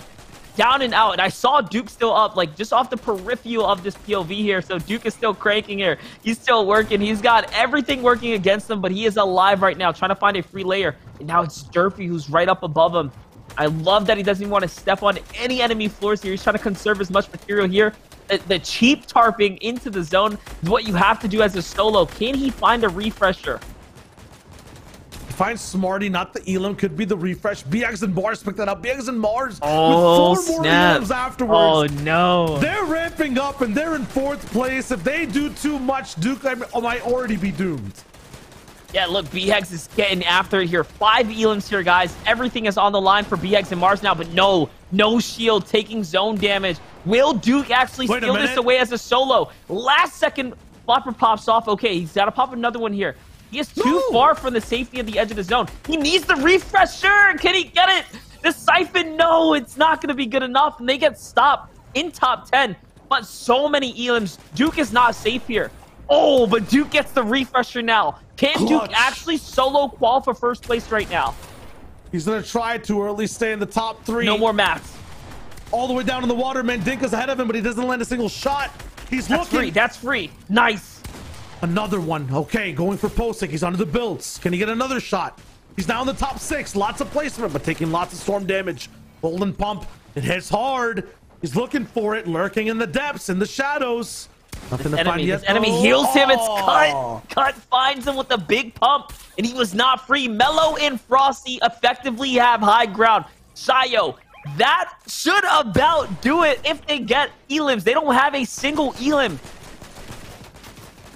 Down and out, and I saw Duke still up, like just off the peripheral of this POV here. So Duke is still cranking here. He's still working. He's got everything working against him, but he is alive right now, trying to find a free layer. And now it's Derpy who's right up above him. I love that he doesn't even want to step on any enemy floors here. He's trying to conserve as much material here. The cheap tarping into the zone is what you have to do as a solo. Can he find a refresher? Find Smarty, not the elim. Could be the refresh. BX and Mars pick that up. BX and Mars with 4 more elims afterwards. Oh no. They're ramping up and they're in 4th place. If they do too much, Duke might already be doomed. Yeah, look, BX is getting after it here. 5 elims here, guys. Everything is on the line for BX and Mars now, but no shield, taking zone damage. Will Duke actually steal this away as a solo? Last second, flopper pops off. Okay, he's got to pop another one here. He is too far from the safety of the edge of the zone. He needs the refresher. Can he get it? The siphon, no, it's not going to be good enough. And they get stopped in top 10. But so many elims. Duke is not safe here. Oh, but Duke gets the refresher now. Can Duke actually solo qual for first place right now? He's going to try to, or at least stay in the top 3. No more mats. All the way down in the water. Mandinka's ahead of him, but he doesn't land a single shot. He's looking. That's free. Nice. Another one. Okay, going for Posick. He's under the builds. Can he get another shot? He's now in the top 6. Lots of placement, but taking lots of storm damage. Golden pump. It hits hard. He's looking for it, lurking in the depths, in the shadows. Nothing to find yet. This enemy heals him. It's Cut. Cut finds him with a big pump, and he was not free. Mellow and Frosty effectively have high ground. Shayo, that should about do it if they get elims. They don't have a single elim.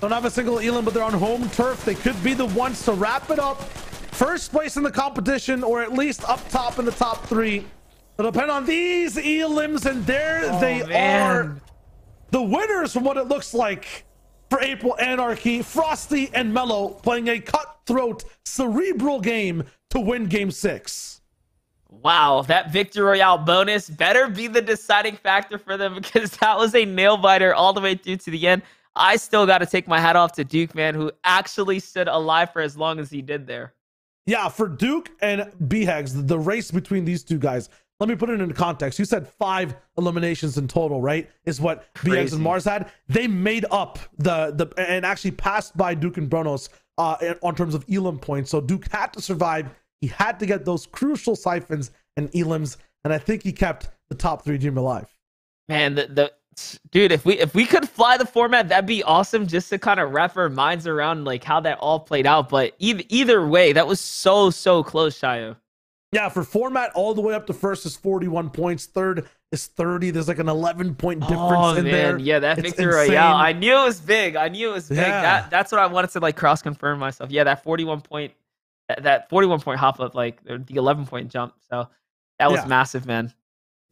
Don't have a single elim, but they're on home turf. They could be the ones to wrap it up. First place in the competition, or at least up top in the top 3. It'll depend on these elims, and there they are. The winners from what it looks like for April Anarchy, Frosty and Mellow playing a cutthroat, cerebral game to win Game 6. Wow, that Victory Royale bonus better be the deciding factor for them, because that was a nail-biter all the way through to the end. I still got to take my hat off to Duke, man, who actually stood alive for as long as he did there. Yeah, for Duke and BHEGS, the race between these two guys, let me put it into context. You said 5 eliminations in total, right? Is what BHEGS and Mars had. They made up the and actually passed by Duke and Bronos on terms of elim points. So Duke had to survive. He had to get those crucial siphons and elims, and I think he kept the top 3 team alive. Man, dude, if we could fly the format, that'd be awesome, just to kind of wrap our minds around like how that all played out. But either way, that was so close, Shayo. Yeah, for format, all the way up to first is 41 points, third is 30. There's like an 11-point difference in there. Yeah, that Victory Royale, I knew it was big. Yeah. That's what I wanted to like cross confirm myself. Yeah, that 41 point hop up, like the 11-point jump. So that was massive, man.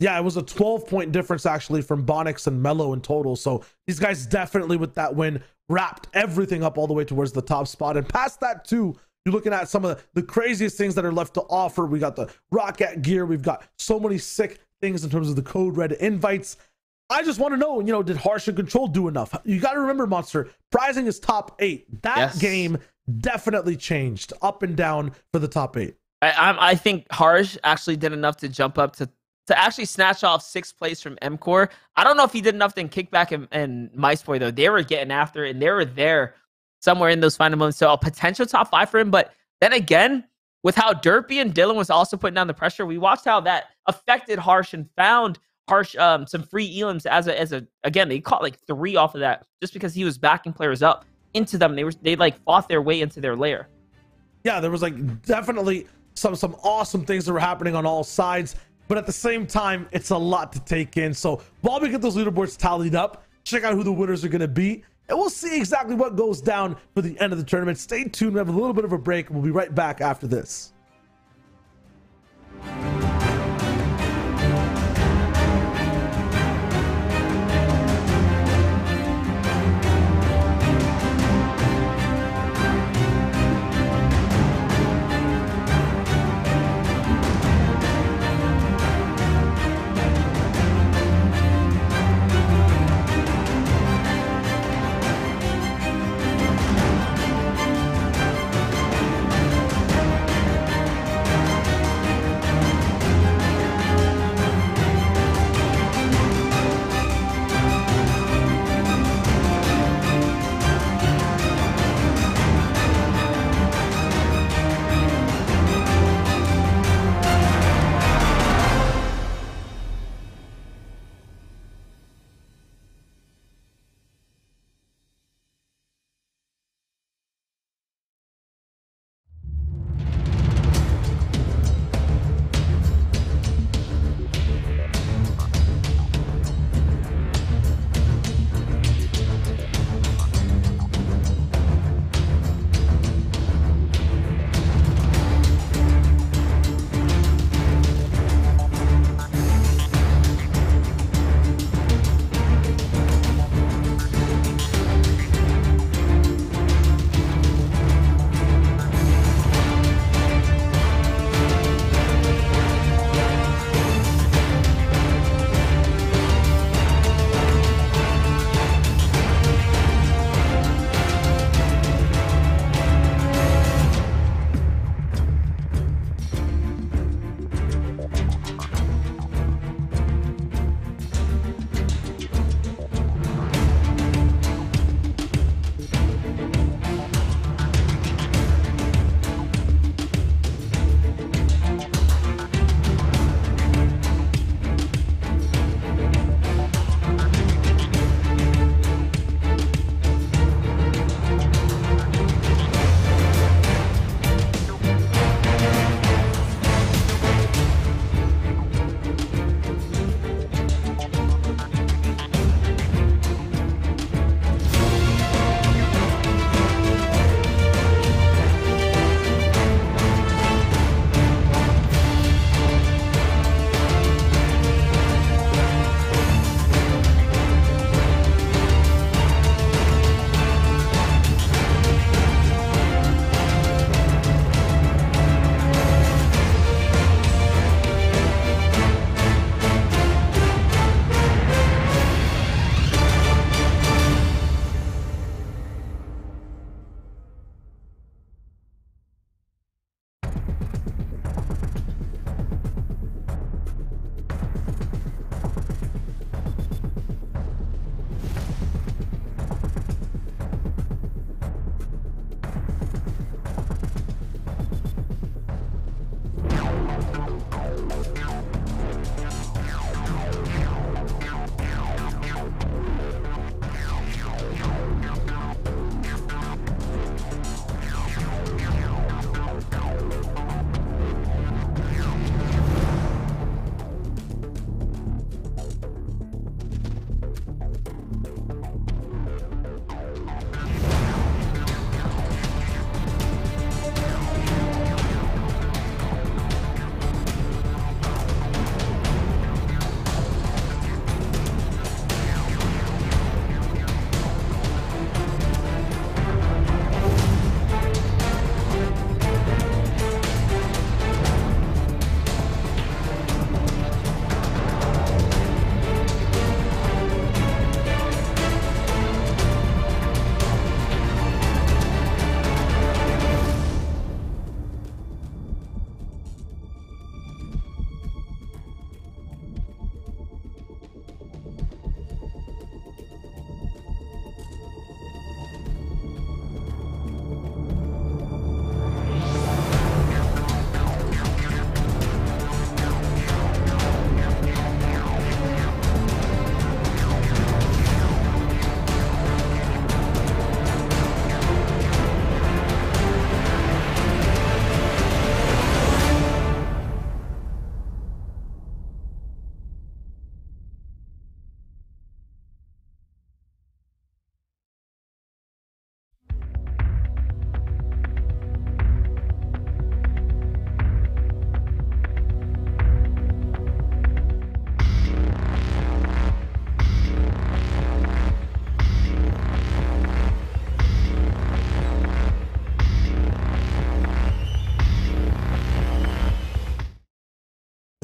Yeah, it was a 12-point difference actually from Bonix and Mellow in total. So these guys definitely with that win wrapped everything up all the way towards the top spot. And past that too, you're looking at some of the craziest things that are left to offer. We got the Rocket gear. We've got so many sick things in terms of the code red invites. I just want to know, did Harsh and Control do enough? You got to remember, Monster, prizing is top 8. That game definitely changed up and down for the top 8. I think Harsh actually did enough to jump up to actually snatch off 6th place from MCore. I don't know if he did enough than Kickback and MiceBoy, though. They were getting after it, and they were there somewhere in those final moments. So a potential top 5 for him. But then again, with how Derpy and Dylan was also putting down the pressure, we watched how that affected Harsh and found Harsh some free elims as a again, they caught like 3 off of that just because he was backing players up into them. They like fought their way into their lair. Yeah, there was like definitely some awesome things that were happening on all sides, but at the same time, it's a lot to take in. So while we get those leaderboards tallied up, check out who the winners are going to be, and we'll see exactly what goes down for the end of the tournament. Stay tuned. We have a little bit of a break, and we'll be right back after this.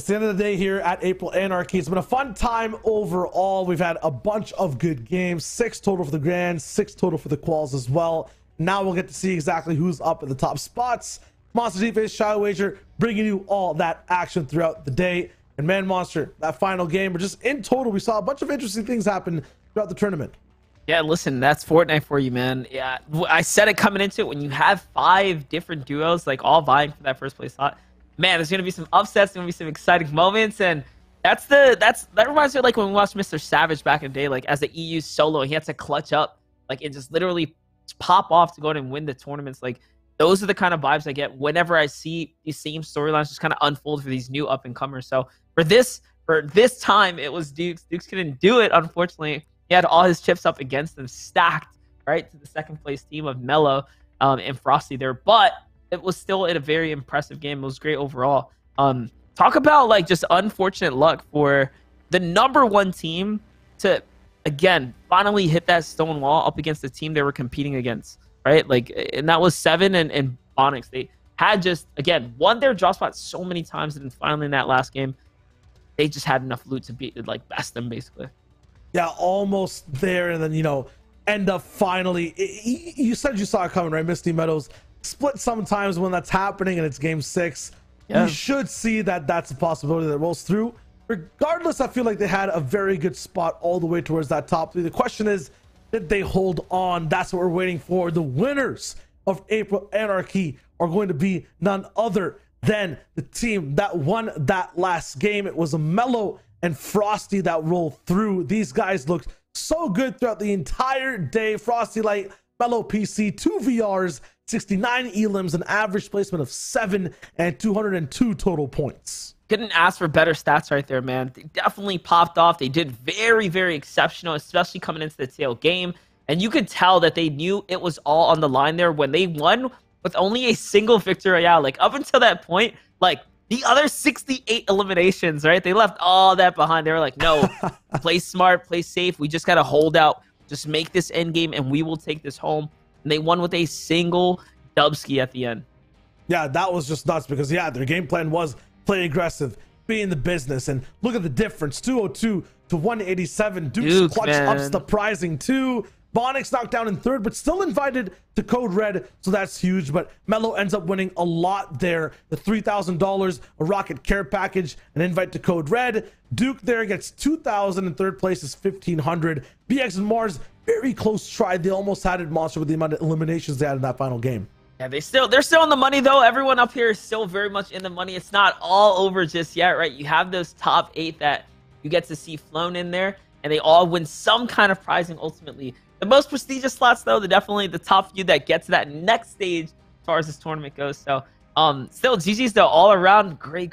It's the end of the day here at April Anarchy. It's been a fun time overall. We've had a bunch of good games, 6 total for the grand, 6 total for the quals as well. Now we'll get to see exactly who's up at the top spots. Monster Defense, Shy Wager, bringing you all that action throughout the day. And man, Monster, that final game, but just in total, we saw a bunch of interesting things happen throughout the tournament. Yeah, listen, that's Fortnite for you, man. Yeah, I said it coming into it. When you have 5 different duos, like all vying for that first place slot, man, there's gonna be some upsets, gonna be some exciting moments, and that reminds me of like when we watched Mr. Savage back in the day, like as the EU solo, he had to clutch up, like and just literally pop off to go and win the tournaments. Like those are the kind of vibes I get whenever I see these same storylines just kind of unfold for these new up and comers. So for this time, it was Dukes. Dukes couldn't do it, unfortunately. He had all his chips up against them, stacked right to the second place team of Mello and Frosty there, but it was still a very impressive game. It was great overall. Talk about like just unfortunate luck for the #1 team to again finally hit that stone wall up against the team they were competing against, right? Like, and that was Seven and Bonix. They had just again won their draw spot so many times, and finally in that last game, they just had enough loot to beat like best them basically. Yeah, almost there, and then end up finally. You said you saw it coming, right? Misty Meadows split sometimes when that's happening and it's game 6. Yeah. You should see that that's a possibility that rolls through. Regardless, I feel like they had a very good spot all the way towards that top 3. The question is, did they hold on? That's what we're waiting for. The winners of April Anarchy are going to be none other than the team that won that last game. It was a Mello and Frosty that rolled through. These guys looked so good throughout the entire day. Frosty Light, Mello PC, 2 VRs, 69 elims, an average placement of 7 and 202 total points. Couldn't ask for better stats right there, man. They definitely popped off. They did very, very exceptional, especially coming into the tail game. And you could tell that they knew it was all on the line there when they won with only a single victory royale. Like up until that point, like the other 68 eliminations, right? They left all that behind. They were like, no, play smart, play safe. We just got to hold out, just make this end game, and we will take this home. And they won with a single dubski at the end. Yeah, that was just nuts because, yeah, their game plan was play aggressive, be in the business, and look at the difference, 202 to 187. Dukes clutch up surprising too. Bonix knocked down in 3rd, but still invited to Code Red, so that's huge. But Mello ends up winning a lot there. The $3,000, a Rocket Care Package, an invite to Code Red. Duke there gets 2,000, in 3rd place is 1,500. BX and Mars, very close try. They almost had it, Monster, with the amount of eliminations they had in that final game. Yeah, they're still in the money though. Everyone up here is still very much in the money. It's not all over just yet, right? You have those top 8 that you get to see flown in there, and they all win some kind of prizing ultimately. The most prestigious slots, though, they're definitely the top few that get to that next stage as far as this tournament goes. So, still, GG's, though, all around great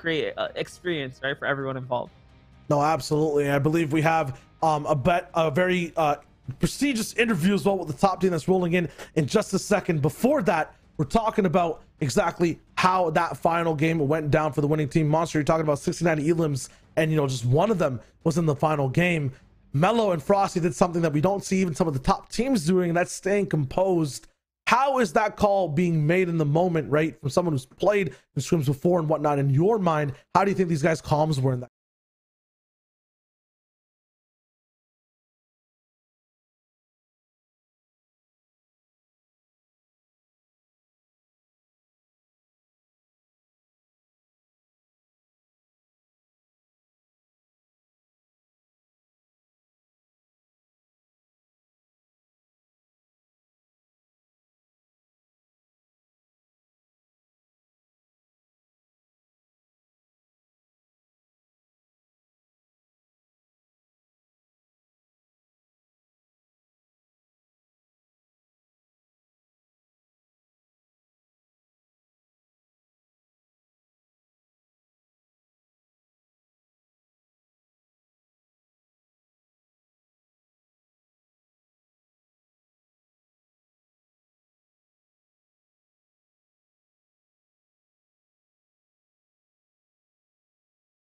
experience, right, for everyone involved. No, absolutely. I believe we have a very prestigious interview as well with the top team that's rolling in just a second. Before that, we're talking about exactly how that final game went down for the winning team. Monster, you're talking about 69 elims, and just one of them was in the final game. Mello and Frosty did something that we don't see even some of the top teams doing, and that's staying composed. How is that call being made in the moment, right? From someone who's played in scrims before and whatnot. In your mind, how do you think these guys' calms were in that?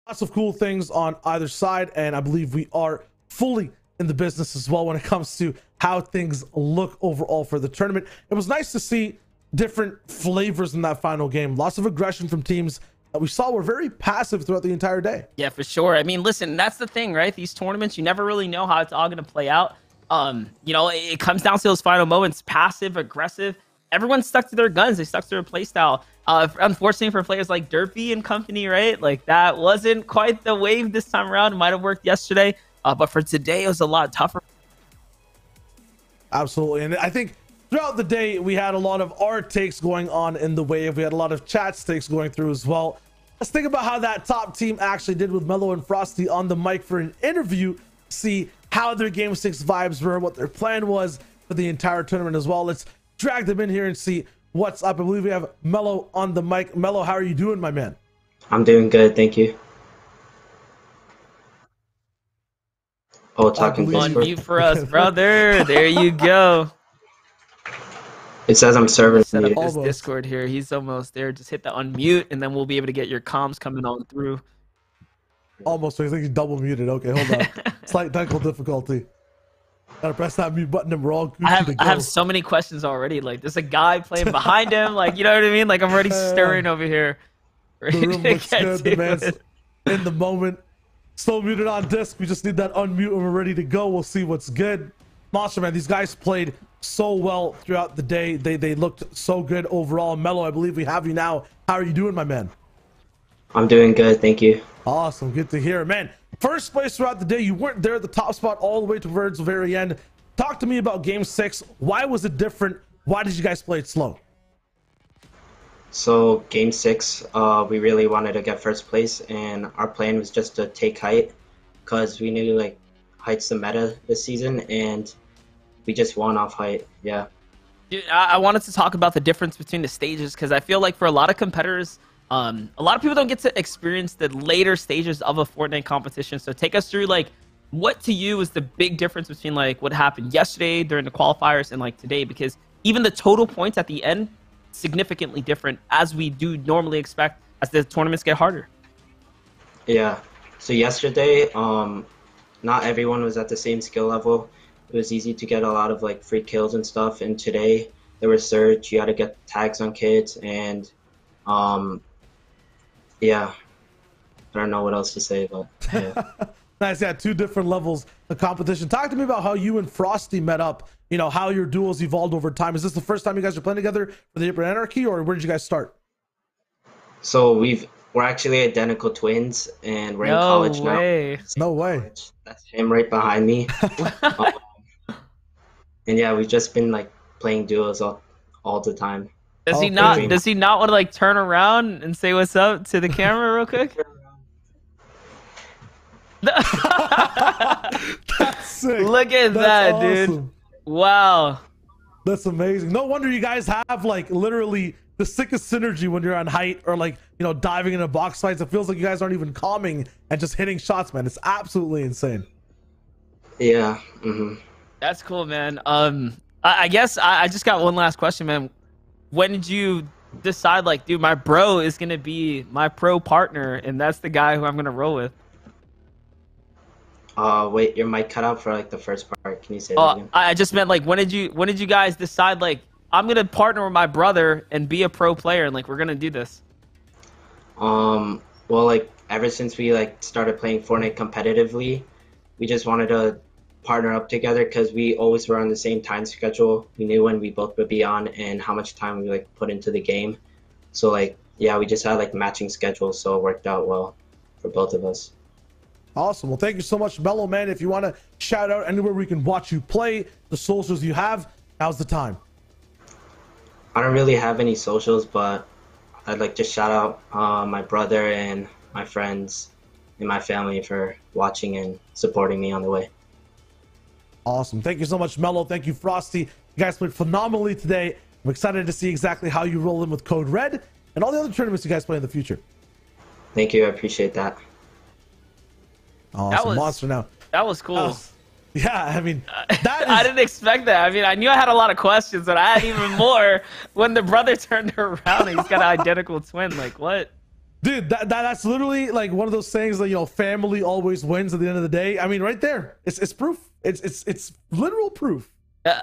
Lots of cool things on either side, and I believe we are fully in the business as well when it comes to how things look overall for the tournament. It was nice to see different flavors in that final game. Lots of aggression from teams that we saw were very passive throughout the entire day. Yeah, for sure. I mean, listen, that's the thing, right? These tournaments, you never really know how it's all going to play out. You know, it comes down to those final moments, passive, aggressive. Everyone stuck to their guns. They stuck to their play style. Unfortunately for players like Derpy and company, right? Like that wasn't quite the wave this time around. It might have worked yesterday, but for today, it was a lot tougher. Absolutely. And I think throughout the day, we had a lot of our takes going on in the wave. We had a lot of chat takes going through as well. Let's think about how that top team actually did with Mello and Frosty on the mic for an interview. See how their Game 6 vibes were, what their plan was for the entire tournament as well. Let's drag them in here and see what's up. I believe we have Mello on the mic. Mello, how are you doing, my man? I'm doing good, thank you. Oh, talking on mute for us, brother. There you go. It says I'm serving. Set up this Discord here. He's almost there. Just hit the unmute, and then we'll be able to get your comms coming on through. Almost. I think he's double muted. Okay, hold on. Slight technical difficulty. Gotta press that mute button, and we're all Gucci I have so many questions already. Like, there's a guy playing behind him. Like, you know what I mean? Like, I'm already stirring over here. The room looks good. The man's in the moment. Still muted on disc. We just need that unmute, and we're ready to go. We'll see what's good. Monster, man, these guys played so well throughout the day. They looked so good overall. Mello, I believe we have you now. How are you doing, my man? I'm doing good, thank you. Awesome, good to hear, man. First place throughout the day. You weren't there at the top spot all the way towards the very end. Talk to me about Game 6. Why was it different? Why did you guys play it slow? So Game 6, we really wanted to get first place, and our plan was just to take height, because we knew like height's the meta this season, and we just won off height. Yeah. Dude, I wanted to talk about the difference between the stages, because I feel like for a lot of competitors, a lot of people don't get to experience the later stages of a Fortnite competition. So take us through, like, what to you is the big difference between like what happened yesterday during the qualifiers and like today, because even the total points at the end significantly different, as we do normally expect as the tournaments get harder. Yeah. So yesterday, not everyone was at the same skill level. It was easy to get a lot of like free kills and stuff. And today there was Surge. You had to get tags on kids, and yeah. I don't know what else to say, but yeah. Nice. Yeah, two different levels of competition. Talk to me about how you and Frosty met up. You know, how your duels evolved over time. Is this the first time you guys are playing together for the April Anarchy, or where did you guys start? So we're actually identical twins, and we're in college now. No way. College. That's him right behind me. And yeah, we've just been like playing duos all the time. Does he not want to like turn around and say what's up to the camera real quick? That's sick. Look at that, awesome. Dude. Wow. That's amazing. No wonder you guys have like literally the sickest synergy when you're on height, or like, you know, diving into box fights. It feels like you guys aren't even calming and just hitting shots, man. It's absolutely insane. Yeah. That's cool, man. I guess I just got one last question, man. When did you decide, like, dude, my bro is gonna be my pro partner, and that's the guy who I'm gonna roll with? Wait, your mic cut out for like the first part. Can you say that again? I just meant like, when did you guys decide, like, I'm gonna partner with my brother and be a pro player, and like we're gonna do this? Well, like ever since we like started playing Fortnite competitively, we just wanted to partner up together, because we always were on the same time schedule. We knew when we both would be on and how much time we like put into the game. So like, yeah, we just had like matching schedules, so it worked out well for both of us. Awesome. Well, thank you so much, Mello, man. If you want to shout out anywhere we can watch you play, the socials you have, now's the time. I don't really have any socials, but I'd like to shout out my brother and my friends and my family for watching and supporting me on the way. Awesome. Thank you so much, Mello. Thank you, Frosty. You guys played phenomenally today. I'm excited to see exactly how you roll in with Code Red and all the other tournaments you guys play in the future. Thank you. I appreciate that. Awesome. Monster now. That was cool. Yeah, I mean, I didn't expect that. I mean, I knew I had a lot of questions, but I had even more when the brother turned around and he's got an identical twin. Like, what? Dude, that's literally like one of those sayings that, you know, family always wins at the end of the day. I mean, right there, it's proof. It's literal proof.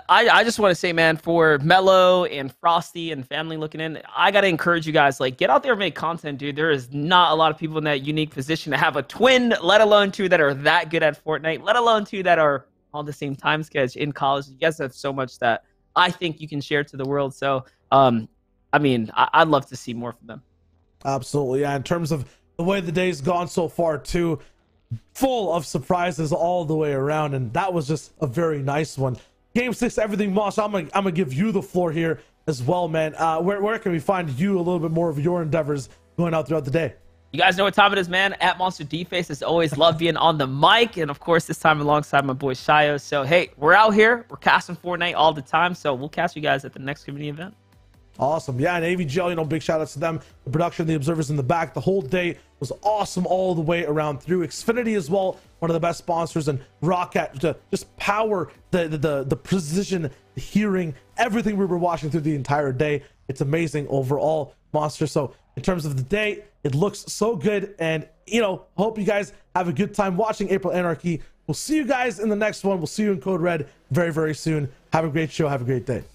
I just want to say, man, for Mello and Frosty and family looking in, I gotta encourage you guys, like, get out there and make content, dude. There is not a lot of people in that unique position to have a twin, let alone two that are that good at Fortnite, let alone two that are on the same time schedule in college. You guys have so much that I think you can share to the world. So, I mean, I'd love to see more from them. Absolutely, yeah. In terms of the way the day's gone so far, too, full of surprises all the way around, and that was just a very nice one. Game 6, everything, Moss. I'm gonna give you the floor here as well, man. Where can we find you a little bit more of your endeavors going out throughout the day? You guys know what time it is, man. At Monster D-Face, as always, love being on the mic, and of course, this time alongside my boy Shio. So hey, we're out here. We're casting Fortnite all the time, so we'll cast you guys at the next community event. Awesome. Yeah, and AVGL, you know, big shout outs to them, the production, the observers in the back. The whole day was awesome all the way around through. Xfinity as well, one of the best sponsors, and Rocket to just power the precision, the hearing, everything we were watching through the entire day. It's amazing overall, Monster. So in terms of the day, it looks so good, and you know, hope you guys have a good time watching April Anarchy. We'll see you guys in the next one. We'll see you in Code Red very, very soon. Have a great show. Have a great day.